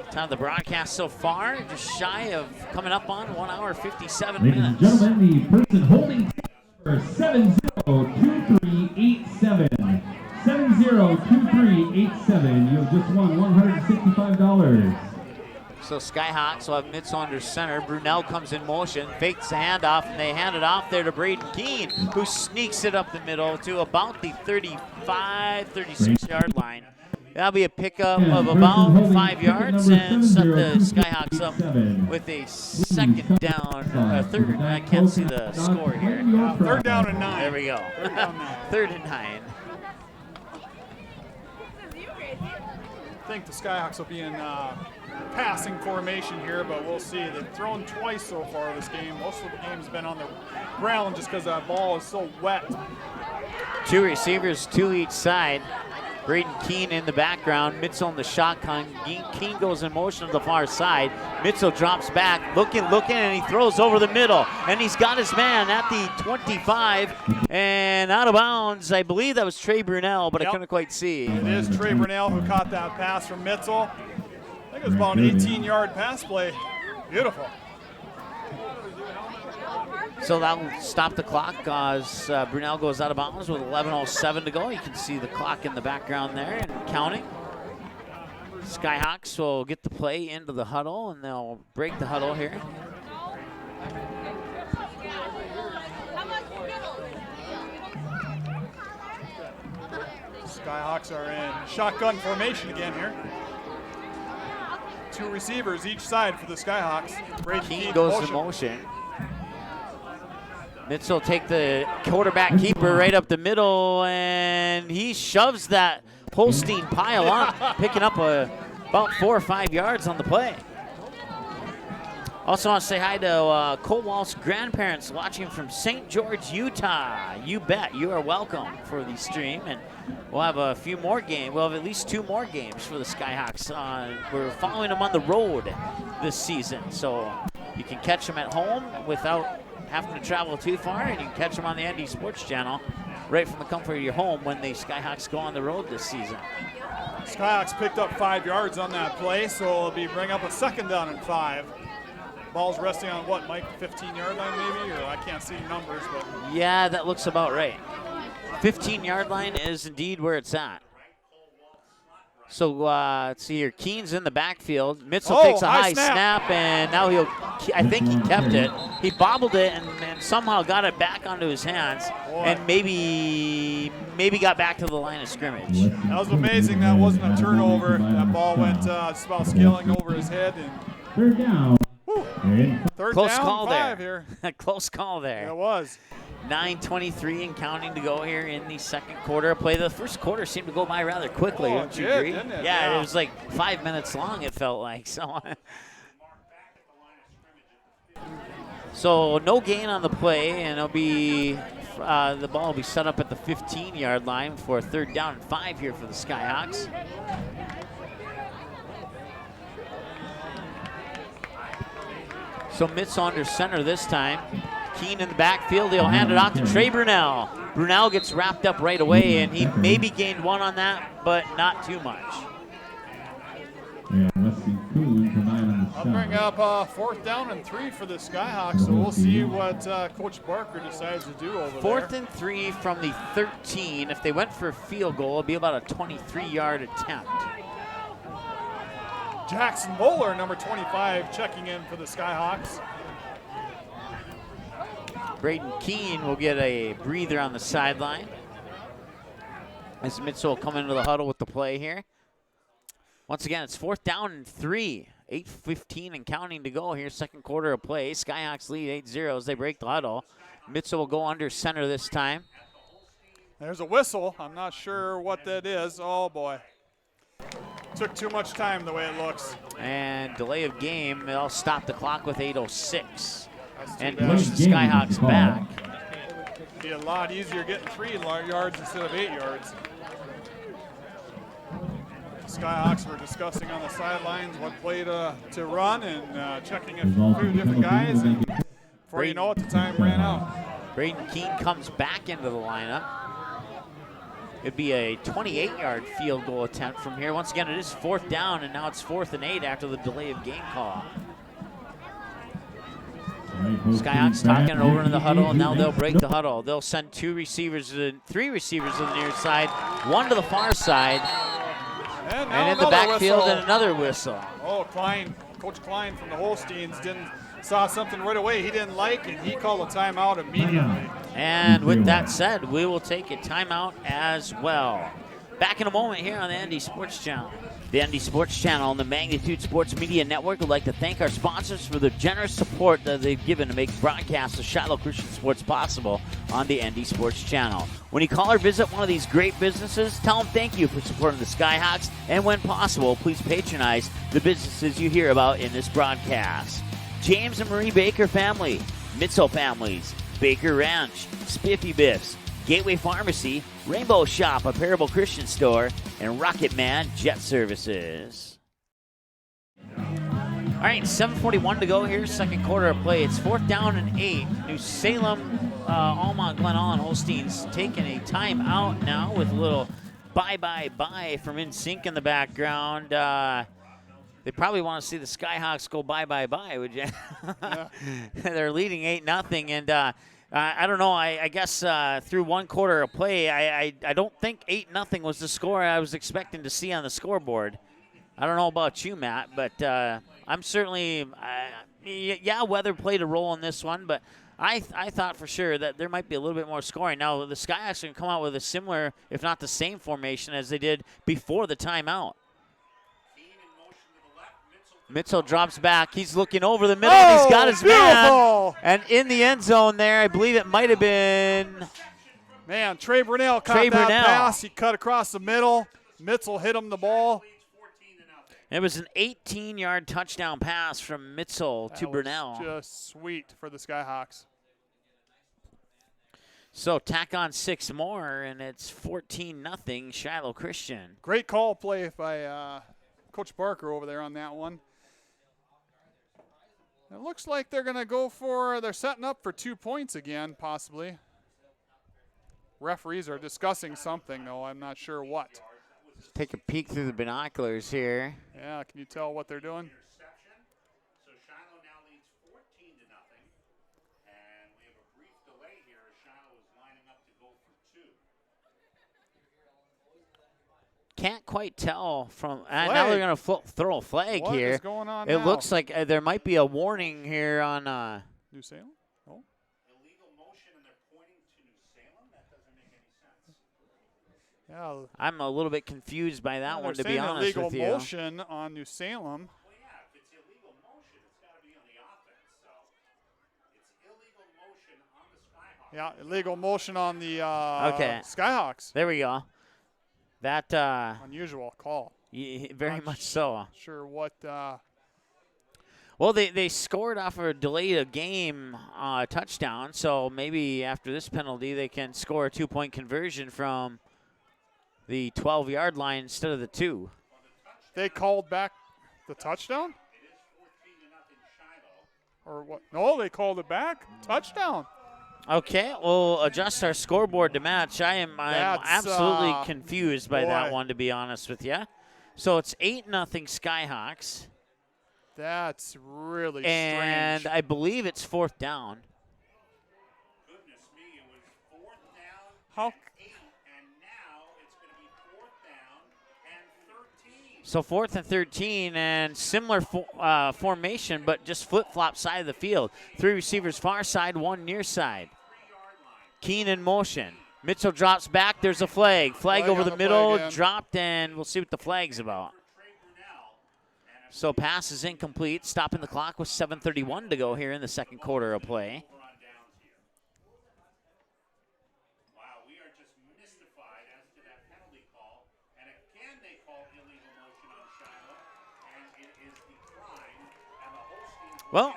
Time of the broadcast so far, just shy of coming up on 1 hour 57 minutes.
Ladies and gentlemen, the person holding for 702387. 702387. You have just won $165.
So Skyhawks will have Mitzel under center. Brunel comes in motion, fakes the handoff, and they hand it off there to Braden Keene, who sneaks it up the middle to about the 35, 36-yard line. That'll be a pickup of about 5 yards and set the Skyhawks up with a second down, third. I can't see the score here.
Third down and 9.
There we go. Third and 9.
I think the Skyhawks will be in passing formation here, but we'll see. They've thrown twice so far this game. Most of the game's been on the ground just because that ball is so wet.
2 receivers, 2 each side. Braden Keene in the background, Mitzel in the shotgun. Keene goes in motion to the far side. Mitzel drops back, looking, and he throws over the middle. And he's got his man at the 25 and out of bounds. I believe that was Trey Brunel, but I couldn't quite see.
It is Trey Brunel who caught that pass from Mitzel. I think it was about an 18-yard pass play. Beautiful.
So that'll stop the clock as Brunel goes out of bounds with 11:07 to go. You can see the clock in the background there and counting. Skyhawks will get the play into the huddle, and they'll break the huddle here.
Skyhawks are in shotgun formation again here. 2 receivers each side for the Skyhawks.
Keene goes to motion. Mitzel take the quarterback keeper right up the middle, and he shoves that Holstein pile up, picking up about 4 or 5 yards on the play. Also want to say hi to Cole Walsh's grandparents watching from St. George, Utah. You bet. You are welcome for the stream, and we'll have a few more games. We'll have at least 2 more games for the Skyhawks. We're following them on the road this season, so you can catch them at home without having to travel too far, and you can catch them on the ND Sports Channel right from the comfort of your home when the Skyhawks go on the road this season.
Skyhawks picked up 5 yards on that play, so it'll be bring up a second down and 5. Ball's resting on what, Mike, 15-yard line maybe? Or I can't see numbers, but.
Yeah, that looks about right. 15-yard line is indeed where it's at. So let's see here. Keene's in the backfield. Mitzel takes a high snap, and now I think he kept it. He bobbled it and somehow got it back onto his hands, and maybe got back to the line of scrimmage.
That was amazing. That wasn't a turnover. That ball went just about scaling over his head. And
third down.
Third
Close
down,
call
5
there.
Here.
Close call there.
It was.
9:23 and counting to go here in the second quarter of play. The first quarter seemed to go by rather quickly, don't you agree?
Didn't it?
Yeah, it was like 5 minutes long, it felt like. So no gain on the play, and it'll be the ball will be set up at the 15-yard line for a third down and 5 here for the Skyhawks. So Mitzel under center this time. Keene in the backfield. He'll hand it off to Trey Brunel. Brunel gets wrapped up right away, and he maybe gained 1 on that, but not too much.
I'll bring up 4th down and 3 for the Skyhawks, so we'll see what Coach Barker decides to do over there.
4th and 3 from the 13. If they went for a field goal, it'd be about a 23-yard attempt.
Jackson Bowler, number 25, checking in for the Skyhawks.
Braden Keene will get a breather on the sideline as Mitzel will come into the huddle with the play here. Once again, it's 4th down and 3. 8:15 and counting to go here, second quarter of play. Skyhawks lead 8-0 as they break the huddle. Mitzel will go under center this time.
There's a whistle. I'm not sure what that is. Oh, boy. Took too much time the way it looks.
And delay of game. They'll stop the clock with 8:06 and push the Skyhawks back.
It'd be a lot easier getting 3 yards instead of 8 yards. Skyhawks were discussing on the sidelines what play to run and checking a few different guys. And before you know it, the time ran out.
Braden Keene comes back into the lineup. It'd be a 28-yard field goal attempt from here. Once again, it is 4th down, and now it's 4th and 8 after the delay of game call. Skyhawks talking it over in the huddle, and now they'll break the huddle. They'll send 3 receivers to the near side, 1 to the far side. And in the backfield, and another whistle.
Oh, Klein Coach Klein from the Holsteins saw something right away he didn't like, and he called a timeout immediately.
And with that said, we will take a timeout as well. Back in a moment here on the ND Sports Channel. The ND Sports Channel and the Magnitude Sports Media Network would like to thank our sponsors for the generous support that they've given to make broadcasts of Shiloh Christian sports possible on the ND Sports Channel. When you call or visit one of these great businesses, tell them thank you for supporting the Skyhawks, and when possible, please patronize the businesses you hear about in this broadcast. James and Marie Baker family, Mitzel families, Baker Ranch, Spiffy Biffs, Gateway Pharmacy, Rainbow Shop, a Parable Christian store, and Rocket Man Jet Services. All right, 7:41 to go here, second quarter of play. It's 4th down and 8. New Salem, Almont, Glen Allen Holsteins taking a timeout now with a little bye from InSync in the background. They probably want to see the Skyhawks go bye, would you? Yeah. They're leading 8-0, and I don't know. I guess through one quarter of play, I don't think 8-0 was the score I was expecting to see on the scoreboard. I don't know about you, Matt, but I'm certainly weather played a role in this one, but I thought for sure that there might be a little bit more scoring. Now, the Skyhawks are going to come out with a similar, if not the same formation as they did before the timeout. Mitzel drops back. He's looking over the middle, and he's got his man. And in the end zone there, I believe it might have been.
Man, Trey Brunell caught that pass. He cut across the middle. Mitzel hit him the ball.
It was an 18-yard touchdown pass from Mitzel to Brunell.
Just sweet for the Skyhawks.
So tack on 6 more, and it's 14-0 Shiloh Christian.
Great call play by Coach Barker over there on that one. It looks like they're going to go they're setting up for 2 points again, possibly. Referees are discussing something, though. I'm not sure what.
Take a peek through the binoculars here.
Yeah, can you tell what they're doing?
So Shiloh now leads 14-0, and we have a brief delay here as Shiloh is lining up to go for 2.
Can't quite tell from now they're going to throw a flag here.
What is going on
It
now?
looks like there might be a warning here on
New Salem? Oh.
Illegal motion, and they're pointing to New Salem? That doesn't make any sense.
Yeah.
I'm a little bit confused by that one, to be honest with you.
Illegal motion on New Salem.
Well, yeah, if it's illegal motion, it's got to be on the offense. So it's illegal motion on the Skyhawks.
Yeah, illegal motion on the Skyhawks.
There we go. That
unusual call.
Very much so.
Sure what.
Well, they scored off a delayed a game touchdown, so maybe after this penalty they can score a 2-point conversion from the 12-yard line instead of the 2.
They called back the touchdown?
It is 14-0 Shiloh.
Or what? No, they called it back. Touchdown.
Okay, we'll adjust our scoreboard to match. I'm absolutely confused by that one, to be honest with you. So it's 8-0 Skyhawks.
That's really strange.
And I believe it's 4th down.
Goodness me, it was 4th down
How?
and 8, and now it's going to be 4th down and 13.
So 4th and 13, and similar formation, but just flip-flop side of the field. 3 receivers far side, 1 near side. Keen in motion. Mitchell drops back. There's a flag. Flag over the middle, dropped, and we'll see what the flag's about. So pass is incomplete. Stopping the clock with 7:31 to go here in the second quarter of play.
Wow, we are just mystified as to that penalty call. And again, they call illegal motion on Shiloh, and it is declined. And the Holsteins
Well,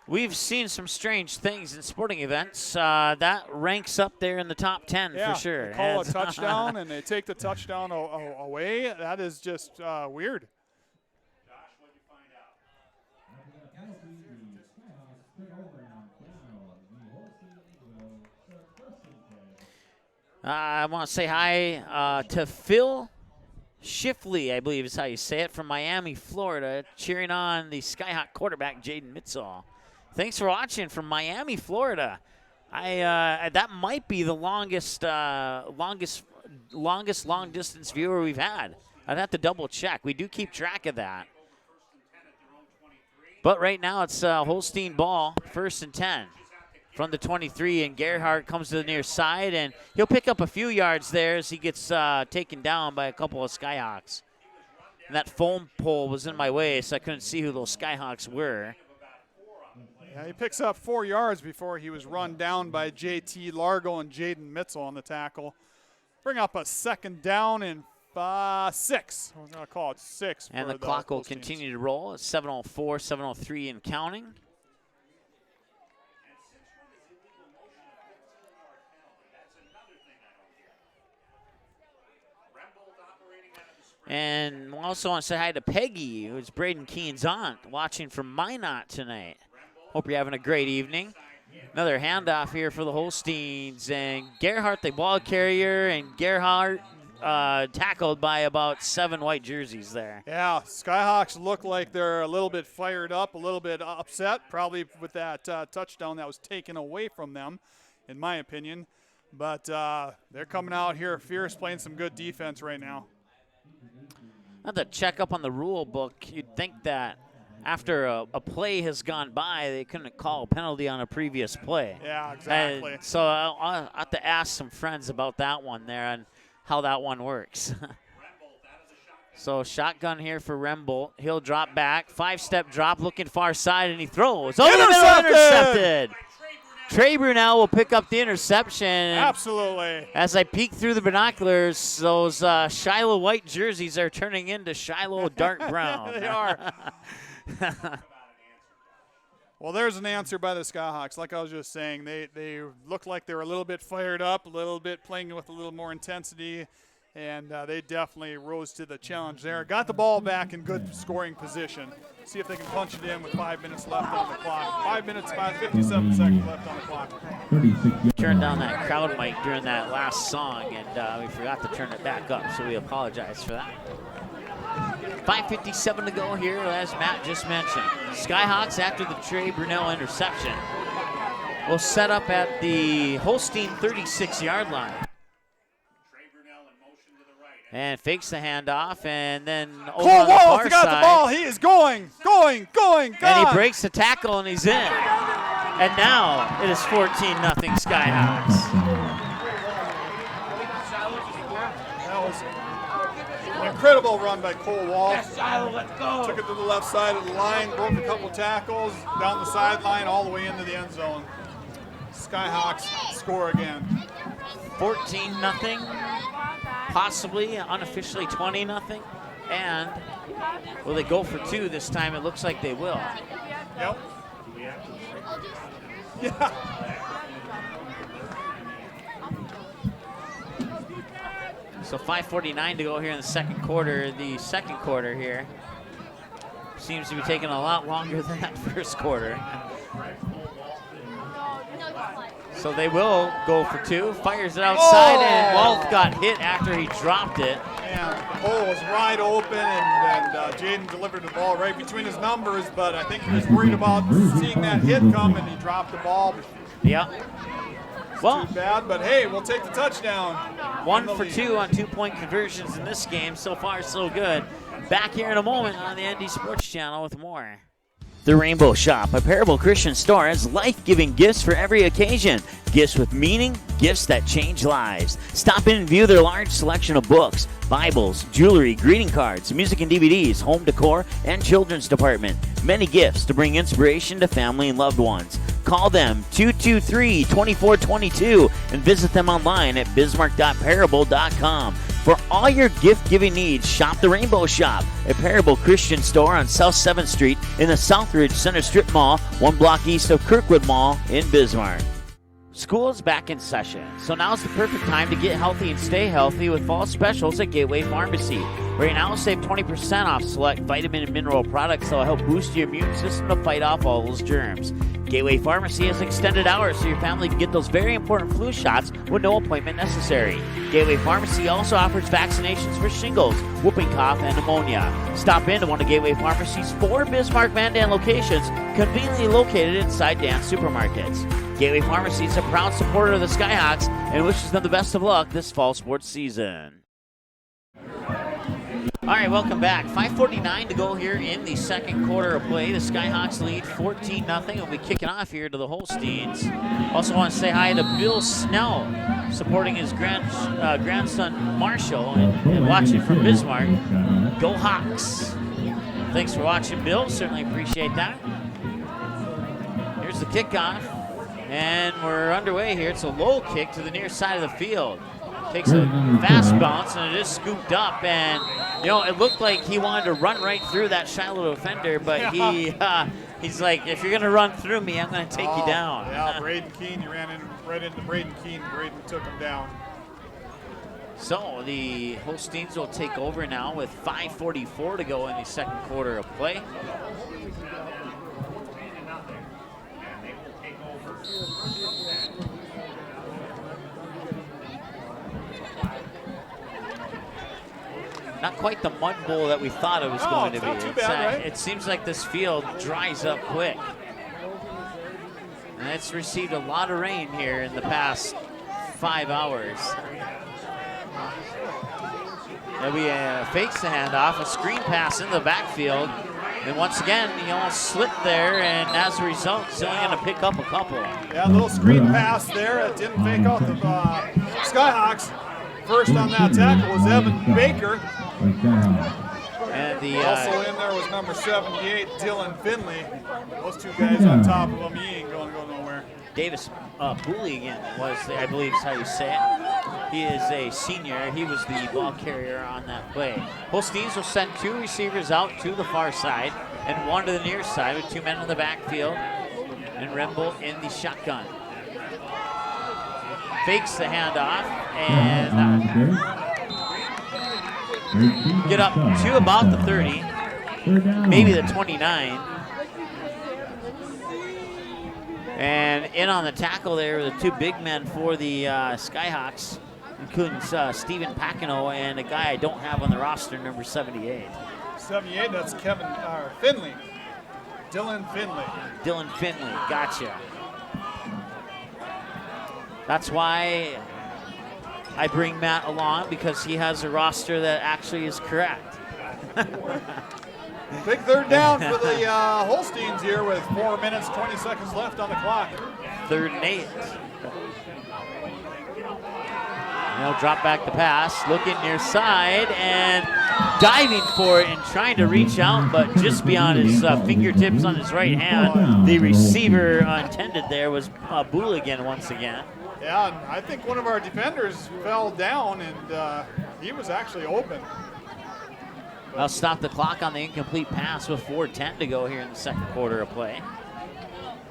we've seen some strange things in sporting events. That ranks up there in the top 10 for sure.
They call a touchdown, and they take the touchdown away. That is just weird.
Josh, what did you find out?
I want to say hi to Phil Shifley, I believe is how you say it, from Miami, Florida, cheering on the Skyhawk quarterback, Jaden Mitzel. Thanks for watching from Miami, Florida. That might be the longest long distance viewer we've had. I'd have to double check. We do keep track of that. But right now it's Holstein ball, 1st and 10 from the 23, and Gerhardt comes to the near side, and he'll pick up a few yards there as he gets taken down by a couple of Skyhawks. And that foam pole was in my way, so I couldn't see who those Skyhawks were.
Yeah, he picks up 4 yards before he was run down by J.T. Largo and Jaden Mitzel on the tackle. Bring up a 2nd down and 6. We're going to call it 6.
And the clock will continue to roll. It's 7:04, 7:03 and counting. And we also want to say hi to Peggy, who's Braden Keen's aunt, watching from Minot tonight. Hope you're having a great evening. Another handoff here for the Holsteins, and Gerhardt, the ball carrier, and Gerhardt tackled by about 7 white jerseys there.
Yeah, Skyhawks look like they're a little bit fired up, a little bit upset, probably with that touchdown that was taken away from them, in my opinion. But they're coming out here fierce, playing some good defense right now.
Not to check up on the rule book, you'd think that after a play has gone by, they couldn't call a penalty on a previous play.
Yeah, exactly.
And so I'll have to ask some friends about that one there and how that one works. So shotgun here for Rembolt. He'll drop back, 5-step drop, looking far side, and he throws. Oh, intercepted! Trey Brunel will pick up the interception.
Absolutely.
As I peek through the binoculars, those Shiloh white jerseys are turning into Shiloh dark brown.
They are. Well, there's an answer by the Skyhawks. Like I was just saying, they looked like they were a little bit fired up, a little bit playing with a little more intensity, and they definitely rose to the challenge there. Got the ball back in good scoring position. See if they can punch it in with 5 minutes left on the clock. 5 minutes, 57 seconds left on the clock.
Turned down that crowd mic during that last song, and we forgot to turn it back up, so we apologize for that. 5:57 to go here, as Matt just mentioned. Skyhawks, after the Trey Brunel interception, will set up at the Holstein 36-yard line. And fakes the handoff, and then over on the far
got
side.
The ball. He is going.
And he breaks the tackle, and he's in. And now it is 14-0 Skyhawks.
That was an incredible run by Cole Wall. Took it to the left side of the line, broke a couple tackles, down the sideline, all the way into the end zone. Skyhawks score again.
14-0. Possibly, unofficially 20-0. And will they go for 2 this time? It looks like they will.
Yep. Yeah.
So 5:49 to go here in the second quarter. The second quarter here seems to be taking a lot longer than that first quarter. So they will go for 2. Fires it outside, and Walt got hit after he dropped it.
And Cole was wide open, and Jaden delivered the ball right between his numbers, but I think he was worried about seeing that hit come, and he dropped the ball.
Yeah. Well,
too bad, but hey, we'll take the touchdown.
1 for 2 on 2-point conversions in this game. So far, so good. Back here in a moment on the ND Sports Channel with more. The Rainbow Shop, a Parable Christian store, has life-giving gifts for every occasion. Gifts with meaning, gifts that change lives. Stop in and view their large selection of books, Bibles, jewelry, greeting cards, music and DVDs, home decor, and children's department. Many gifts to bring inspiration to family and loved ones. Call them 223-2422 and visit them online at bismarck.parable.com. For all your gift-giving needs, shop the Rainbow Shop, a Parable Christian store on South 7th Street in the Southridge Center Strip Mall, 1 block east of Kirkwood Mall in Bismarck. School is back in session, so now's the perfect time to get healthy and stay healthy with fall specials at Gateway Pharmacy. Right now, save 20% off select vitamin and mineral products that will help boost your immune system to fight off all those germs. Gateway Pharmacy has extended hours so your family can get those very important flu shots with no appointment necessary. Gateway Pharmacy also offers vaccinations for shingles, whooping cough, and pneumonia. Stop in to one of Gateway Pharmacy's 4 Bismarck-Mandan locations, conveniently located inside Dan's Supermarkets. Gateway Pharmacy is a proud supporter of the Skyhawks and wishes them the best of luck this fall sports season. All right, welcome back. 5:49 to go here in the second quarter of play. The Skyhawks lead 14-0. We'll be kicking off here to the Holsteins. Also want to say hi to Bill Snell, supporting his grandson Marshall and watching from Bismarck. Go Hawks. Thanks for watching, Bill. Certainly appreciate that. Here's the kickoff, and we're underway here. It's a low kick to the near side of the field. Takes a fast bounce, and it is scooped up, and you know, it looked like he wanted to run right through that Shiloh defender, but he's like, if you're gonna run through me, I'm gonna take you down.
Yeah, Braden Keene, he ran right into Braden Keene. Braden took him down.
So the Holsteins will take over now with 5:44 to go in the second quarter of play. Not quite the mud bowl that we thought it was going to be.
Not too bad, right?
It seems like this field dries up quick. And it's received a lot of rain here in the past 5 hours. Maybe fakes the handoff, a screen pass in the backfield. And once again, he almost slipped there, and as a result, he's only going to pick up a couple.
Yeah, a little screen pass there. It didn't fake out the Skyhawks. First on that tackle was Evan Baker.
And
also in there was number 78, Dylan Finley. Those two guys on top of him, he ain't going to go nowhere.
Davis Booligan was, I believe is how you say it. He is a senior. He was the ball carrier on that play. Holsteins will send 2 receivers out to the far side and 1 to the near side with 2 men in the backfield and Remble in the shotgun. Fakes the handoff and get up to about the 30, maybe the 29. And in on the tackle there were the 2 big men for the Skyhawks, including Stephen Pacino and a guy I don't have on the roster, number 78.
78, that's Kevin Finley. Dylan Finley.
Dylan Finley, gotcha. That's why I bring Matt along, because he has a roster that actually is correct.
Big third down for the Holsteins here with 4 minutes, 20 seconds left on the clock.
3rd and 8. They'll drop back the pass, looking near side and diving for it and trying to reach out, but just beyond his fingertips on his right hand. The receiver intended there was Booligan once again.
Yeah, and I think one of our defenders fell down, and he was actually open.
I'll stop the clock on the incomplete pass with 4:10 to go here in the second quarter of play.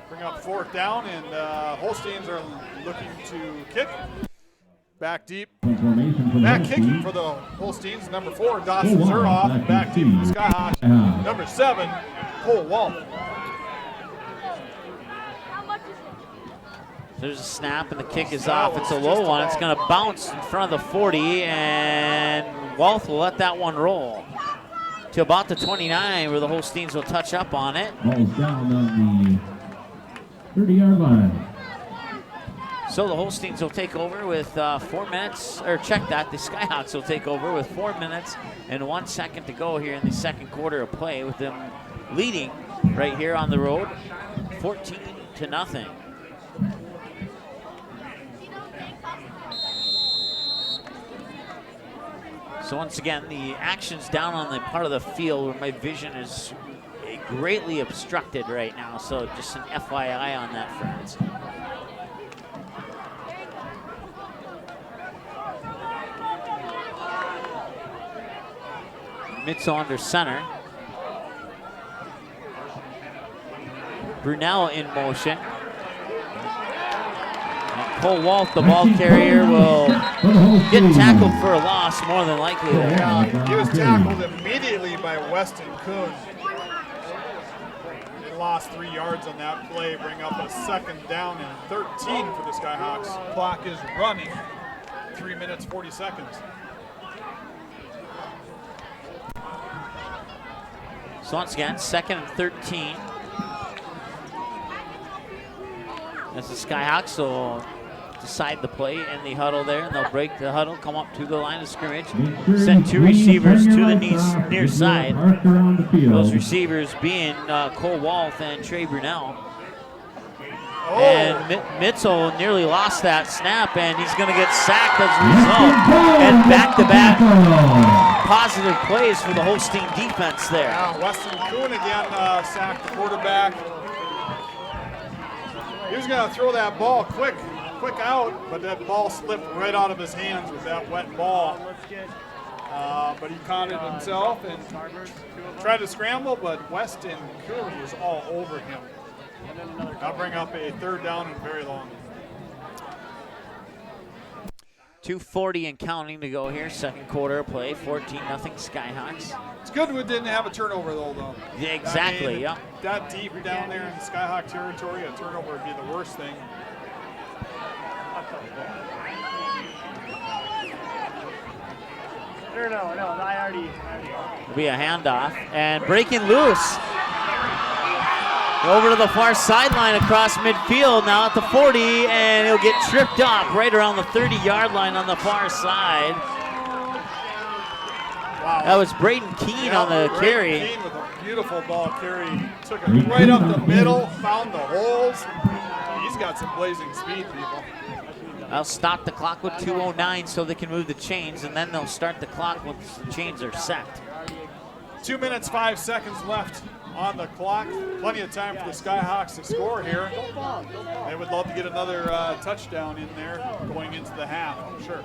Bring up 4th down, and Holsteins are looking to kick. Back deep. Back kicking for the Holsteins, number 4, Dawson Zuroff. Back deep for the Skyhawks, number 7, Cole Wolf.
There's a snap, and the kick is off. It's a low one. It's going to bounce in front of the 40, and Wolf will let that one roll to about the 29, where the Holsteins will touch up on it.
Ball's down on the 30-yard line.
So the Holsteins will take over with 4 minutes, or check that, the Skyhawks will take over with 4 minutes and 1 second to go here in the second quarter of play, with them leading right here on the road, 14-0. So once again, the action's down on the part of the field where my vision is greatly obstructed right now. So just an FYI on that front. Mitchell under center. Brunel in motion. Cole Wolf, the ball carrier, will get tackled for a loss, more than likely there.
Yeah, he was tackled immediately by Weston Kuhn. They lost 3 yards on that play, bring up a 2nd down and 13 for the Skyhawks. Clock is running, 3 minutes, 40 seconds.
So once again, 2nd and 13. As the Skyhawks will decide the play in the huddle there, and they'll break the huddle, come up to the line of scrimmage, send 2 receivers to the near side. Those receivers being Cole Walth and Trey Brunell. And Mitzel nearly lost that snap, and he's going to get sacked as a result. And back-to-back positive plays for the Holstein defense there.
Yeah, Weston Kuhn again sacked the quarterback. He was going to throw that ball quick out, but that ball slipped right out of his hands with that wet ball. But he caught it himself and tried to scramble, but Weston Kuhn was all over him. I'll bring up a 3rd down and very long.
2:40 and counting to go here. Second quarter of play. 14-0 Skyhawks.
It's good we didn't have a turnover though.
Yeah, exactly. Yeah.
That deep down there in Skyhawk territory, a turnover would be the worst thing.
No, I already.
It'll be a handoff and breaking loose. Over to the far sideline across midfield, now at the 40, and he'll get tripped up right around the 30-yard line on the far side. Wow. That was Braden Keene on the carry.
Keene with a beautiful ball carry. Took it right up the middle, found the holes. He's got some blazing speed, people.
They'll stop the clock with 2:09 so they can move the chains, and then they'll start the clock once the chains are set.
2 minutes, 5 seconds left on the clock. Plenty of time for the Skyhawks to score here. They would love to get another touchdown in there going into the half, I'm sure.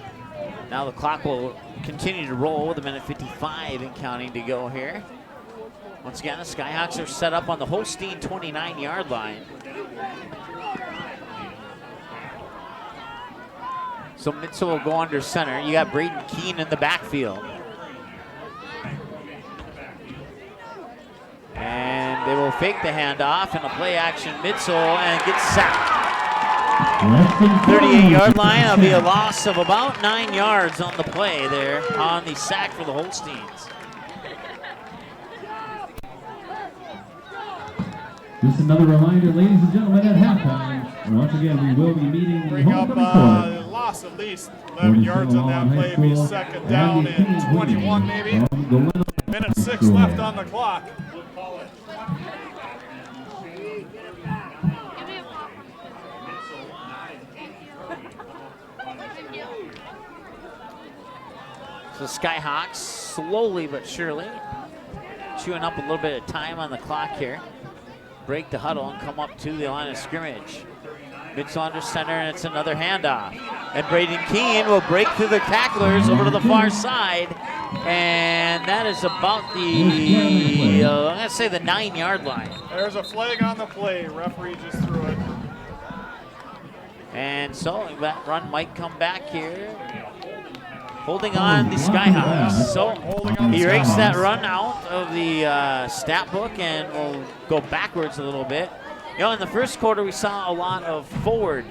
Now the clock will continue to roll with 1:55 and counting to go here. Once again, the Skyhawks are set up on the Holstein 29-yard line. So Mitzel will go under center. You got Braden Keene in the backfield. And they will fake the handoff and a play action Mitzel and get sacked. 38-yard line. That'll be a loss of about 9 yards on the play there on the sack for the Holsteins.
Just another reminder, ladies and gentlemen, at halftime, once again, we will be meeting the
bring up loss at least 11 yards on that play. Be second down and 21 maybe. Minute 6 left on the clock.
So Skyhawks slowly but surely chewing up a little bit of time on the clock here. Break the huddle and come up to the line of scrimmage. Mitzel under center, and it's another handoff. And Braden Keene will break through the tacklers over to the far side. And that is about the, I'm going to say the 9-yard line.
There's a flag on the play. Referee just threw it.
And so that run might come back here. Holding on the Skyhawks. So he rakes that run out of the stat book and will go backwards a little bit. You know, in the first quarter, we saw a lot of forward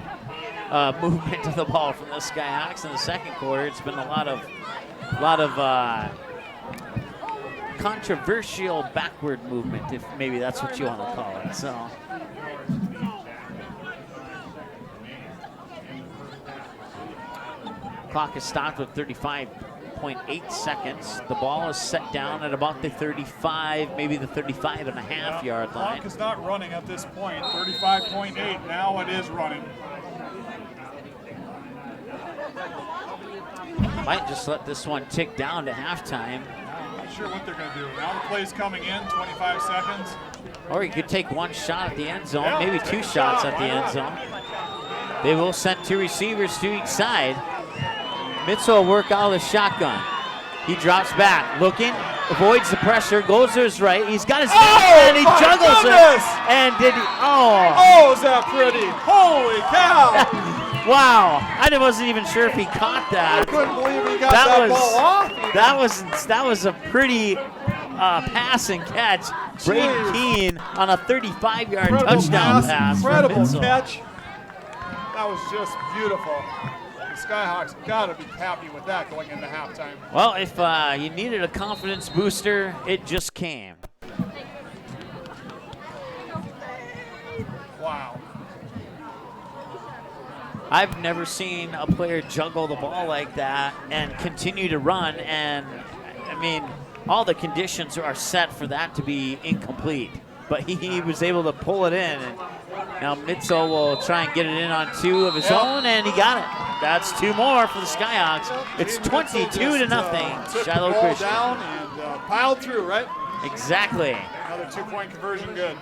movement to the ball from the Skyhawks. In the second quarter, it's been a lot of controversial backward movement, if maybe that's what you want to call it. So. Clock is stopped with 35.8 seconds. The ball is set down at about the 35, maybe the 35.5-yard line.
Clock is not running at this point. 35.8. Now it is running.
Might just let this one tick down to halftime.
I'm not sure what they're going to do. Now the play's coming in, 25 seconds.
Or you could take one shot at the end zone, maybe two shots at the end zone. They will send 2 receivers to each side. Mitzel will work out of the shotgun. He drops back, looking, avoids the pressure, goes to his right. He's got his hands and he juggles it. And did he?
Oh, is that pretty? Holy cow!
Wow, I wasn't even sure if he caught that.
I couldn't believe he got that ball off.
That was a pretty pass and catch. Braden Keene on a 35-yard touchdown pass.
Incredible catch. That was just beautiful. Skyhawks got to be happy with that going into halftime.
Well, if you needed a confidence booster, it just came.
Wow.
I've never seen a player juggle the ball like that and continue to run. And, I mean, all the conditions are set for that to be incomplete. But he was able to pull it in. And now Mitzel will try and get it in on 2 of his own, and he got it. That's 2 more for the Skyhawks. It's 22-0. Shiloh Chrstian
down and piled through, right?
Exactly.
Another 2-point conversion, good.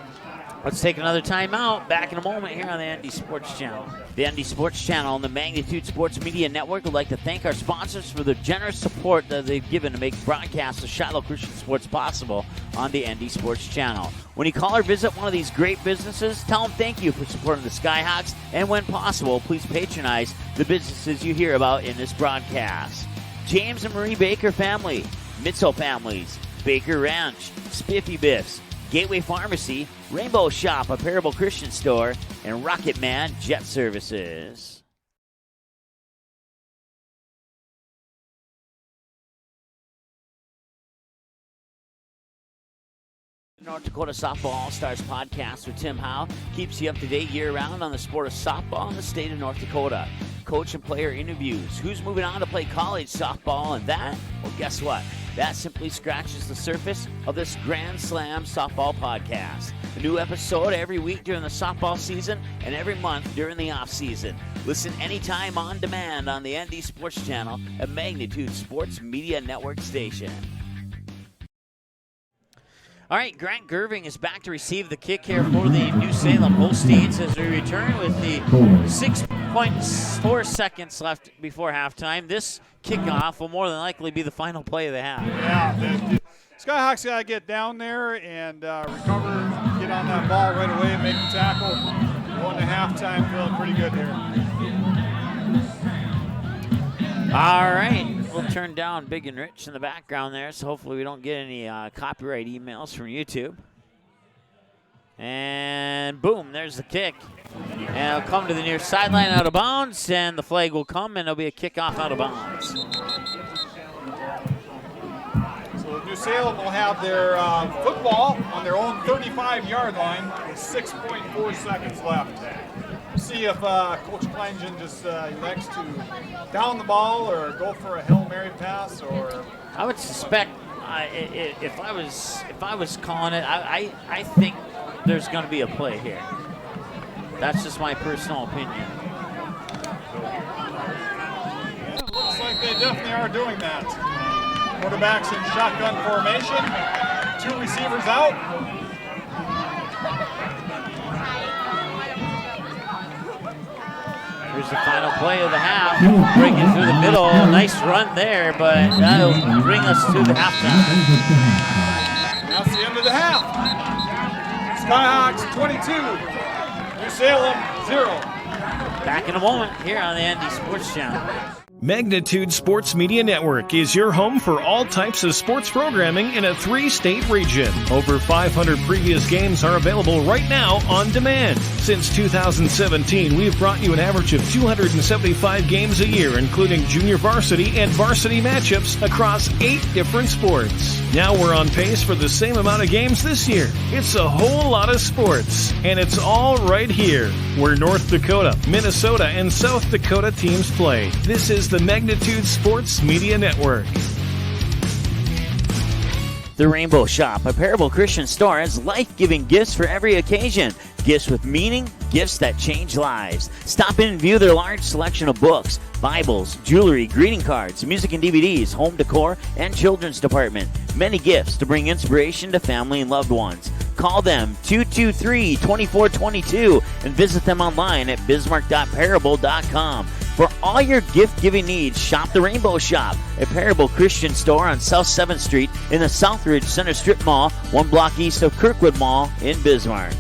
Let's take another timeout. Back in a moment here on the ND Sports Channel. The ND Sports Channel and the Magnitude Sports Media Network would like to thank our sponsors for the generous support that they've given to make broadcasts of Shiloh Christian Sports possible on the ND Sports Channel. When you call or visit one of these great businesses, tell them thank you for supporting the Skyhawks, and when possible, please patronize the businesses you hear about in this broadcast. James and Marie Baker family, Mitzel families, Baker Ranch, Spiffy Biffs, Gateway Pharmacy, Rainbow Shop, a Parable Christian store, and Rocket Man Jet Services. North Dakota Softball All-Stars podcast with Tim Howe keeps you up to date year-round on the sport of softball in the state of North Dakota. Coach and player interviews, who's moving on to play college softball, and that, well, guess what? That simply scratches the surface of this Grand Slam softball podcast. A new episode every week during the softball season and every month during the off-season. Listen anytime on demand on the ND Sports Channel, a Magnitude Sports Media Network station. All right, Grant Gerving is back to receive the kick here for the New Salem Holsteins as we return with the 6.4 seconds left before halftime. This kickoff will more than likely be the final play of the half.
Yeah, the Skyhawks got to get down there and recover, get on that ball right away and make the tackle. Going to halftime, feeling pretty good here.
All right, we'll turn down Big and Rich in the background there, so hopefully we don't get any copyright emails from YouTube. And boom, there's the kick. And it'll come to the near sideline out of bounds, and the flag will come, and there'll be a kickoff out of bounds.
So New Salem will have their football on their own 35-yard line with 6.4 seconds left. See if Coach Kleingen just likes to down the ball or go for a Hail Mary pass, or
I would suspect if I was calling it, I think there's going to be a play here. That's just my personal opinion.
Yeah, looks like they definitely are doing that. Quarterback's in shotgun formation, 2 receivers out.
Here's the final play of the half. Breaking through the middle. Nice run there, but that'll bring us to the halftime.
That's the end of the half. Skyhawks 22, New Salem 0.
Back in a moment here on the ND Sports Channel.
Magnitude Sports Media Network is your home for all types of sports programming in a 3-state region. Over 500 previous games are available right now on demand. Since 2017, we've brought you an average of 275 games a year, including junior varsity and varsity matchups across 8 different sports. Now we're on pace for the same amount of games this year. It's a whole lot of sports, and it's all right here, where North Dakota, Minnesota, and South Dakota teams play. This is the Magnitude Sports Media Network.
The Rainbow Shop, a Parable Christian store, has life-giving gifts for every occasion. Gifts with meaning, gifts that change lives. Stop in and view their large selection of books, Bibles, jewelry, greeting cards, music and DVDs, home decor, and children's department. Many gifts to bring inspiration to family and loved ones. Call them 223-2422 and visit them online at bismarck.parable.com. For all your gift-giving needs, shop the Rainbow Shop, a Parable Christian store on South 7th Street in the Southridge Center Strip Mall, 1 block east of Kirkwood Mall in Bismarck.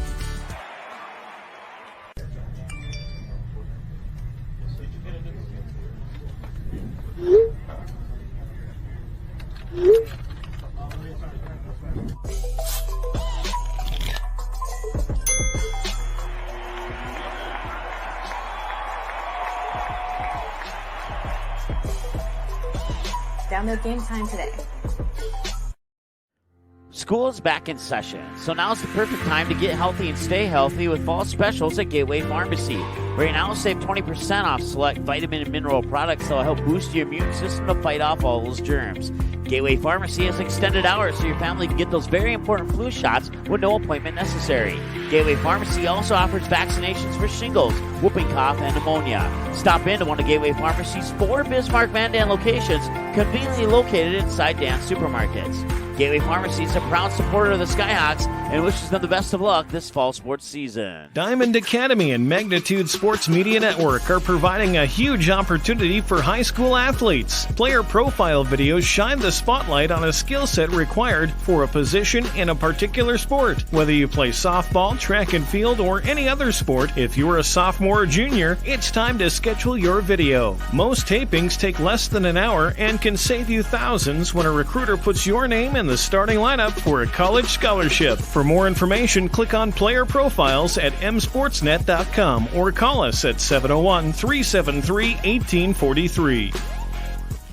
Download Game Time today.
School is back in session, so now's the perfect time to get healthy and stay healthy with fall specials at Gateway Pharmacy. Right now, save 20% off select vitamin and mineral products that will help boost your immune system to fight off all those germs. Gateway Pharmacy has extended hours so your family can get those very important flu shots with no appointment necessary. Gateway Pharmacy also offers vaccinations for shingles, whooping cough, and pneumonia. Stop into one of Gateway Pharmacy's 4 Bismarck Van Dan locations, conveniently located inside Dan's supermarkets. Gateway Pharmacy is a proud supporter of the Skyhawks and wishes them the best of luck this fall sports season.
Diamond Academy and Magnitude Sports Media Network are providing a huge opportunity for high school athletes. Player profile videos shine the spotlight on a skill set required for a position in a particular sport. Whether you play softball, track and field, or any other sport, if you're a sophomore or junior, it's time to schedule your video. Most tapings take less than an hour and can save you thousands when a recruiter puts your name in the starting lineup for a college scholarship. For more information, click on player profiles at msportsnet.com or call us at 701-373-1843.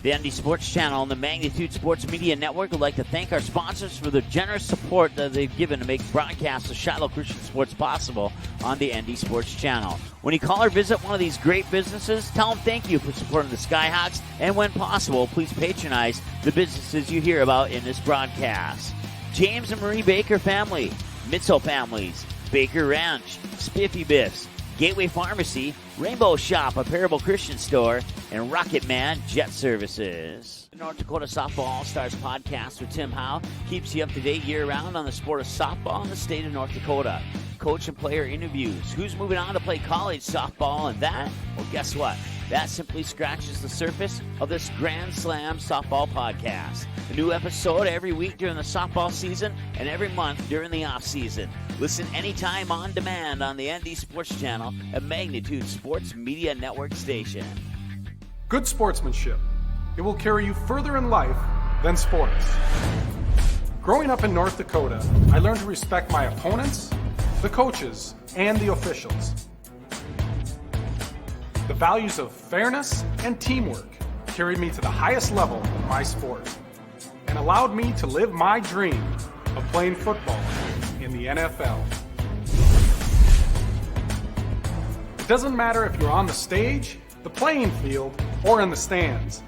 The ND Sports Channel and the Magnitude Sports Media Network would like to thank our sponsors for the generous support that they've given to make broadcasts of Shiloh Christian sports possible on the ND Sports Channel. When you call or visit one of these great businesses, tell them thank you for supporting the Skyhawks, and when possible, please patronize the businesses you hear about in this broadcast. James and Marie Baker Family, Mitzel Families, Baker Ranch, Spiffy Biffs, Gateway Pharmacy, Rainbow Shop, a Parable Christian store, and Rocket Man Jet Services. The North Dakota Softball All-Stars podcast with Tim Howe keeps you up to date year-round on the sport of softball in the state of North Dakota. Coach and player interviews, who's moving on to play college softball, and that, well, guess what? That simply scratches the surface of this Grand Slam softball podcast. A new episode every week during the softball season and every month during the off-season. Listen anytime on demand on the ND Sports Channel and Magnitude Sports Media Network station.
Good sportsmanship. It will carry you further in life than sports. Growing up in North Dakota, I learned to respect my opponents, the coaches, and the officials. The values of fairness and teamwork carried me to the highest level of my sport and allowed me to live my dream of playing football in the NFL. It doesn't matter if you're on the stage, the playing field, or in the stands.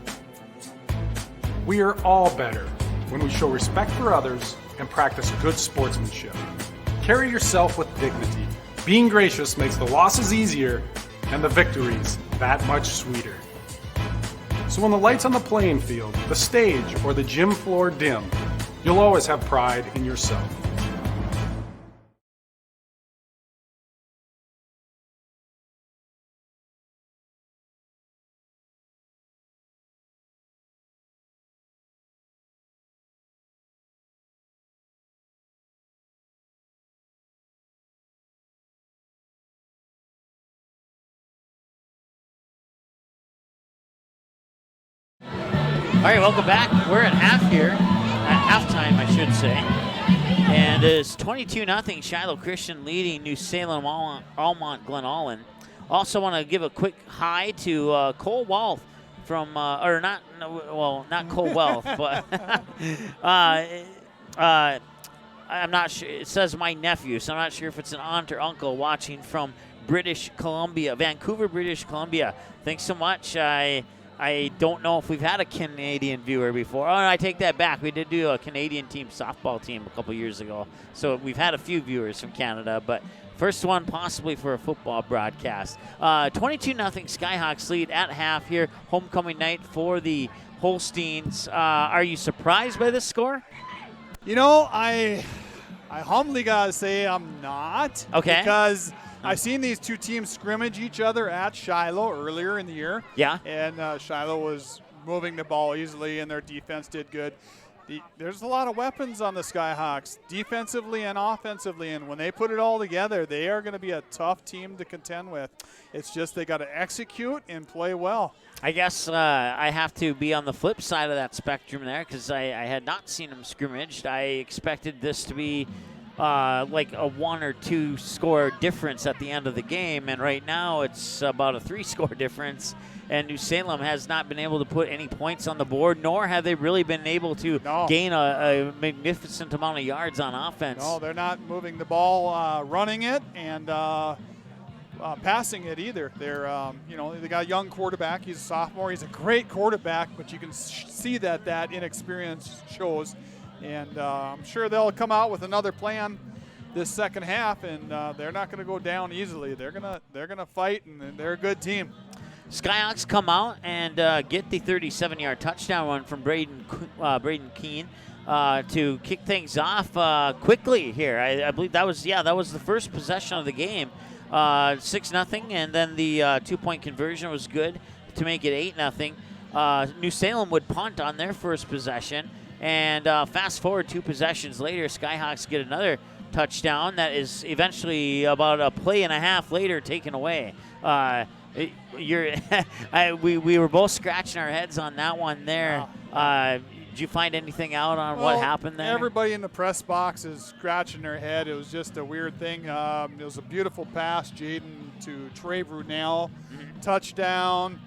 We are all better when we show respect for others and practice good sportsmanship. Carry yourself with dignity. Being gracious makes the losses easier and the victories that much sweeter. So when the lights on the playing field, the stage, or the gym floor dim, you'll always have pride in yourself.
All right, welcome back. We're at halftime, I should say. And it's 22-0 Shiloh Christian leading New Salem Almont Glen Allen. Also want to give a quick hi to Cole Wealth from, not Cole Wealth, but I'm not sure. It says my nephew, so I'm not sure if it's an aunt or uncle watching from British Columbia, Vancouver, British Columbia. Thanks so much. I don't know if we've had a Canadian viewer before. Oh, I take that back. We did do a Canadian softball team a couple years ago. So we've had a few viewers from Canada, but first one possibly for a football broadcast. 22-0 Skyhawks lead at half here. Homecoming night for the Holsteins. Are you surprised by this score?
You know, I humbly got to say I'm not.
Okay.
Because I've seen these two teams scrimmage each other at Shiloh earlier in the year.
Yeah.
And Shiloh was moving the ball easily, and their defense did good. There's a lot of weapons on the Skyhawks, defensively and offensively, and when they put it all together, they are going to be a tough team to contend with. It's just they got to execute and play well.
I guess I have to be on the flip side of that spectrum there because I had not seen them scrimmaged. I expected this to be like a 1 or 2 score difference at the end of the game, and right now it's about a 3 score difference, and New Salem has not been able to put any points on the board, nor have they really been able to gain a magnificent amount of yards on offense.
No, they're not moving the ball, running it, and passing it either. They're, they got a young quarterback. He's a sophomore. He's a great quarterback, but you can see that inexperience shows. And I'm sure they'll come out with another plan this second half, and they're not going to go down easily. They're gonna fight, and they're a good team.
Skyhawks come out and get the 37-yard touchdown run from Braden Keene to kick things off quickly here. I believe that was the first possession of the game. 6-0, and then the 2-point conversion was good to make it 8-0. New Salem would punt on their first possession, and fast forward 2 possessions later, Skyhawks get another touchdown that is eventually about a play and a half later taken away. We were both scratching our heads on that one there. Did you find anything out on what happened there?
Everybody in the press box is scratching their head. It was just a weird thing. It was a beautiful pass, Jaden to Trey Brunel, touchdown.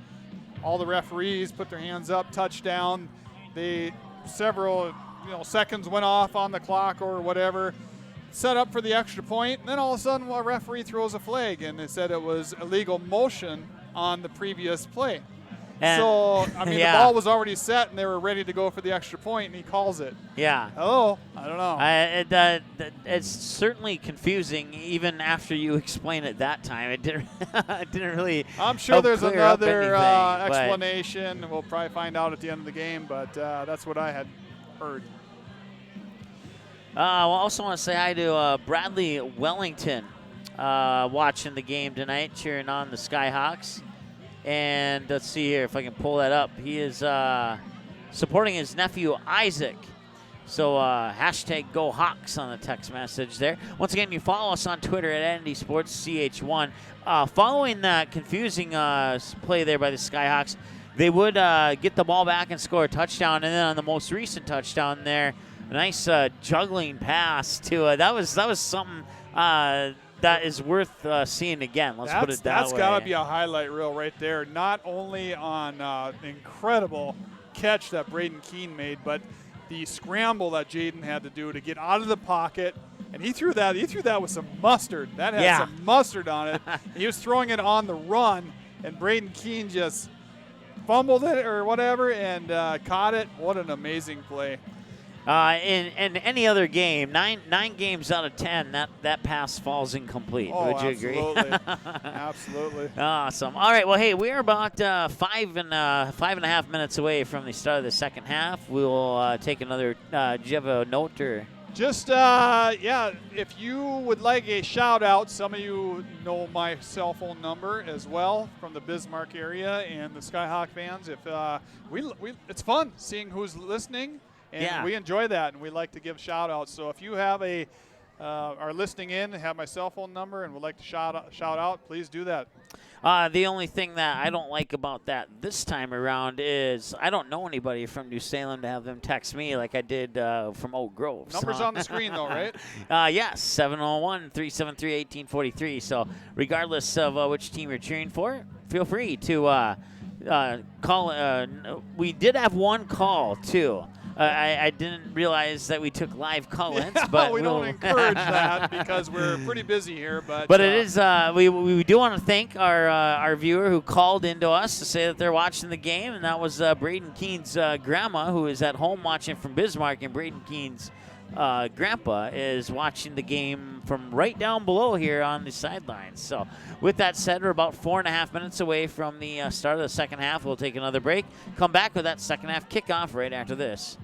All the referees put their hands up, touchdown. Several seconds went off on the clock or whatever. Set up for the extra point, and then all of a sudden a referee throws a flag, and they said it was illegal motion on the previous play. And the ball was already set, and they were ready to go for the extra point, and he calls it.
Yeah.
Hello? I don't know.
It's certainly confusing, even after you explain it that time. It didn't really.
I'm sure there's another explanation, and we'll probably find out at the end of the game, but that's what I had heard.
I also want to say hi to Bradley Wellington watching the game tonight, cheering on the Skyhawks. And let's see here if I can pull that up. He is supporting his nephew, Isaac. So hashtag Go Hawks on the text message there. Once again, you follow us on Twitter at NDSportsCH1. Following that confusing play there by the Skyhawks, they would get the ball back and score a touchdown. And then on the most recent touchdown there, a nice juggling pass to that was something that is worth seeing again. Let's put it that way.
That's got to be a highlight reel right there. Not only on the incredible catch that Braden Keene made, but the scramble that Jaden had to do to get out of the pocket. And he threw that with some mustard. That had some mustard on it. He was throwing it on the run, and Braden Keene just fumbled it or whatever and caught it. What an amazing play.
In any other game, nine games out of 10, that pass falls incomplete. Would you agree?
Absolutely.
Awesome. All right. Well, hey, we're about 5.5 minutes away from the start of the second half. We'll take another. Do you have a note or?
Just if you would like a shout out, some of you know my cell phone number as well from the Bismarck area and the Skyhawk fans. If it's fun seeing who's listening. And we enjoy that, and we like to give shout-outs. So if you have are listening in and have my cell phone number and would like to shout out, please do that.
The only thing that I don't like about that this time around is I don't know anybody from New Salem to have them text me like I did from Oak Grove.
Numbers on the screen, though, right?
Yes, 701-373-1843. So regardless of which team you're cheering for, feel free to call. We did have one call, too. I didn't realize that we took live call-ins, but
we don't encourage that because we're pretty busy here. But
it is. We do want to thank our viewer who called into us to say that they're watching the game, and that was Braden Keene's grandma, who is at home watching from Bismarck, and Braden Keene's grandpa is watching the game from right down below here on the sidelines. So with that said, we're about 4.5 minutes away from the start of the second half. We'll take another break, come back with that second half kickoff right after this.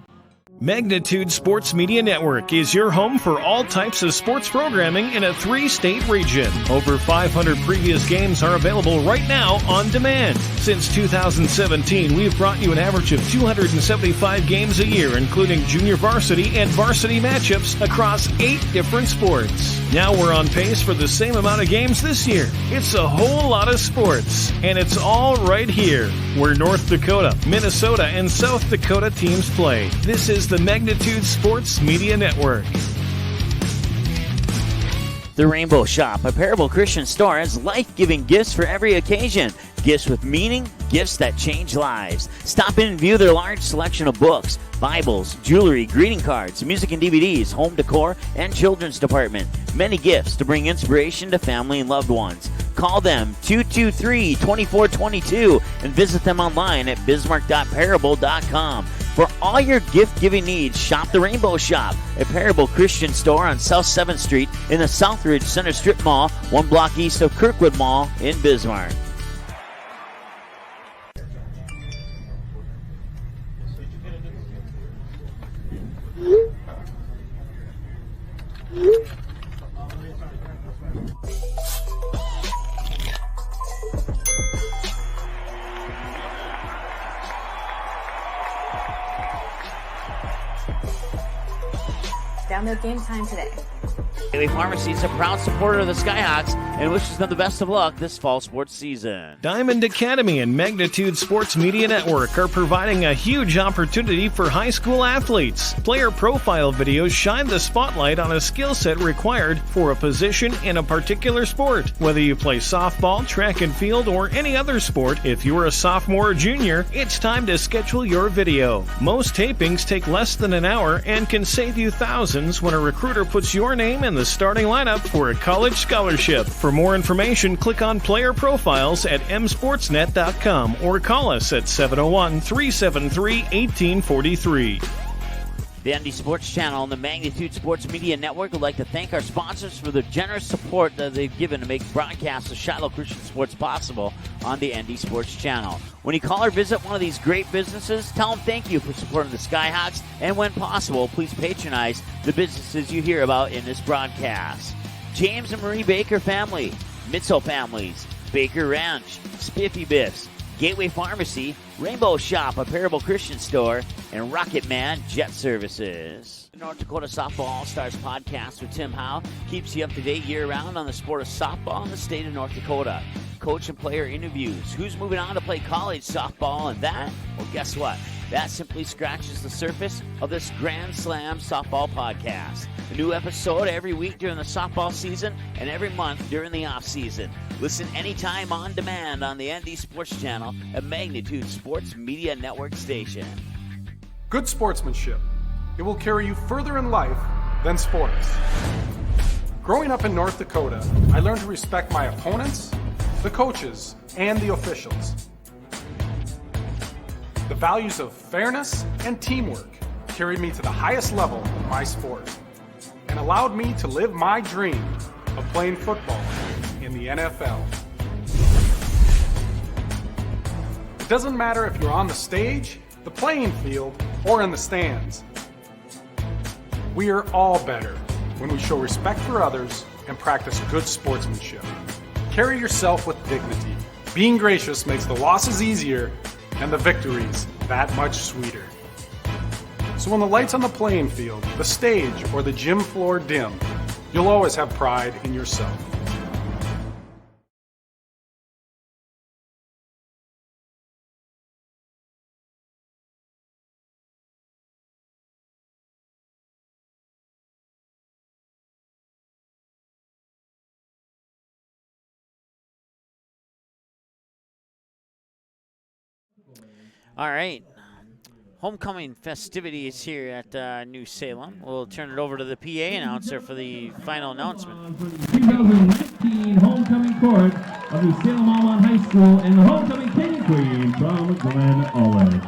Magnitude Sports Media Network is your home for all types of sports programming in a 3-state region. Over 500 previous games are available right now on demand. Since 2017, we've brought you an average of 275 games a year, including junior varsity and varsity matchups across 8 different sports. Now we're on pace for the same amount of games this year. It's a whole lot of sports, and it's all right here, where North Dakota, Minnesota, and South Dakota teams play. This is the Magnitude Sports Media Network.
The Rainbow Shop, a Parable Christian store, has life-giving gifts for every occasion. Gifts with meaning, gifts that change lives. Stop in and view their large selection of books, Bibles, jewelry, greeting cards, music and DVDs, home decor, and children's department. Many gifts to bring inspiration to family and loved ones. Call Call them 223-2422 and visit them online at bismarck.parable.com. For all your gift-giving needs, shop the Rainbow Shop, a Parable Chrstian store on South 7th Street in the Southridge Center Strip Mall, 1 block east of Kirkwood Mall in Bismarck.
Download Game Time today.
Gateway Pharmacy is a proud supporter of the Skyhawks and wishes them the best of luck this fall sports season.
Diamond Academy and Magnitude Sports Media Network are providing a huge opportunity for high school athletes. Player profile videos shine the spotlight on a skill set required for a position in a particular sport. Whether you play softball, track and field, or any other sport, if you're a sophomore or junior, it's time to schedule your video. Most tapings take less than an hour and can save you thousands when a recruiter puts your name in the starting lineup for a college scholarship. For more information, click on player profiles at msportsnet.com or call us at 701-373-1843.
The ND Sports Channel and the Magnitude Sports Media Network would like to thank our sponsors for the generous support that they've given to make broadcasts of Shiloh Christian Sports possible on the ND Sports Channel. When you call or visit one of these great businesses, tell them thank you for supporting the Skyhawks, and when possible, please patronize the businesses you hear about in this broadcast. James and Marie Baker family, Mitzel families, Baker Ranch, Spiffy Biffs, Gateway Pharmacy, Rainbow Shop, a Parable Chrstian store, and Rocket Man Jet Services. The North Dakota Softball All-Stars podcast with Tim Howe keeps you up to date year-round on the sport of softball in the state of North Dakota. Coach and player interviews, who's moving on to play college softball, and that, well, guess what? That simply scratches the surface of this Grand Slam softball podcast. A new episode every week during the softball season and every month during the off-season. Listen anytime on demand on the ND Sports Channel, a Magnitude Sports Media Network station.
Good sportsmanship. It will carry you further in life than sports. Growing up in North Dakota, I learned to respect my opponents, the coaches, and the officials. The values of fairness and teamwork carried me to the highest level of my sport and allowed me to live my dream of playing football in the NFL. It doesn't matter if you're on the stage, the playing field, or in the stands. We are all better when we show respect for others and practice good sportsmanship. Carry yourself with dignity. Being gracious makes the losses easier and the victories that much sweeter. So when the lights on the playing field, the stage, or the gym floor dim, you'll always have pride in yourself.
All right. Homecoming festivities here at New Salem. We'll turn it over to the PA announcer for the final announcement.
For the 2019 homecoming court of New Salem Almont High School and the homecoming king and queen from Glen Owen.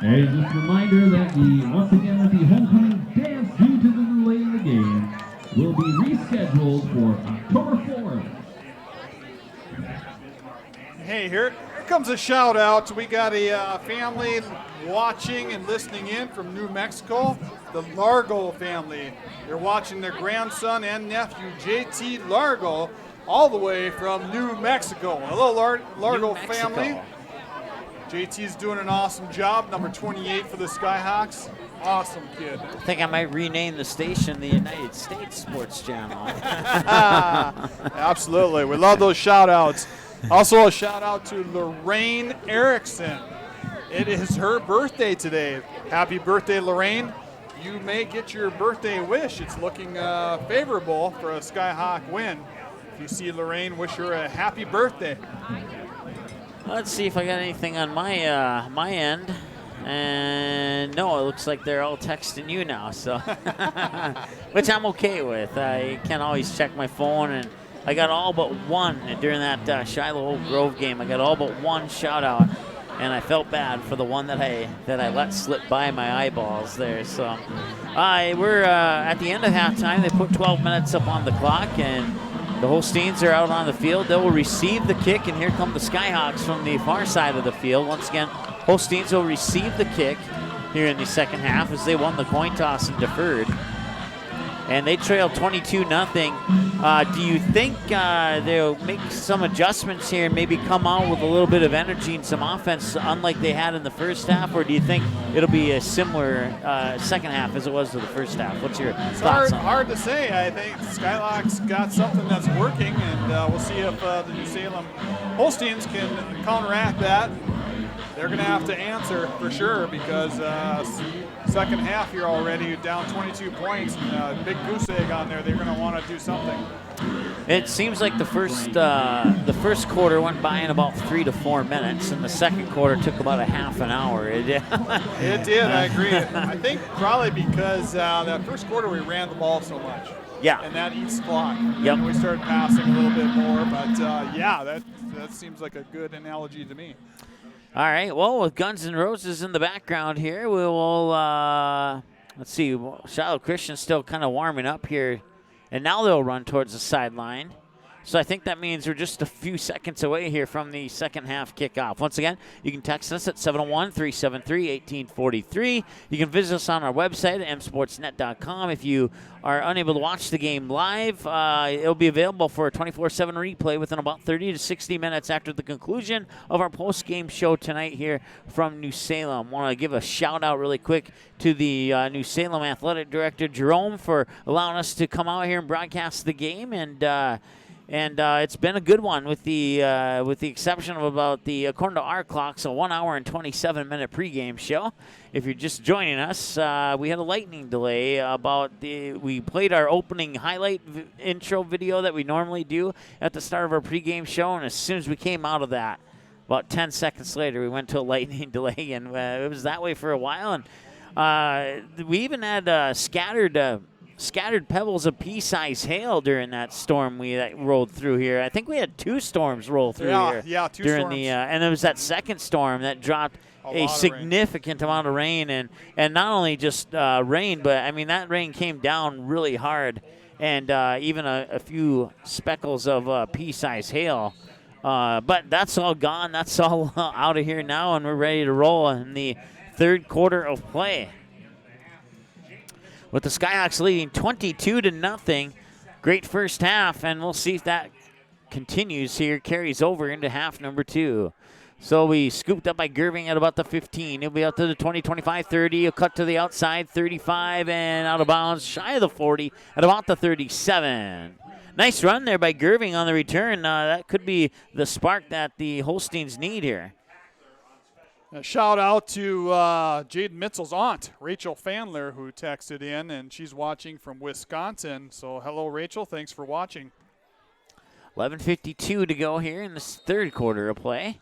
And just a reminder that once again that the homecoming dance due to the delay in the game will be rescheduled for October 4th.
Hey, here comes a shout out. We got a family watching and listening in from New Mexico, the Largo family. They're watching their grandson and nephew, JT Largo, all the way from New Mexico. Hello, Largo family. JT's doing an awesome job, number 28 for the Skyhawks. Awesome kid.
I think I might rename the station the United States Sports Channel.
Absolutely. We love those shout outs. Also a shout out to Lorraine Erickson. It is her birthday today. Happy birthday, Lorraine. You may get your birthday wish. It's looking favorable for a Skyhawk win. If you see Lorraine, wish her a happy birthday.
Let's see if I got anything on my end. And And no, it looks like they're all texting you now, so which I'm okay with. I can't always check my phone, and I got all but one during that Shiloh Oak Grove game. I got all but one shout out, and I felt bad for the one that I let slip by my eyeballs there. So we're at the end of halftime. They put 12 minutes up on the clock, and the Holsteins are out on the field. They will receive the kick, and here come the Skyhawks from the far side of the field. Once again, Holsteins will receive the kick here in the second half as they won the coin toss and deferred. And they trail 22-0. Do you think they'll make some adjustments here and maybe come out with a little bit of energy and some offense unlike they had in the first half? Or do you think it'll be a similar second half as it was to the first half? What's your thoughts on that?
Hard to say. I think Skyhawks got something that's working, and we'll see if the New Salem Holsteins can counteract that. They're going to have to answer for sure, because second half you're already down 22 points and big goose egg on there. They're going to want to do something.
It seems like the first quarter went by in about 3 to 4 minutes, and the second quarter took about a half an hour.
It did, I agree. I think probably because that first quarter we ran the ball so much.
Yeah.
And that eats clock.
Yep.
And we started passing a little bit more, but yeah, that seems like a good analogy to me.
All right, well, with Guns N' Roses in the background here, we will, let's see, Shiloh Chrstian still kind of warming up here, and now they'll run towards the sideline. So I think that means we're just a few seconds away here from the second half kickoff. Once again, you can text us at 701-373-1843. You can visit us on our website at msportsnet.com. If you are unable to watch the game live, it'll be available for a 24/7 replay within about 30 to 60 minutes after the conclusion of our post-game show tonight here from New Salem. Want to give a shout-out really quick to the New Salem Athletic Director, Jerome, for allowing us to come out here and broadcast the game, and it's been a good one with the exception of about according to our clocks, a 1 hour and 27-minute pregame show. If you're just joining us, we had a lightning delay we played our opening highlight intro video that we normally do at the start of our pregame show, and as soon as we came out of that, about 10 seconds later, we went to a lightning delay, and it was that way for a while. And we even had scattered pebbles of pea-sized hail during that storm that rolled through here. I think we had 2 storms roll through here.
Yeah, 2
during
storms.
And there was that second storm that dropped a significant amount of rain, and not only just rain, but I mean that rain came down really hard, and even a few speckles of pea-sized hail. But that's all gone. That's all out of here now, and we're ready to roll in the third quarter of play, with the Skyhawks leading 22-0. Great first half, and we'll see if that continues here, carries over into half number 2. So we scooped up by Gerving at about the 15. He'll be out to the 20, 25, 30. He'll cut to the outside, 35, and out of bounds, shy of the 40 at about the 37. Nice run there by Gerving on the return. That could be the spark that the Holsteins need here.
A shout out to Jaden Mitzel's aunt, Rachel Fandler, who texted in, and she's watching from Wisconsin. So hello, Rachel. Thanks for watching.
11:52 to go here in this third quarter of play.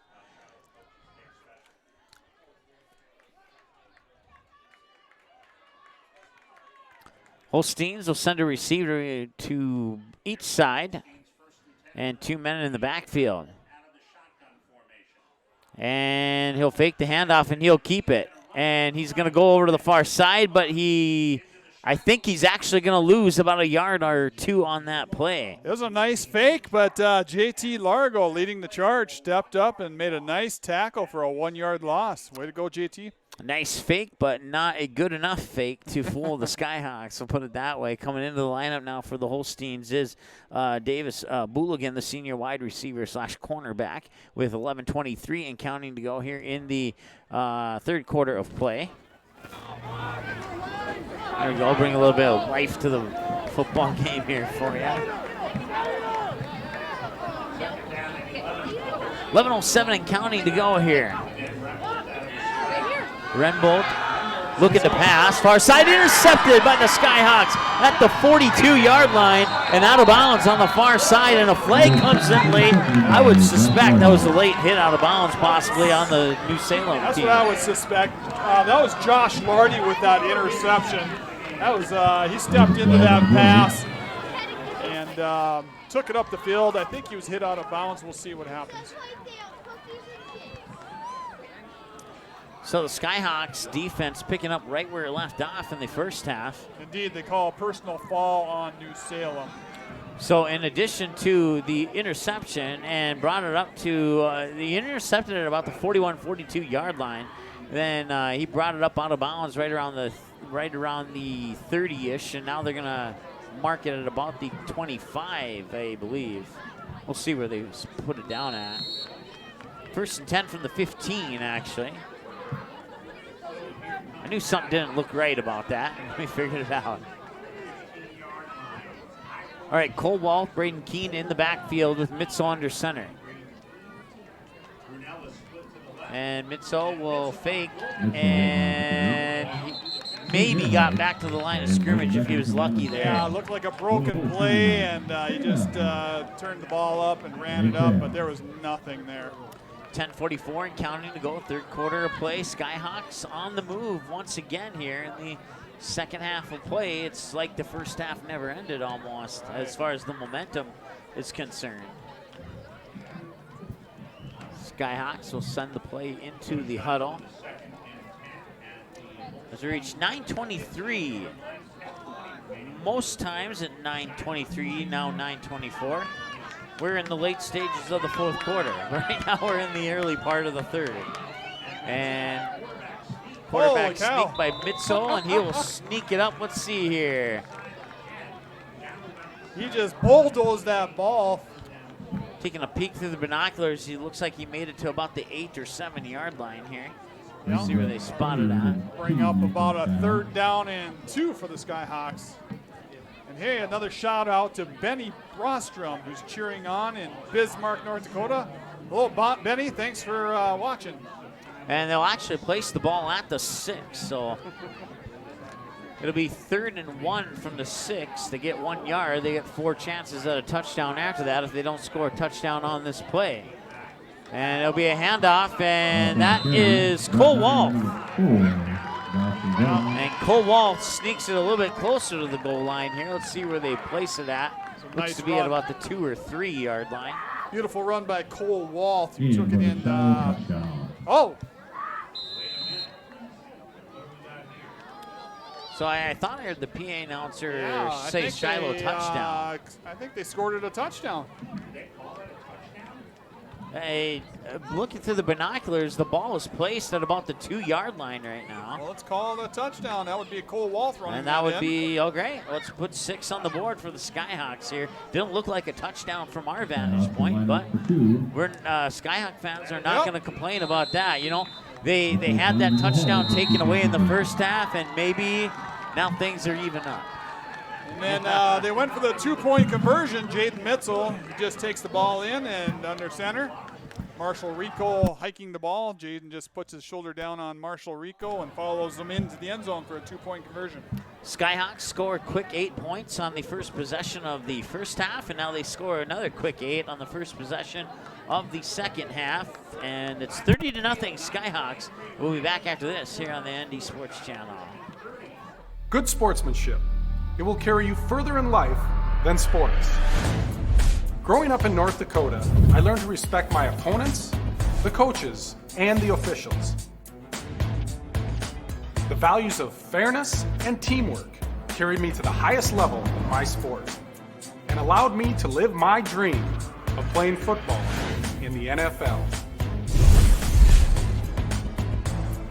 Holsteins will send a receiver to each side and 2 men in the backfield. And he'll fake the handoff, and he'll keep it. And he's going to go over to the far side, but I think he's actually going to lose about a yard or 2 on that play.
It was a nice fake, but JT Largo, leading the charge, stepped up and made a nice tackle for a 1-yard loss. Way to go, JT.
Nice fake, but not a good enough fake to fool the Skyhawks. We'll put it that way. Coming into the lineup now for the Holsteins is Davis Booligan, the senior wide receiver / cornerback, with 11:23 and counting to go here in the third quarter of play. There we go. I'll bring a little bit of life to the football game here for you. 11:07 and counting to go here. Renbolt looking to pass. Far side intercepted by the Skyhawks at the 42-yard line and out of bounds on the far side, and a flag comes in late. I would suspect that was a late hit out of bounds possibly on the New Salem
That's
team.
what I would suspect. That was Josh Lardy with that interception. That was he stepped into that pass and took it up the field. I think he was hit out of bounds. We'll see what happens.
So the Skyhawks defense picking up right where it left off in the first half.
Indeed, they call a personal foul on New Salem.
So in addition to the interception and brought it up to, the intercepted at about the 41-42 yard line. Then he brought it up out of bounds right around the 30-ish, and now they're gonna mark it at about the 25, I believe. We'll see where they put it down at. First and 10 from the 15, actually. I knew something didn't look right about that. We figured it out. All right, Cole Walt, Braden Keene in the backfield with Mitzel under center. And Mitzel will fake, and he maybe got back to the line of scrimmage if he was lucky there.
Yeah, it looked like a broken play, and he just turned the ball up and ran it up, but there was nothing there.
10:44 and counting to go, third quarter of play. Skyhawks on the move once again here in the second half of play. It's like the first half never ended almost as far as the momentum is concerned. Skyhawks will send the play into the huddle. As we reach 9:23, most times at 9:23, now 9:24. We're in the late stages of the fourth quarter. Right now we're in the early part of the third. And quarterback sneak by Mitzel, and he will sneak it up. Let's see here.
He just bulldozed that ball.
Taking a peek through the binoculars, he looks like he made it to about the 8 or 7 yard line here. Let's see where they spotted at.
Bring up about a 3rd down and 2 for the Skyhawks. And hey, another shout out to Benny Brostrom, who's cheering on in Bismarck, North Dakota. Hello, Benny, thanks for watching.
And they'll actually place the ball at the 6, so it'll be 3rd and 1 from the 6. They get 1 yard. They get 4 chances at a touchdown after that if they don't score a touchdown on this play. And it'll be a handoff, and that is Cole Walt. And Cole Walt sneaks it a little bit closer to the goal line here. Let's see where they place it at. Looks to be at about the 2 or 3 yard line.
Beautiful run by Cole Walt, who took it in. Oh!
So I thought I heard the PA announcer say Shiloh touchdown.
I think they scored it a touchdown.
Hey, looking through the binoculars, the ball is placed at about the 2 yard line right now.
Well, let's call it a touchdown. That would be a Cole Walt running.
And that would be, oh great. Let's put 6 on the board for the Skyhawks here. Didn't look like a touchdown from our vantage point, but we're Skyhawk fans are not going to complain about that. You know, they had that touchdown taken away in the first half, and maybe now things are even up.
And then they went for the 2-point conversion. Jaden Mitzel just takes the ball in and under center. Marshall Rico hiking the ball. Jaden just puts his shoulder down on Marshall Rico and follows them into the end zone for a 2-point conversion.
Skyhawks score a quick 8 points on the first possession of the first half, and now they score another quick 8 on the first possession of the second half. And it's 30-0 Skyhawks. We'll be back after this here on the ND Sports Channel.
Good sportsmanship. It will carry you further in life than sports. Growing up in North Dakota, I learned to respect my opponents, the coaches, and the officials. The values of fairness and teamwork carried me to the highest level of my sport and allowed me to live my dream of playing football in the NFL.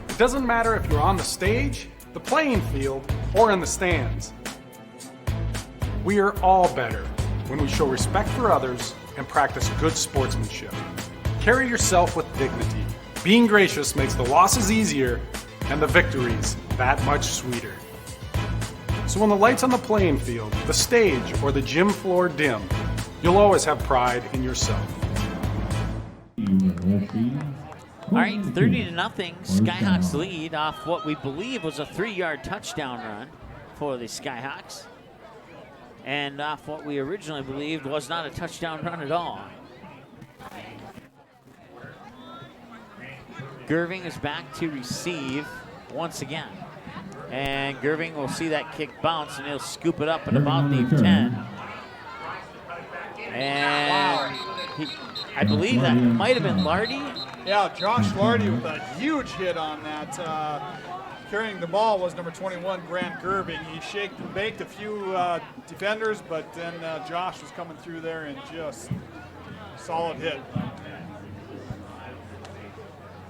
It doesn't matter if you're on the stage, the playing field, or in the stands. We are all better when we show respect for others and practice good sportsmanship. Carry yourself with dignity. Being gracious makes the losses easier and the victories that much sweeter. So when the lights on the playing field, the stage, or the gym floor dim, you'll always have pride in yourself.
All
right, 30-0. Skyhawks lead off what we believe was a 3-yard touchdown run for the Skyhawks. And off what we originally believed was not a touchdown run at all. Gerving is back to receive once again. And Gerving will see that kick bounce, and he'll scoop it up at about the 10. And I believe that might have been Lardy.
Yeah, Josh Lardy with a huge hit on that. Carrying the ball was number 21, Grant Gerving. He shaked and baked a few defenders, but then Josh was coming through there and just solid hit.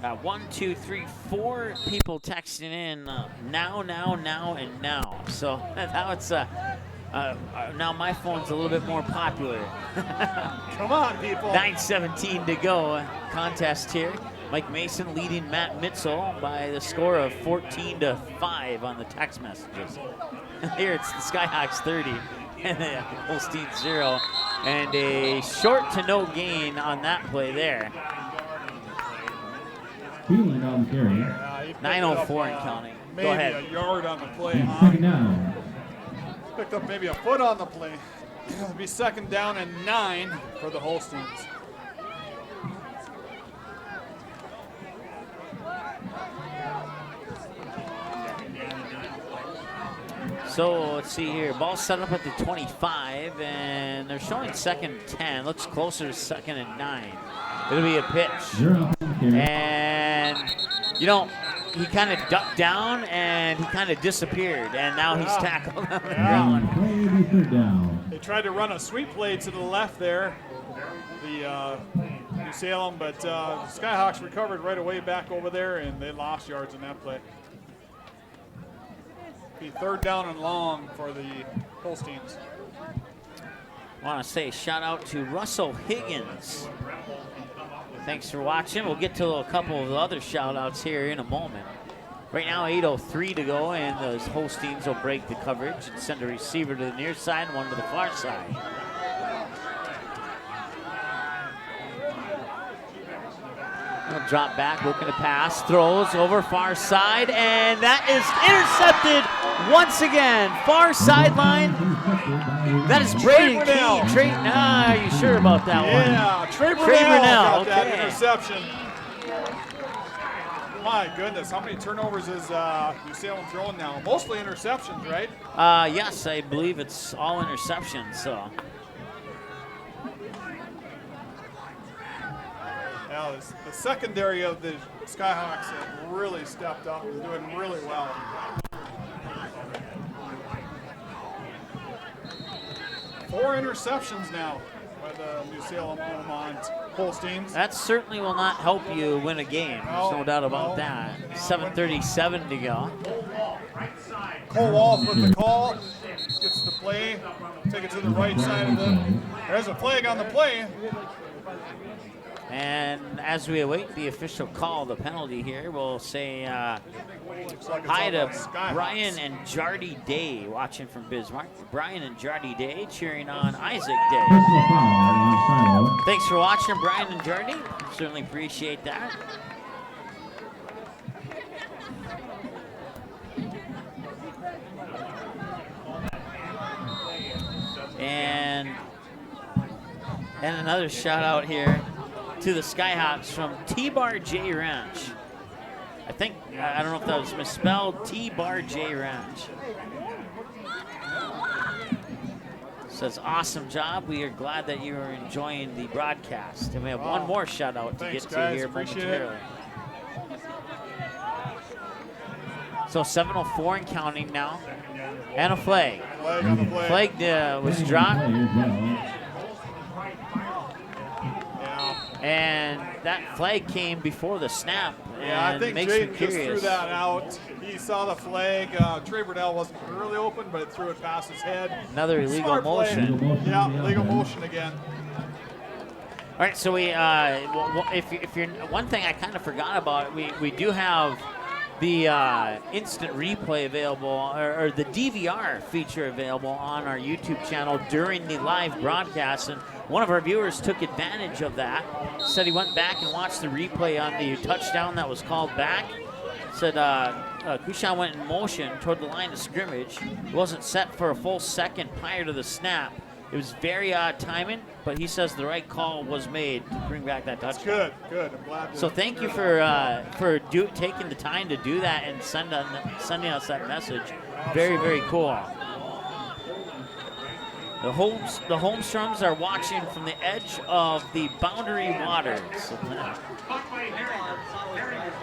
1, 2, 3, 4 people texting in now, and now. So now it's now my phone's a little bit more popular.
Come on, people.
9:17 to go. Contest here. Mike Mason leading Matt Mitzel by the score of 14-5 on the text messages. Here it's the Skyhawks 30 and the Holsteins 0, and a short to no gain on that play there. 9:04 and counting.
Maybe
Go ahead.
a yard on the play.
Second down.
Picked up maybe a foot on the play. It'll be 2nd down and 9 for the Holsteins.
So let's see here. Ball set up at the 25, and they're showing 2nd and 10. Looks closer to 2nd and 9. It'll be a pitch. And, you know, he kind of ducked down and he kind of disappeared, and now he's tackled on the ground.
They tried to run a sweep play to the left there, the New Salem, but the Skyhawks recovered right away back over there, and they lost yards in that play. Be 3rd down and long for the Holsteins.
I want to say shout out to Russell Higgins. Thanks for watching. We'll get to a couple of other shout outs here in a moment. Right now, 8:03 to go, and the Holsteins will break the coverage and send a receiver to the near side and one to the far side. He'll drop back, looking to pass, throws over far side, and that is intercepted once again. Far sideline. That is Braden Key. Are you sure about that one?
Yeah, Trey Brunell got that interception. My goodness, how many turnovers is New Salem throwing now? Mostly interceptions, right?
Yes, I believe it's all interceptions. So.
Yeah, the secondary of the Skyhawks have really stepped up and doing really well. Four interceptions now by the New Salem Holsteins.
That certainly will not help you win a game. There's no doubt about that. 7:37 to go.
Cole Wolf with the call. Gets the play. Take it to the right side of the. There's a flag on the play.
And as we await the official call, the penalty here, we'll say hi to Brian and Jardy Day watching from Bismarck. Brian and Jardy Day cheering on Isaac Day. Thanks for watching, Brian and Jardy. Certainly appreciate that. And another shout out here to the Skyhawks from T-Bar J Ranch. I think, I don't know if that was misspelled, T-Bar J Ranch. Says, awesome job. We are glad that you are enjoying the broadcast. And we have one more shout out to get to here momentarily. So 7:04 and counting now. And a flag.
Flag on the play.
Flag was dropped. And that flag came before the snap.
Yeah, I think Jaden just threw that out. He saw the flag. Trey Brunell wasn't really open, but it threw it past his head.
Another illegal motion.
Yeah, illegal motion again.
All right, so we, if you're one thing I kind of forgot about, we do have the instant replay available, or the DVR feature available on our YouTube channel during the live broadcast. And one of our viewers took advantage of that. Said he went back and watched the replay on the touchdown that was called back. Said Chrstian went in motion toward the line of scrimmage. It wasn't set for a full second prior to the snap. It was very odd timing, but he says the right call was made to bring back that touchdown.
Good. I'm glad.
So thank you for taking the time to do that and sending us that message. Very, very cool. The Holmstroms are watching from the edge of the boundary waters.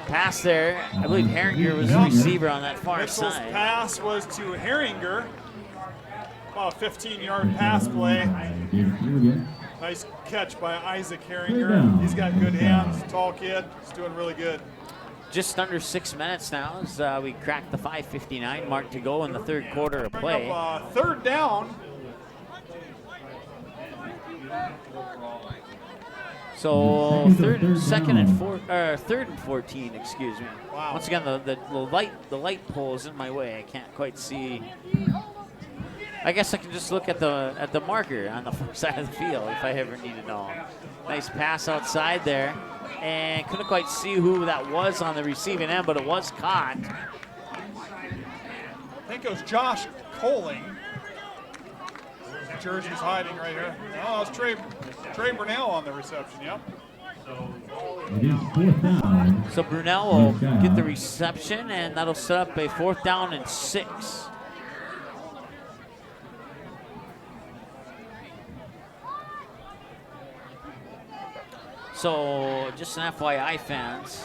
Pass there. I believe Herringer was the receiver on that far
Mitchell's
side.
Pass was to Herringer. About a 15-yard pass play. Nice catch by Isaac Herringer. He's got good hands, tall kid. He's doing really good.
Just under 6 minutes now as we crack the 5:59 mark to go in the third quarter of play.
Third down.
So third and 14, excuse me.
Wow.
Once again, the light pole is in my way. I can't quite see. I guess I can just look at the marker on the far side of the field if I ever need to know. Nice pass outside there, and couldn't quite see who that was on the receiving end, but it was caught.
I think it was Josh Coling. Jersey's hiding right here. Oh, it's Trey Brunell on the reception. Yep.
So Brunell will get the reception, and that'll set up a 4th down and 6. So just an FYI, fans.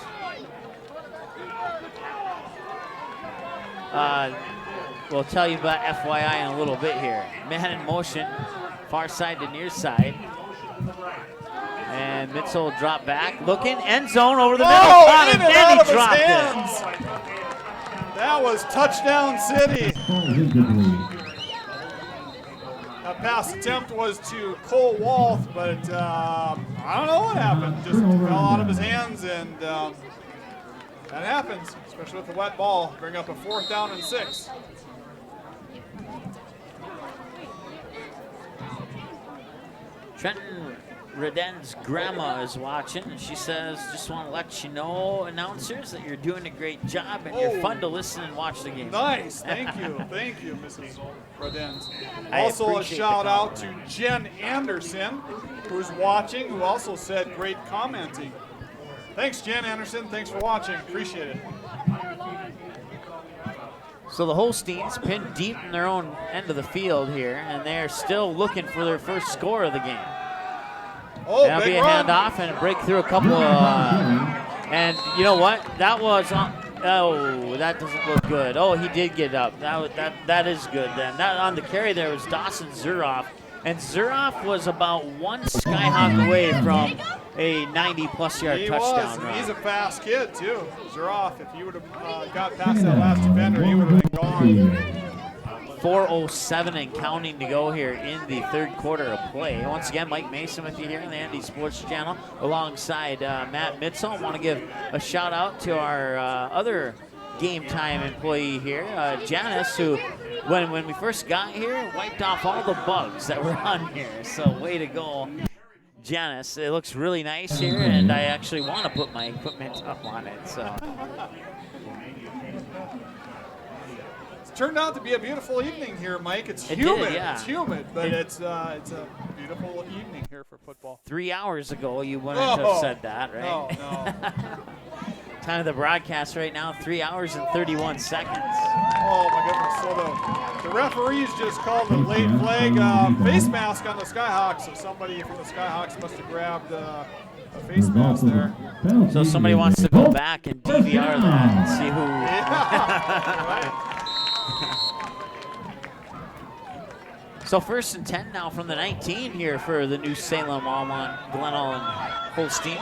We'll tell you about FYI in a little bit here. Man in motion, far side to near side. And Mitchell drop back, looking, end zone over the middle.
Oh, in and out of his
dropped
hands. That was touchdown city. That pass attempt was to Cole Walth, but I don't know what happened. Just fell out of his hands, and that happens, especially with the wet ball. Bring up a 4th down and 6.
Trenton Reden's grandma is watching, and she says, just want to let you know, announcers, that you're doing a great job, and you're fun to listen and watch the game.
Nice. Thank you, Mrs. Redens. Also a shout out to Jen Anderson, who's watching, who also said great commenting. Thanks, Jen Anderson. Thanks for watching. Appreciate it.
So the Holsteins pinned deep in their own end of the field here, and they're still looking for their first score of the game.
Oh,
that'll be a handoff and a break through a couple of, and you know what? That was, oh, that doesn't look good. Oh, he did get up. That is good then. That on the carry there was Dawson Zuroff, and Zuroff was about one Skyhawk away from a 90-plus yard touchdown run.
He's a fast kid too. Zuroff, if he would have got past that last defender, he would have been gone.
4:07 and counting to go here in the third quarter of play. Once again, Mike Mason with you here on the Andy Sports Channel alongside Matt Mitzel. I want to give a shout out to our other game time employee here, Janice, who when we first got here wiped off all the bugs that were on here. So way to go, Janice. It looks really nice here, and I actually want to put my equipment up on it. So.
Turned out to be a beautiful evening here, Mike. It's humid.
Yeah.
It's humid, but it's a beautiful evening here for football.
3 hours ago, you wouldn't have said that, right?
No.
Time of the broadcast right now, 3 hours and 31 seconds.
Oh my goodness! So the referees just called a late flag, face mask on the Skyhawks. So somebody from the Skyhawks must have grabbed a face mask there.
So somebody wants to go back and DVR that and see who.
Yeah, right.
So 1st and 10 now from the 19 here for the new Salem, Almont, Glenelg, and Holsteins.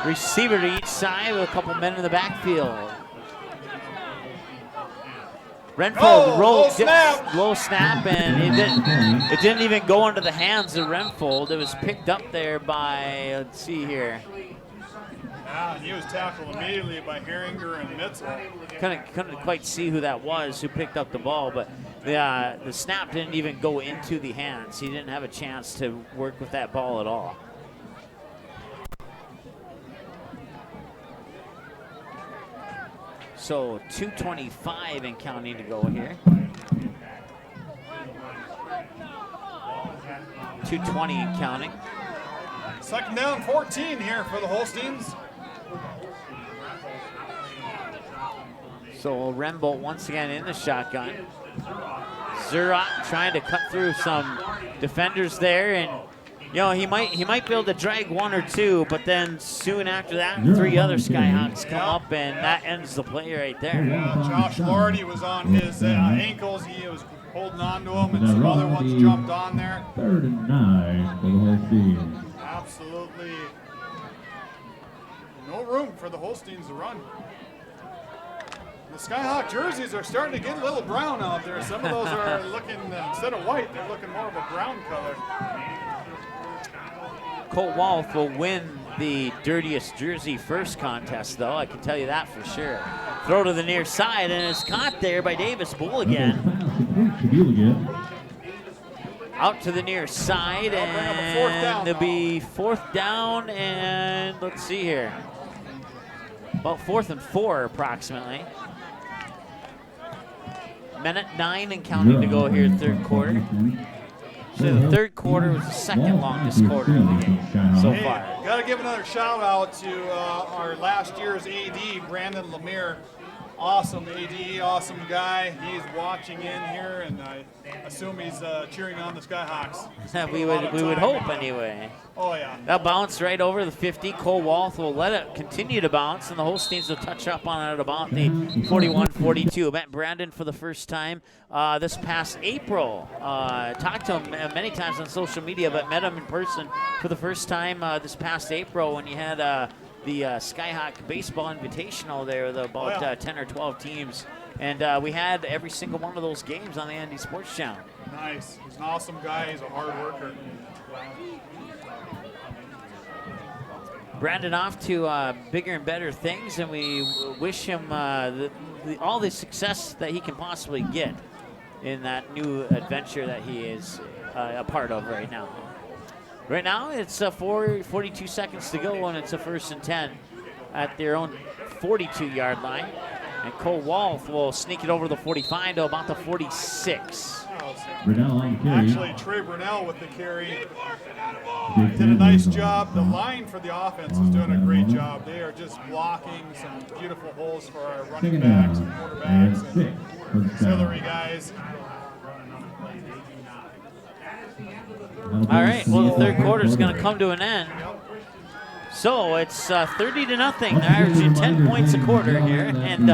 Receiver to each side with a couple men in the backfield. Renfold rolled, low snap, and it didn't even go into the hands of Renfold. It was picked up there by, let's see here.
Yeah, and he was tackled immediately by Herringer and Mitzel.
Couldn't quite see who that was who picked up the ball, but the snap didn't even go into the hands. He didn't have a chance to work with that ball at all. So 2:25 and counting to go here. 2:20 and counting.
Second down, 14 here for the Holsteins.
So Rembolt once again in the shotgun. Zurot trying to cut through some defenders there, and you know he might be able to drag one or two, but then soon after that, 3 other Skyhawks come up, and that ends the play right there.
Josh Lordy was on his ankles. He was holding on to him, and some other ones jumped on there.
3rd and 9 for the Holsteins.
Absolutely no room for the Holsteins to run. The Skyhawk jerseys are starting to get a little brown out there. Some of those are looking, instead of white, they're looking more of a brown color.
Cole Walth will win the dirtiest jersey first contest, though. I can tell you that for sure. Throw to the near side, and it's caught there by Davis Bull again. Out to the near side, and there'll be 4th down, and let's see here. About 4th and 4 approximately. Minute 9 and counting to go here, 3rd quarter. So the 3rd quarter was the 2nd longest quarter of the game so far.
Got to give another shout out to our last year's AD, Brandon Lemire. Awesome AD, awesome guy. He's watching in here, and I assume he's cheering on the Skyhawks.
we would hope anyway.
Oh yeah.
That bounced right over the 50. Cole Walth will let it continue to bounce, and the Holsteins will touch up on it at about the 41-42. Met Brandon for the first time this past April. Talked to him many times on social media, but met him in person for the first time this past April when you had the Skyhawk Baseball Invitational there with about 10 or 12 teams. And we had every single one of those games on the Andy Sports Channel.
Nice. He's an awesome guy. He's a hard worker.
Brandon off to bigger and better things, and we wish him all the success that he can possibly get in that new adventure that he is a part of right now. Right now, it's 42 seconds to go, and it's a 1st and 10 at their own 42-yard line. And Cole Walth will sneak it over the 45 to about the 46.
Actually, Trey Brunell with the carry did a nice job. The line for the offense is doing a great job. They are just blocking some beautiful holes for our running backs and quarterbacks and auxiliary guys.
All right, well, the 3rd quarter is going to come to an end. So it's 30-0. They're averaging 10 points a quarter here, and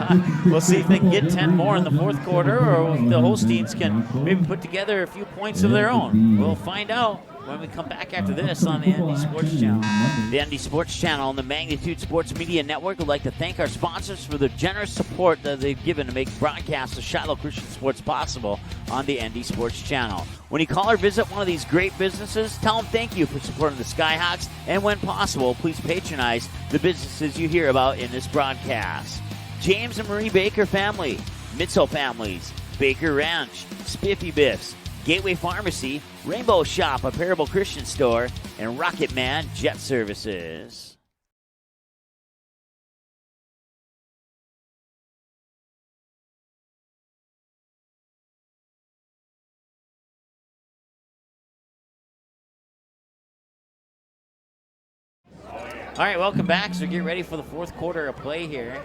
we'll see if they can get 10 more in the 4th quarter, or if the Holsteins can maybe put together a few points of their own. We'll find out when we come back after this on the Andy Sports Channel. The Andy Sports Channel and the Magnitude Sports Media Network would like to thank our sponsors for the generous support that they've given to make broadcasts of Shiloh Christian sports possible on the Andy Sports Channel. When you call or visit one of these great businesses, tell them thank you for supporting the Skyhawks, and when possible, please patronize the businesses you hear about in this broadcast. James and Marie Baker family, Mitzel families, Baker Ranch, Spiffy Biffs, Gateway Pharmacy, Rainbow Shop, a Parable Christian store, and Rocket Man Jet Services. All right, welcome back. So get ready for the 4th quarter of play here.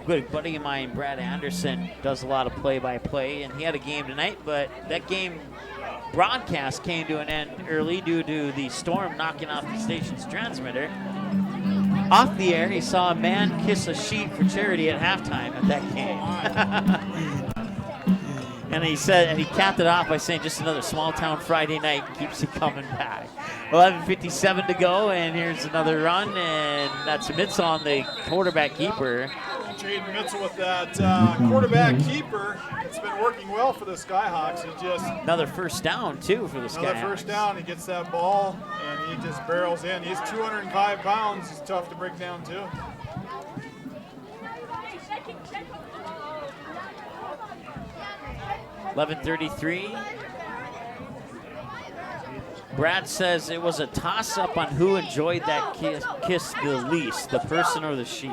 Good buddy of mine, Brad Anderson, does a lot of play-by-play, and he had a game tonight, but that game broadcast came to an end early due to the storm knocking off the station's transmitter. Off the air, he saw a man kiss a sheet for charity at halftime at that game. And he said, and he capped it off by saying, just another small-town Friday night keeps it coming back. 11:57 to go, and here's another run, and that's Mitzel on the quarterback keeper.
Jaden Mitzel with that quarterback keeper. It's been working well for the Skyhawks. He just
another first down too for the Skyhawks.
Another first down. He gets that ball and he just barrels in. He's 205 pounds. He's tough to break down too.
.11:33. Brad says it was a toss-up on who enjoyed that kiss the least, the person or the sheep.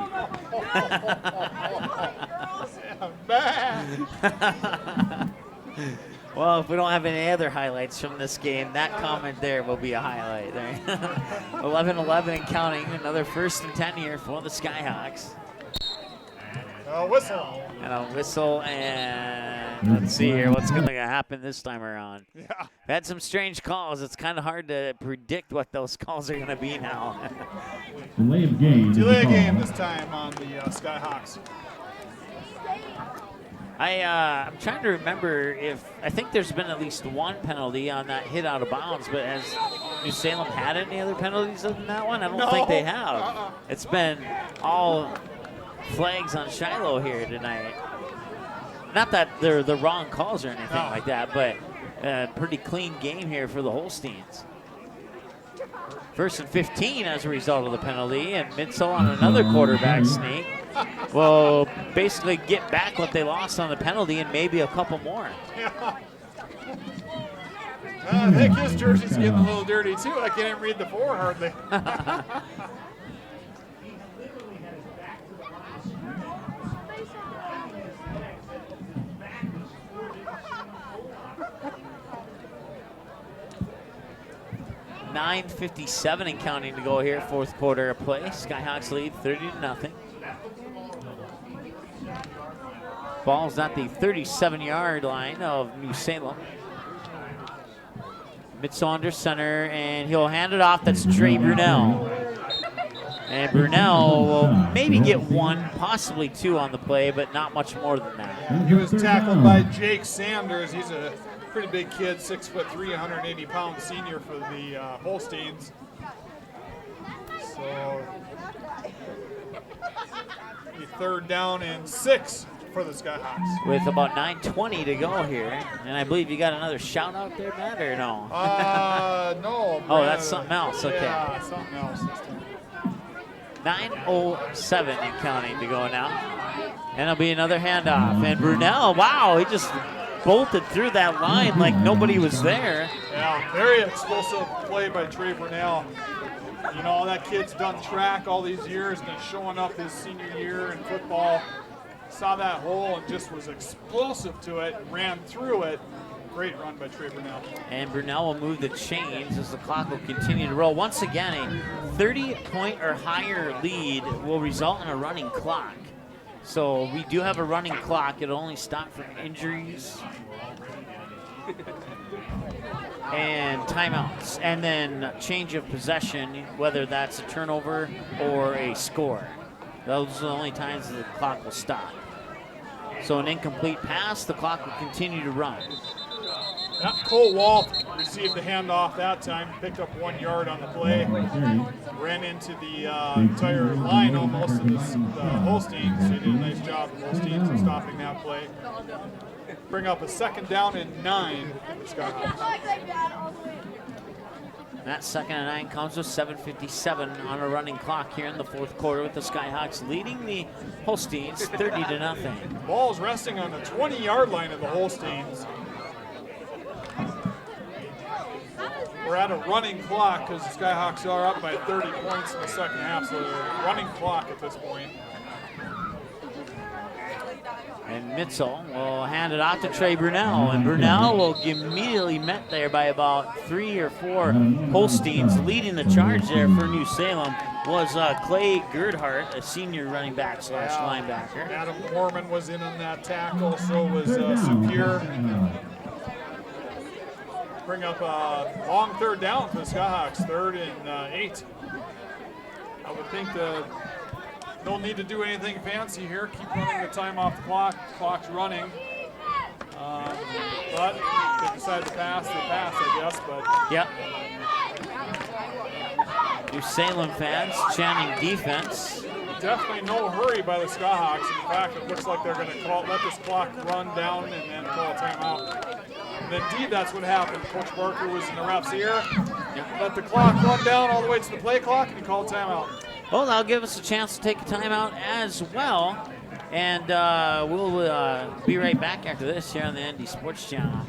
Well, if we don't have any other highlights from this game, that comment there will be a highlight. 11-11 and counting. Another 1st and 10 here for the Skyhawks.
A whistle.
And a whistle, and let's see here what's going to happen this time around.
Yeah.
We've had some strange calls. It's kind of hard to predict what those calls are going to be now.
Delay of game.
Delay of game this time on the Skyhawks.
I'm trying to remember I think there's been at least one penalty on that hit out of bounds, but has New Salem had any other penalties other than that one? I don't think they have. It's been all flags on Shiloh here tonight. Not that they're the wrong calls or anything like that, but a pretty clean game here for the Holsteins. 1st and 15 as a result of the penalty, and Mitzel on another quarterback sneak will basically get back what they lost on the penalty and maybe a couple more.
Yeah. I think his jersey's getting a little dirty too. I can't even read the 4 hardly.
.9:57 and counting to go here, 4th quarter of play. Skyhawks lead 30-0. Ball's at the 37-yard line of New Salem. Mitzel under center, and he'll hand it off. That's Trey Brunell. And Brunell will maybe get 1, possibly 2 on the play, but not much more than that.
He was tackled by Jake Sanders. He's a pretty big kid, 6'3", 180-pound senior for the Holsteins. So, 3rd down and 6 for the Skyhawks.
With about 9:20 to go here, and I believe you got another shout out there, Matt, or no?
No.
Oh, that's something else. Okay.
Yeah, something else this time.
9:07 and counting to go now, and it'll be another handoff. And Brunell, wow, he just bolted through that line like nobody was there.
Yeah, very explosive play by Trey Brunell. You know, that kid's done track all these years and then showing up his senior year in football. Saw that hole and just was explosive to it, ran through it. Great run by Trey Brunell.
And Brunell will move the chains as the clock will continue to roll. Once again, a 30-point or higher lead will result in a running clock. So we do have a running clock. It'll only stop for injuries and timeouts, and then change of possession, whether that's a turnover or a score. Those are the only times the clock will stop. So an incomplete pass, the clock will continue to run.
Cole Walt received the handoff that time, picked up 1 yard on the play, ran into the entire line almost of the Holsteins. So he did a nice job, the Holsteins, in stopping that play. Bring up a 2nd down and 9 for the Skyhawks.
That 2nd and 9 comes with 7:57 on a running clock here in the 4th quarter, with the Skyhawks leading the Holsteins 30-0.
Ball's resting on the 20-yard line of the Holsteins. We're at a running clock because the Skyhawks are up by 30 points in the 2nd half, so they're running clock at this point.
And Mitzel will hand it off to Trey Brunell, and Brunell will get immediately met there by about 3 or 4 Holsteins. Leading the charge there for New Salem was Clay Girdhart, a senior running back / linebacker.
Adam Mormon was in on that tackle, so was Superior. Bring up a long 3rd down for the Skyhawks, 3rd and 8. I would think don't need to do anything fancy here. Keep running the time off the clock. Clock's running. But if they decide to pass, they pass, I guess. But
Yep. New Salem fans chanting defense.
definitely no hurry by the Skyhawks. In fact, it looks like they're going to let this clock run down and then call a timeout. And indeed, that's what happened. Coach Barker was in the ref's ear. Let the clock run down all the way to the play clock, and he called timeout.
Well, that'll give us a chance to take a timeout as well. And we'll be right back after this here on the ND Sports Channel.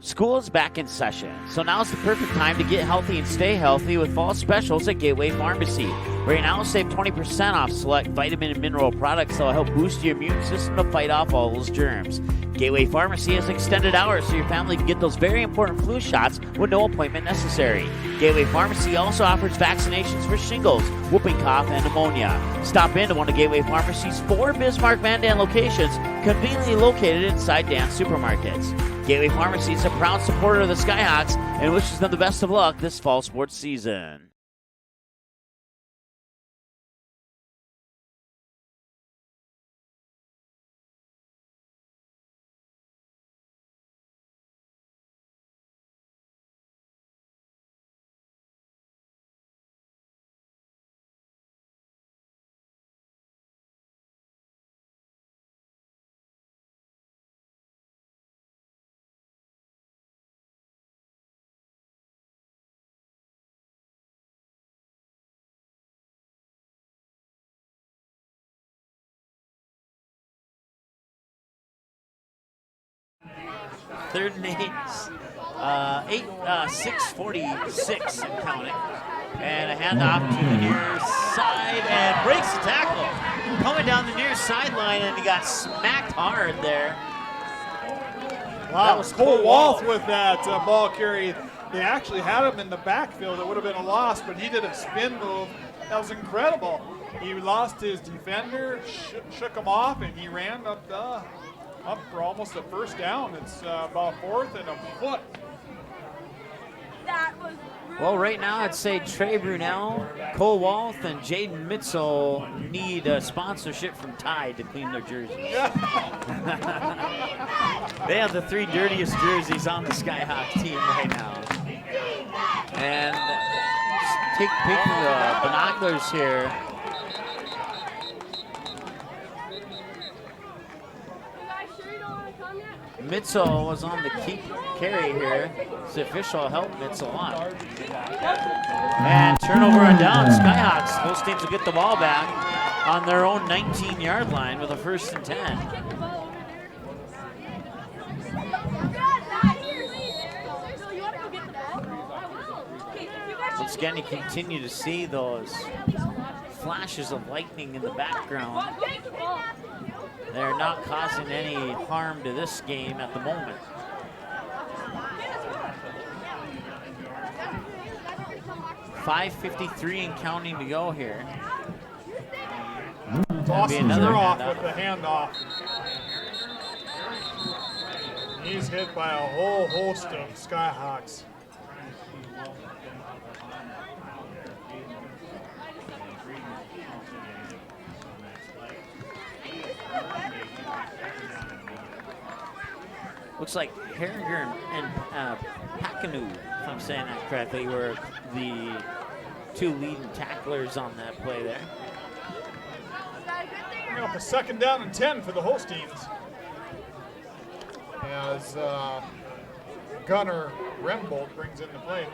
School is back in session, so now's the perfect time to get healthy and stay healthy with fall specials at Gateway Pharmacy. Right now, save 20% off select vitamin and mineral products that will help boost your immune system to fight off all those germs. Gateway Pharmacy has extended hours so your family can get those very important flu shots with no appointment necessary. Gateway Pharmacy also offers vaccinations for shingles, whooping cough, and pneumonia. Stop into one of Gateway Pharmacy's 4 Bismarck Van Dan locations, conveniently located inside Dan's supermarkets. Gateway Pharmacy is a proud supporter of the Skyhawks and wishes them the best of luck this fall sports season. Third and 8, 6:46 and counting. And a handoff to the near side and breaks the tackle. Coming down the near sideline, and he got smacked hard there.
Wow, that was Cole Walth with that ball carry. They actually had him in the backfield. It would have been a loss, but he did a spin move. That was incredible. He lost his defender, shook him off, and he ran up for almost a first down. It's about 4th and a foot.
Well, right now I'd say Trey Brunel, Cole Walth, and Jaden Mitzel need a sponsorship from Tide to clean their jerseys.
Yeah.
They have the 3 dirtiest jerseys on the Skyhawk team right now. And take the binoculars here. Mitzel was on the key carry here. The official helped Mitzel on. And turnover and down. Skyhawks. Holsteins will get the ball back on their own 19-yard line with a 1st and 10. Once again, you continue to see those flashes of lightning in the background. They're not causing any harm to this game at the moment. .5:53 and counting to go here.
Boston's off with the handoff. He's hit by a whole host of Skyhawks.
Looks like Herringer and Pakanu, if I'm saying that correctly, were the 2 leading tacklers on that play there.
Bring up a 2nd down and 10 for the Holsteins. As Gunnar Rembold brings in the play.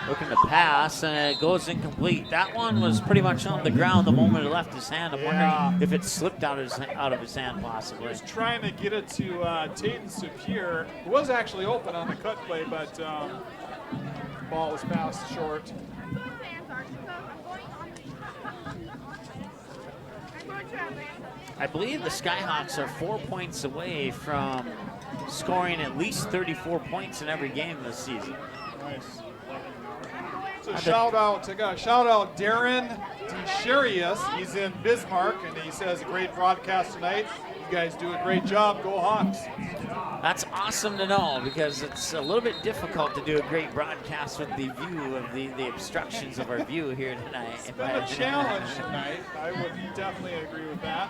Looking to pass, and it goes incomplete. That one was pretty much on the ground the moment it left his hand. I'm wondering if it slipped out of his hand possibly.
He was trying to get it to Taden Sapir, who was actually open on the cut play, but the ball was passed short.
I believe the Skyhawks are 4 points away from scoring at least 34 points in every game this season.
Nice. So shout out Darren DeSharius. He's in Bismarck, and he says, a great broadcast tonight. You guys do a great job. Go Hawks.
That's awesome to know, because it's a little bit difficult to do a great broadcast with the view of the obstructions of our view here tonight.
It's been a challenge tonight. I would definitely agree with that.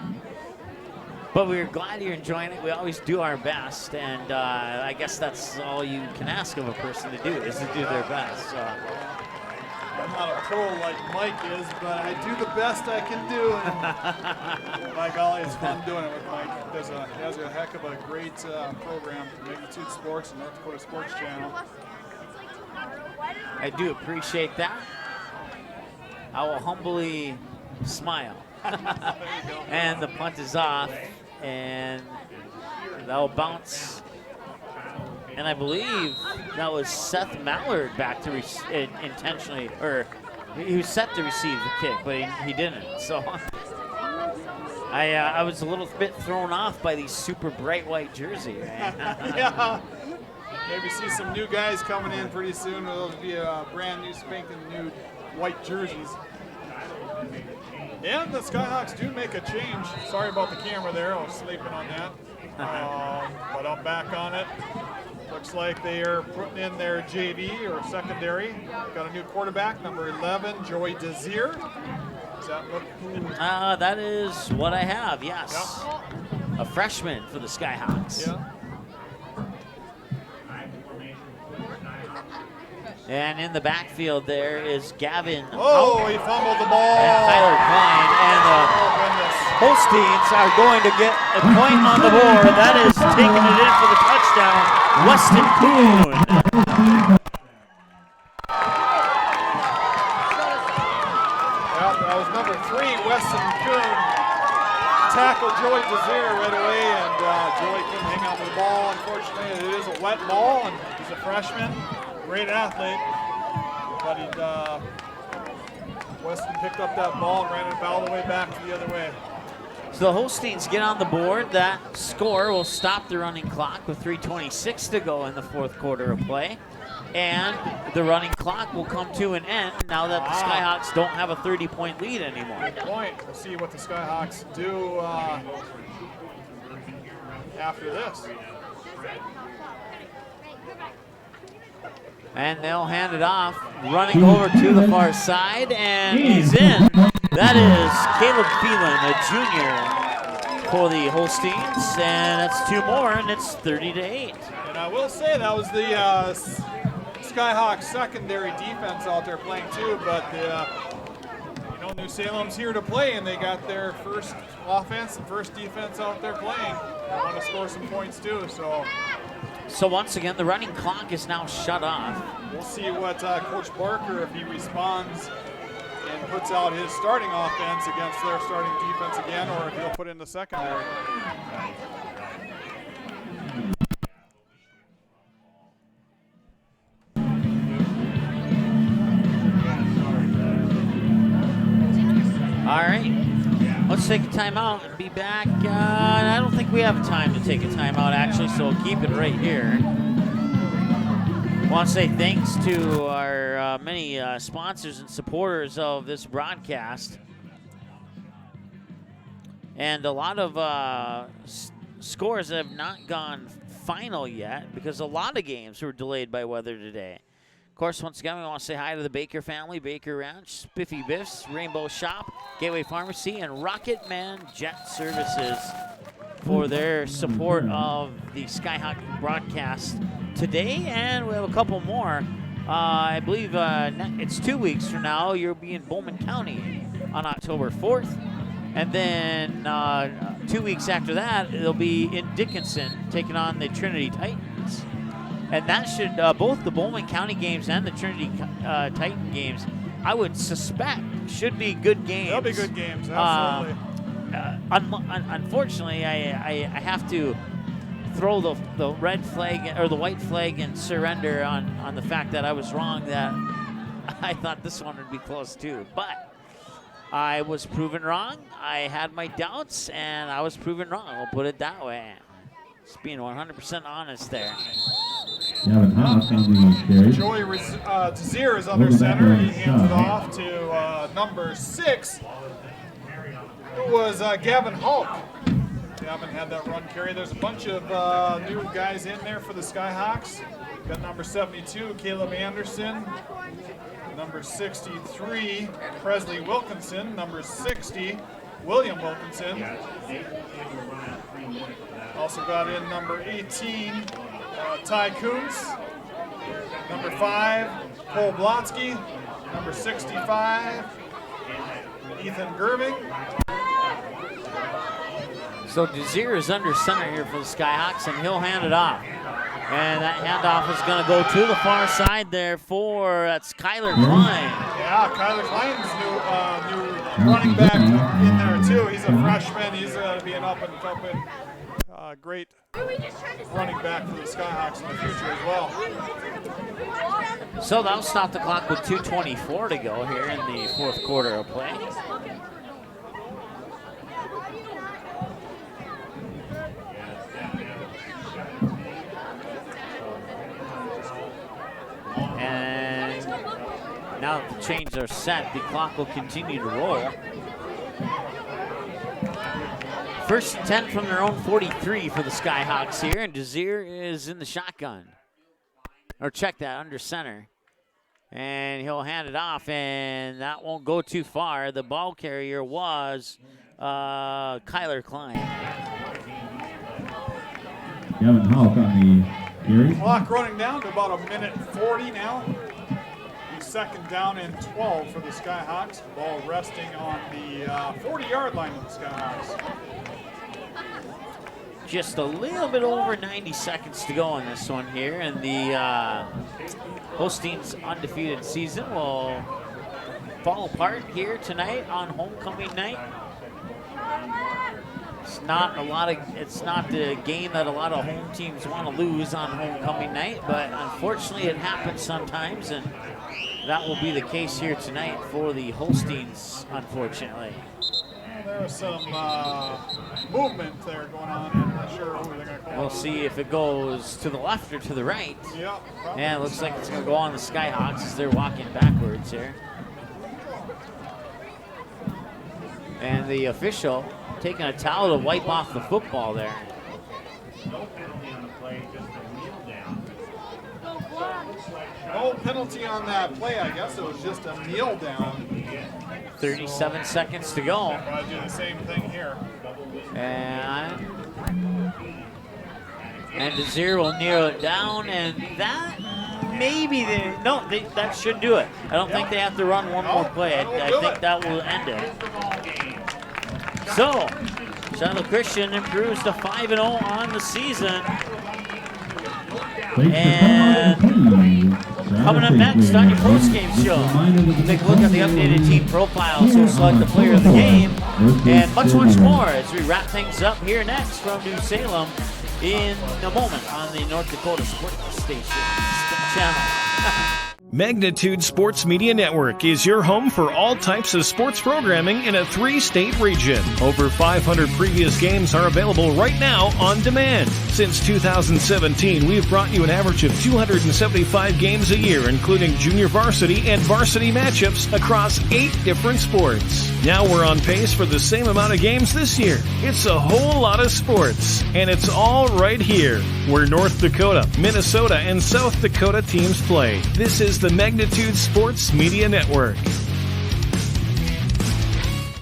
But we're glad you're enjoying it. We always do our best, and I guess that's all you can ask of a person to do, is to do their best. So.
I'm not a pro like Mike is, but I do the best I can do. And by golly, it's fun doing it with Mike. He has a heck of a great program for Magnitude Sports and North Dakota Sports Channel.
I do appreciate that. I will humbly smile. And the punt is off, and that'll bounce. And I believe that was Seth Mallard back to intentionally, or he was set to receive the kick, but he didn't. So I was a little bit thrown off by these super bright white jerseys.
Yeah. Maybe see some new guys coming in pretty soon. Those will be brand new, spanking new white jerseys. And the Skyhawks do make a change. Sorry about the camera there. I was sleeping on that. But I'm back on it. Looks like they are putting in their JV or secondary. Got a new quarterback, number 11, Joey Desir. Does that look cool?
That is what I have, yes.
Yep.
A freshman for the Skyhawks.
Yeah.
And in the backfield there is Gavin.
Oh, he fumbled the ball.
And Tyler Klein. And the Holsteins are going to get a point on the board. That is taking it in for the touchdown, Weston Kuhn.
Well, that was number 3, Weston Kuhn. Tackled Joey Desir right away, and Joey couldn't hang on to the ball. Unfortunately, it is a wet ball, and he's a freshman. Great athlete, but Weston picked up that ball and ran it all the way back the other way.
So the Holsteins get on the board. That score will stop the running clock with 3:26 to go in the fourth quarter of play. And the running clock will come to an end now that the Skyhawks don't have a 30-point lead anymore.
Good point. We'll see what the Skyhawks do after this.
And they'll hand it off, running over to the far side, and he's in. That is Caleb Phelan, a junior for the Holsteins, and that's 2 more, and it's 30-8.
And I will say that was the Skyhawks secondary defense out there playing too, but New Salem's here to play, and they got their first offense and first defense out there playing. They want to score some points too,
So once again, the running clock is now shut off.
We'll see what Coach Barker, if he responds and puts out his starting offense against their starting defense again, or if he'll put in the secondary.
All right, let's take a timeout and be back. I don't think we have time to take a timeout, actually, so we'll keep it right here. I want to say thanks to our many sponsors and supporters of this broadcast. And a lot of scores that have not gone final yet because a lot of games were delayed by weather today. Of course, once again, we want to say hi to the Baker family, Baker Ranch, Spiffy Biffs, Rainbow Shop, Gateway Pharmacy, and Rocket Man Jet Services for their support of the Skyhawk broadcast today. And we have a couple more. I believe it's 2 weeks from now. You'll be in Bowman County on October 4th. And then 2 weeks after that, it'll be in Dickinson taking on the Trinity Titans. And that should, both the Bowman County games and the Trinity Titan games, I would suspect, should be good games.
They'll be good games, absolutely.
Unfortunately, I have to throw the red flag or the white flag and surrender on the fact that I was wrong, that I thought this one would be close too. But I was proven wrong. I had my doubts, and I was proven wrong. We'll put it that way. Just being 100% honest there.
Joey Desir is under center. He hands it off to number 6, who was Gavin Hulk. Gavin had that run carry. There's a bunch of new guys in there for the Skyhawks. Got number 72, Caleb Anderson. Number 63, Presley Wilkinson. Number 60, William Wilkinson. Also got in number 18, Ty Kuntz. Number 5, Cole Blotsky. Number 65, Ethan Gerving.
So Desir is under center here for the Skyhawks, and he'll hand it off. And that handoff is going to go to the far side there for Kyler Klein.
Yeah, Kyler Klein's new running back in there too. He's a freshman. He's going to be an up-and-coming great running back for the Skyhawks in the future as well.
So that'll stop the clock with 2:24 to go here in the fourth quarter of play. And now that the chains are set, the clock will continue to roll. First and 10 from their own 43 for the Skyhawks here, and Desir is in the shotgun. Or check that, under center. And he'll hand it off, and that won't go too far. The ball carrier was Kyler Klein.
Gavin Houck on the carry.
Clock running down to about 1:40 now. Second down and 12 for the Skyhawks. Ball resting on the 40-yard line of the Skyhawks.
Just a little bit over 90 seconds to go in this one here, and the Holsteins' undefeated season will fall apart here tonight on homecoming night. It's not the game that a lot of home teams want to lose on homecoming night, but unfortunately it happens sometimes, and that will be the case here tonight for the Holsteins, unfortunately.
Well, there's some movement there going on. I'm not sure who they're going to call.
We'll see if it goes to the left or to the right.
Yeah,
and it looks like it's going to go on the Skyhawks as they're walking backwards here. And the official taking a towel to wipe off the football there.
No penalty on the play, just a kneel down.
No penalty on that play, I guess it was just a kneel down.
37 seconds to go.
I'll do the same thing here.
And Desir will kneel it down, and that maybe that should do it. I don't think they have to run one more play. I think that will end it. So, Shiloh Chrstian improves to 5-0 on the season. And coming up next on your post-game show, take a look at the updated team profiles. We'll select the player of the game and much more as we wrap things up here next from New Salem in a moment on the North Dakota Sports Station channel.
Magnitude Sports Media Network is your home for all types of sports programming in a 3-state region. Over 500 previous games are available right now on demand. Since 2017, we've brought you an average of 275 games a year, including junior varsity and varsity matchups across 8 different sports. Now we're on pace for the same amount of games this year. It's a whole lot of sports, and it's all right here, where North Dakota, Minnesota, and South Dakota teams play. This is the Magnitude Sports Media Network.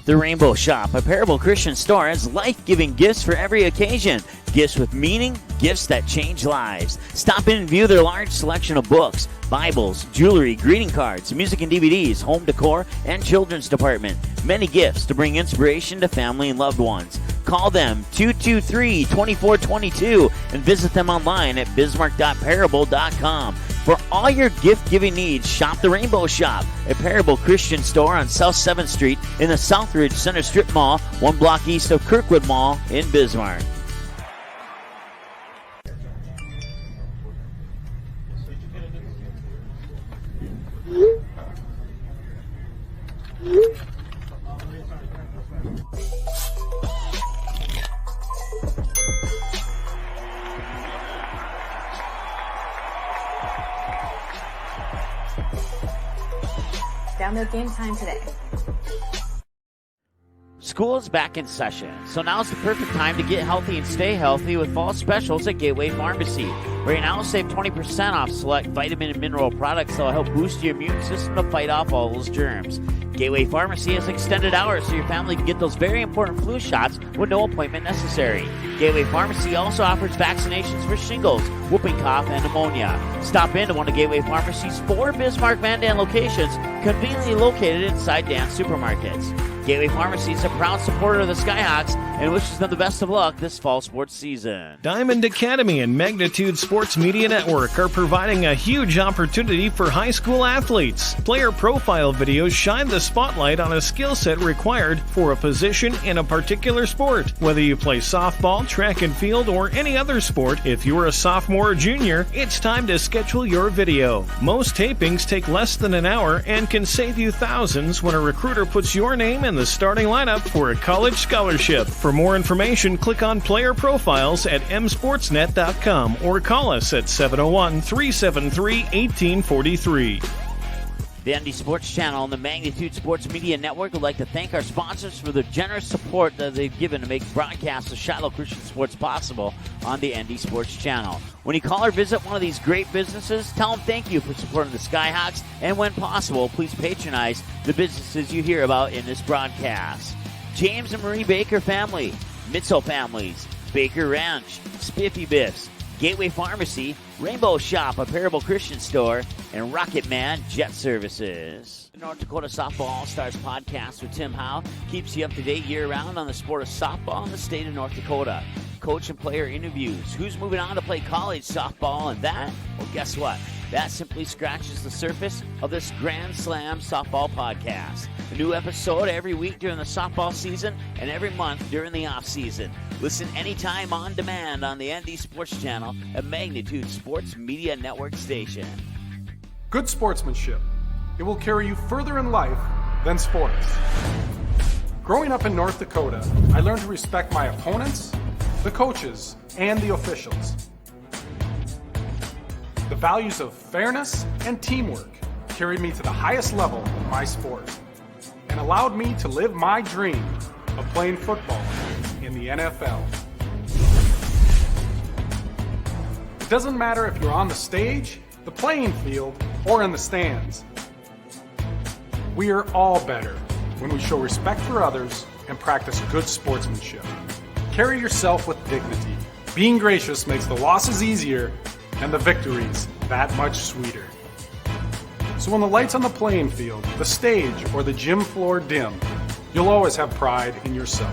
The Rainbow Shop, a Parable Christian store, has life-giving gifts for every occasion. Gifts with meaning, gifts that change lives. Stop in and view their large selection of books, Bibles, jewelry, greeting cards, music and DVDs, home decor, and children's department. Many gifts to bring inspiration to family and loved ones. Call them 223-2422 and visit them online at bismarck.parable.com. For all your gift-giving needs, shop the Rainbow Shop, a Parable Christian store on South 7th Street in the Southridge Center Strip Mall, 1 block east of Kirkwood Mall in Bismarck.
Download Game Time today.
School is back in session, so now's the perfect time to get healthy and stay healthy with fall specials at Gateway Pharmacy, where you now save 20% off select vitamin and mineral products that will help boost your immune system to fight off all those germs. Gateway Pharmacy has extended hours so your family can get those very important flu shots with no appointment necessary. Gateway Pharmacy also offers vaccinations for shingles, whooping cough, and pneumonia. Stop into one of Gateway Pharmacy's 4 Bismarck Van Dan locations, conveniently located inside Dan's Supermarkets. Gateway Pharmacy is a proud supporter of the Skyhawks and wishes them the best of luck this fall sports season.
Diamond Academy and Magnitude Sports Media Network are providing a huge opportunity for high school athletes. Player profile videos shine the spotlight on a skill set required for a position in a particular sport. Whether you play softball, track and field, or any other sport, if you're a sophomore or junior, it's time to schedule your video. Most tapings take less than an hour and can save you thousands when a recruiter puts your name in the starting lineup for a college scholarship. For more information, click on player profiles at msportsnet.com or call us at 701-373-1843.
The ND Sports Channel and the Magnitude Sports Media Network would like to thank our sponsors for the generous support that they've given to make broadcasts of Shiloh Chrstian sports possible on the ND Sports Channel. When you call or visit one of these great businesses, tell them thank you for supporting the Skyhawks, and when possible, please patronize the businesses you hear about in this broadcast. James and Marie Baker family, Mitzel families, Baker Ranch, Spiffy Biffs, Gateway Pharmacy, Rainbow Shop, a Parable Christian store, and Rocket Man Jet Services. The North Dakota Softball All-Stars podcast with Tim Howe keeps you up to date year-round on the sport of softball in the state of North Dakota. Coach and player interviews, who's moving on to play college softball, and that, well, guess what? That simply scratches the surface of this Grand Slam softball podcast. A new episode every week during the softball season and every month during the off-season. Listen anytime on demand on the ND Sports Channel, a Magnitude Sports Media Network station.
Good sportsmanship. It will carry you further in life than sports. Growing up in North Dakota, I learned to respect my opponents, the coaches, and the officials. The values of fairness and teamwork carried me to the highest level of my sport and allowed me to live my dream of playing football in the NFL. It doesn't matter if you're on the stage, the playing field, or in the stands. We are all better when we show respect for others and practice good sportsmanship. Carry yourself with dignity. Being gracious makes the losses easier and the victories that much sweeter. So when the lights on the playing field, the stage, or the gym floor dim, you'll always have pride in yourself.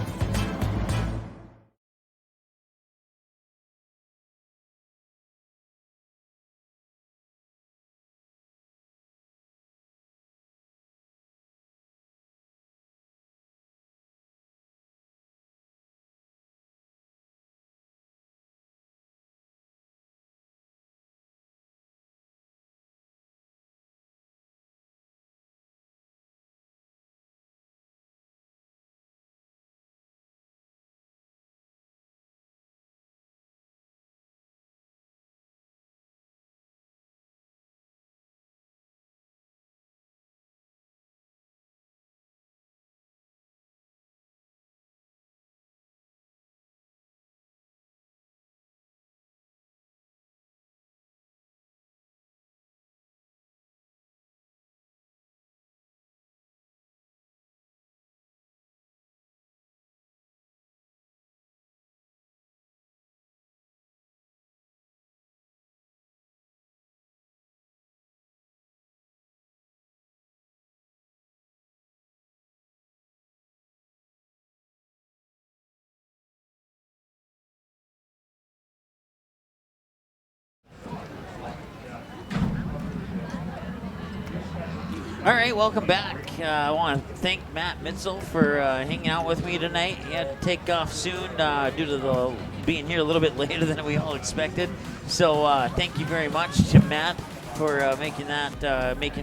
All right, welcome back. I want to thank Matt Mitzel for hanging out with me tonight. He had to take off soon due to the being here a little bit later than we all expected. So thank you very much to Matt for making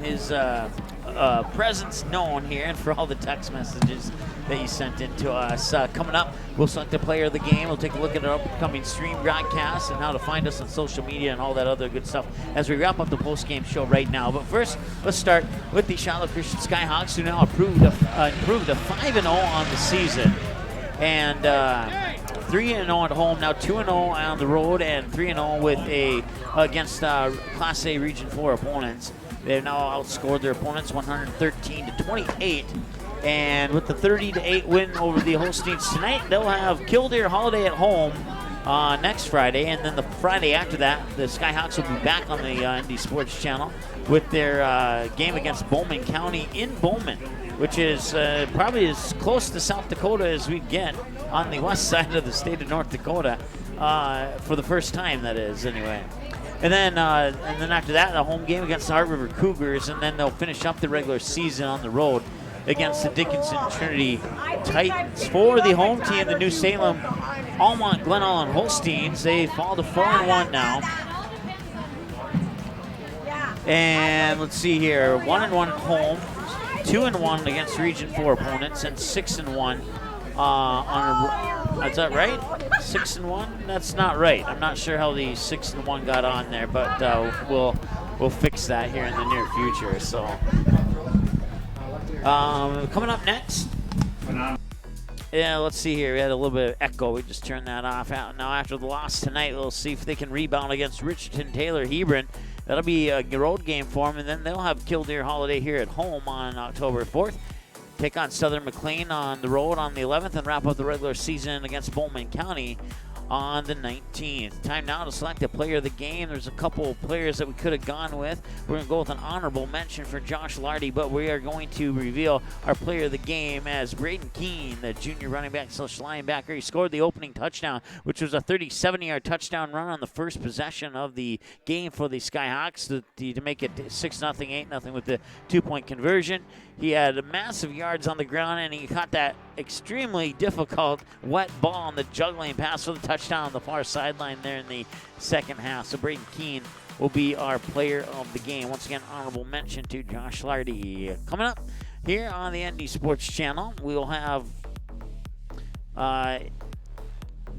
his presence known here, and for all the text messages that you sent in to us. Coming up, we'll select a player of the game. We'll take a look at our upcoming stream broadcasts and how to find us on social media and all that other good stuff as we wrap up the post-game show right now. But first, let's start with the Shiloh Chrstian Skyhawks, who now improved to 5-0 on the season. And 3-0 at home, now 2-0 on the road, and 3-0 with against Class A Region 4 opponents. They've now outscored their opponents 113-28. And with the 30-8 win over the Holsteins tonight, they'll have Kildare Holiday at home next Friday. And then the Friday after that, the Skyhawks will be back on the ND Sports Channel with their game against Bowman County in Bowman, which is probably as close to South Dakota as we get on the west side of the state of North Dakota for the first time, that is, anyway. And then after that, the home game against the Heart River Cougars, and then they'll finish up the regular season on the road against the Dickinson Trinity Titans. For the home team, the New Salem Almont Glen Ellen Holsteins, they fall to 4-1 now. And let's see here, 1-1 at home, 2-1 against Region 4 opponents, and 6-1 is that right? 6-1? That's not right. I'm not sure how the 6-1 got on there, but we'll fix that here in the near future. So coming up next. Yeah, let's see here. We had a little bit of echo. We just turned that off. Now after the loss tonight, we'll see if they can rebound against Richardson Taylor Hebron. That'll be a road game for them, and then they'll have Kildare Holiday here at home on October 4th. Take on Southern McLean on the road on the 11th and wrap up the regular season against Bowman County on the 19th. Time now to select a player of the game. There's a couple of players that we could have gone with. We're going to go with an honorable mention for Josh Lardy, but we are going to reveal our player of the game as Braden Keene, the junior running back / linebacker. He scored the opening touchdown, which was a 37-yard touchdown run on the first possession of the game for the Skyhawks to make it 6-0, 8-0 with the 2-point conversion. He had massive yards on the ground, and he caught that extremely difficult wet ball on the juggling pass for the touchdown on the far sideline there in the second half. So Braden Keene will be our player of the game. Once again, honorable mention to Josh Lardy. Coming up here on the ND Sports Channel, we'll have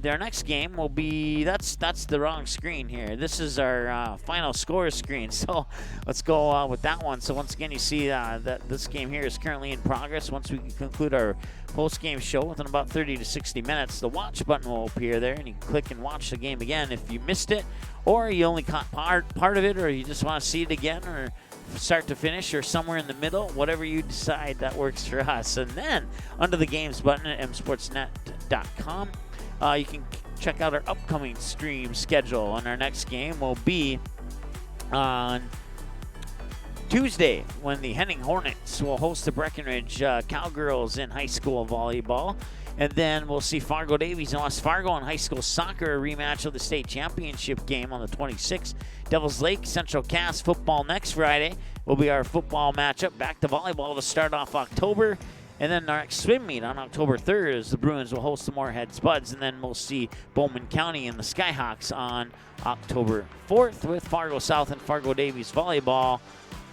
their next game will be, that's the wrong screen here. This is our final score screen, so let's go with that one. So once again, you see that this game here is currently in progress. Once we conclude our post-game show within about 30 to 60 minutes, the watch button will appear there, and you can click and watch the game again if you missed it, or you only caught part of it, or you just want to see it again, or start to finish, or somewhere in the middle. Whatever you decide, that works for us. And then under the games button at msportsnet.com, you can check out our upcoming stream schedule. And our next game will be on Tuesday, when the Henning Hornets will host the Breckenridge Cowgirls in high school volleyball. And then we'll see Fargo Davies and West Fargo in high school soccer, a rematch of the state championship game on the 26th. Devils Lake Central Cass football next Friday will be our football matchup. Back to volleyball to start off October. And then our next swim meet on October 3rd is the Bruins will host the Moorhead Spuds. And then we'll see Bowman County and the Skyhawks on October 4th with Fargo South and Fargo Davies volleyball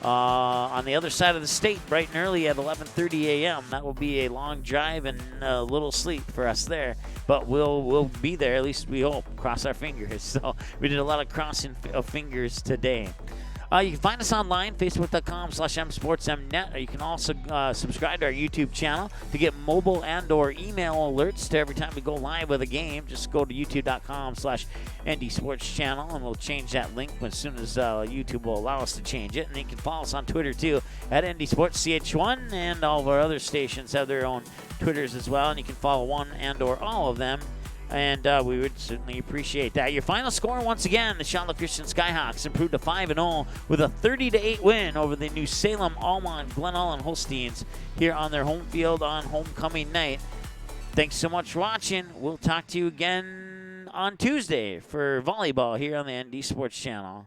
on the other side of the state, bright and early at 11:30 a.m. That will be a long drive and a little sleep for us there, but we'll be there, at least we hope. Cross our fingers. So we did a lot of crossing of fingers today. You can find us online, facebook.com/msportsmnet. You can also subscribe to our YouTube channel to get mobile and or email alerts to every time we go live with a game. Just go to youtube.com/ndsportschannel, and we'll change that link as soon as YouTube will allow us to change it. And you can follow us on Twitter, too, at ndsportsch1, and all of our other stations have their own Twitters as well, and you can follow one and or all of them. And we would certainly appreciate that. Your final score, once again, the Shiloh Chrstian Skyhawks improved to 5-0 with a 30-8 win over the New Salem Almont Glen Ellen Holsteins here on their home field on homecoming night. Thanks so much for watching. We'll talk to you again on Tuesday for volleyball here on the ND Sports Channel.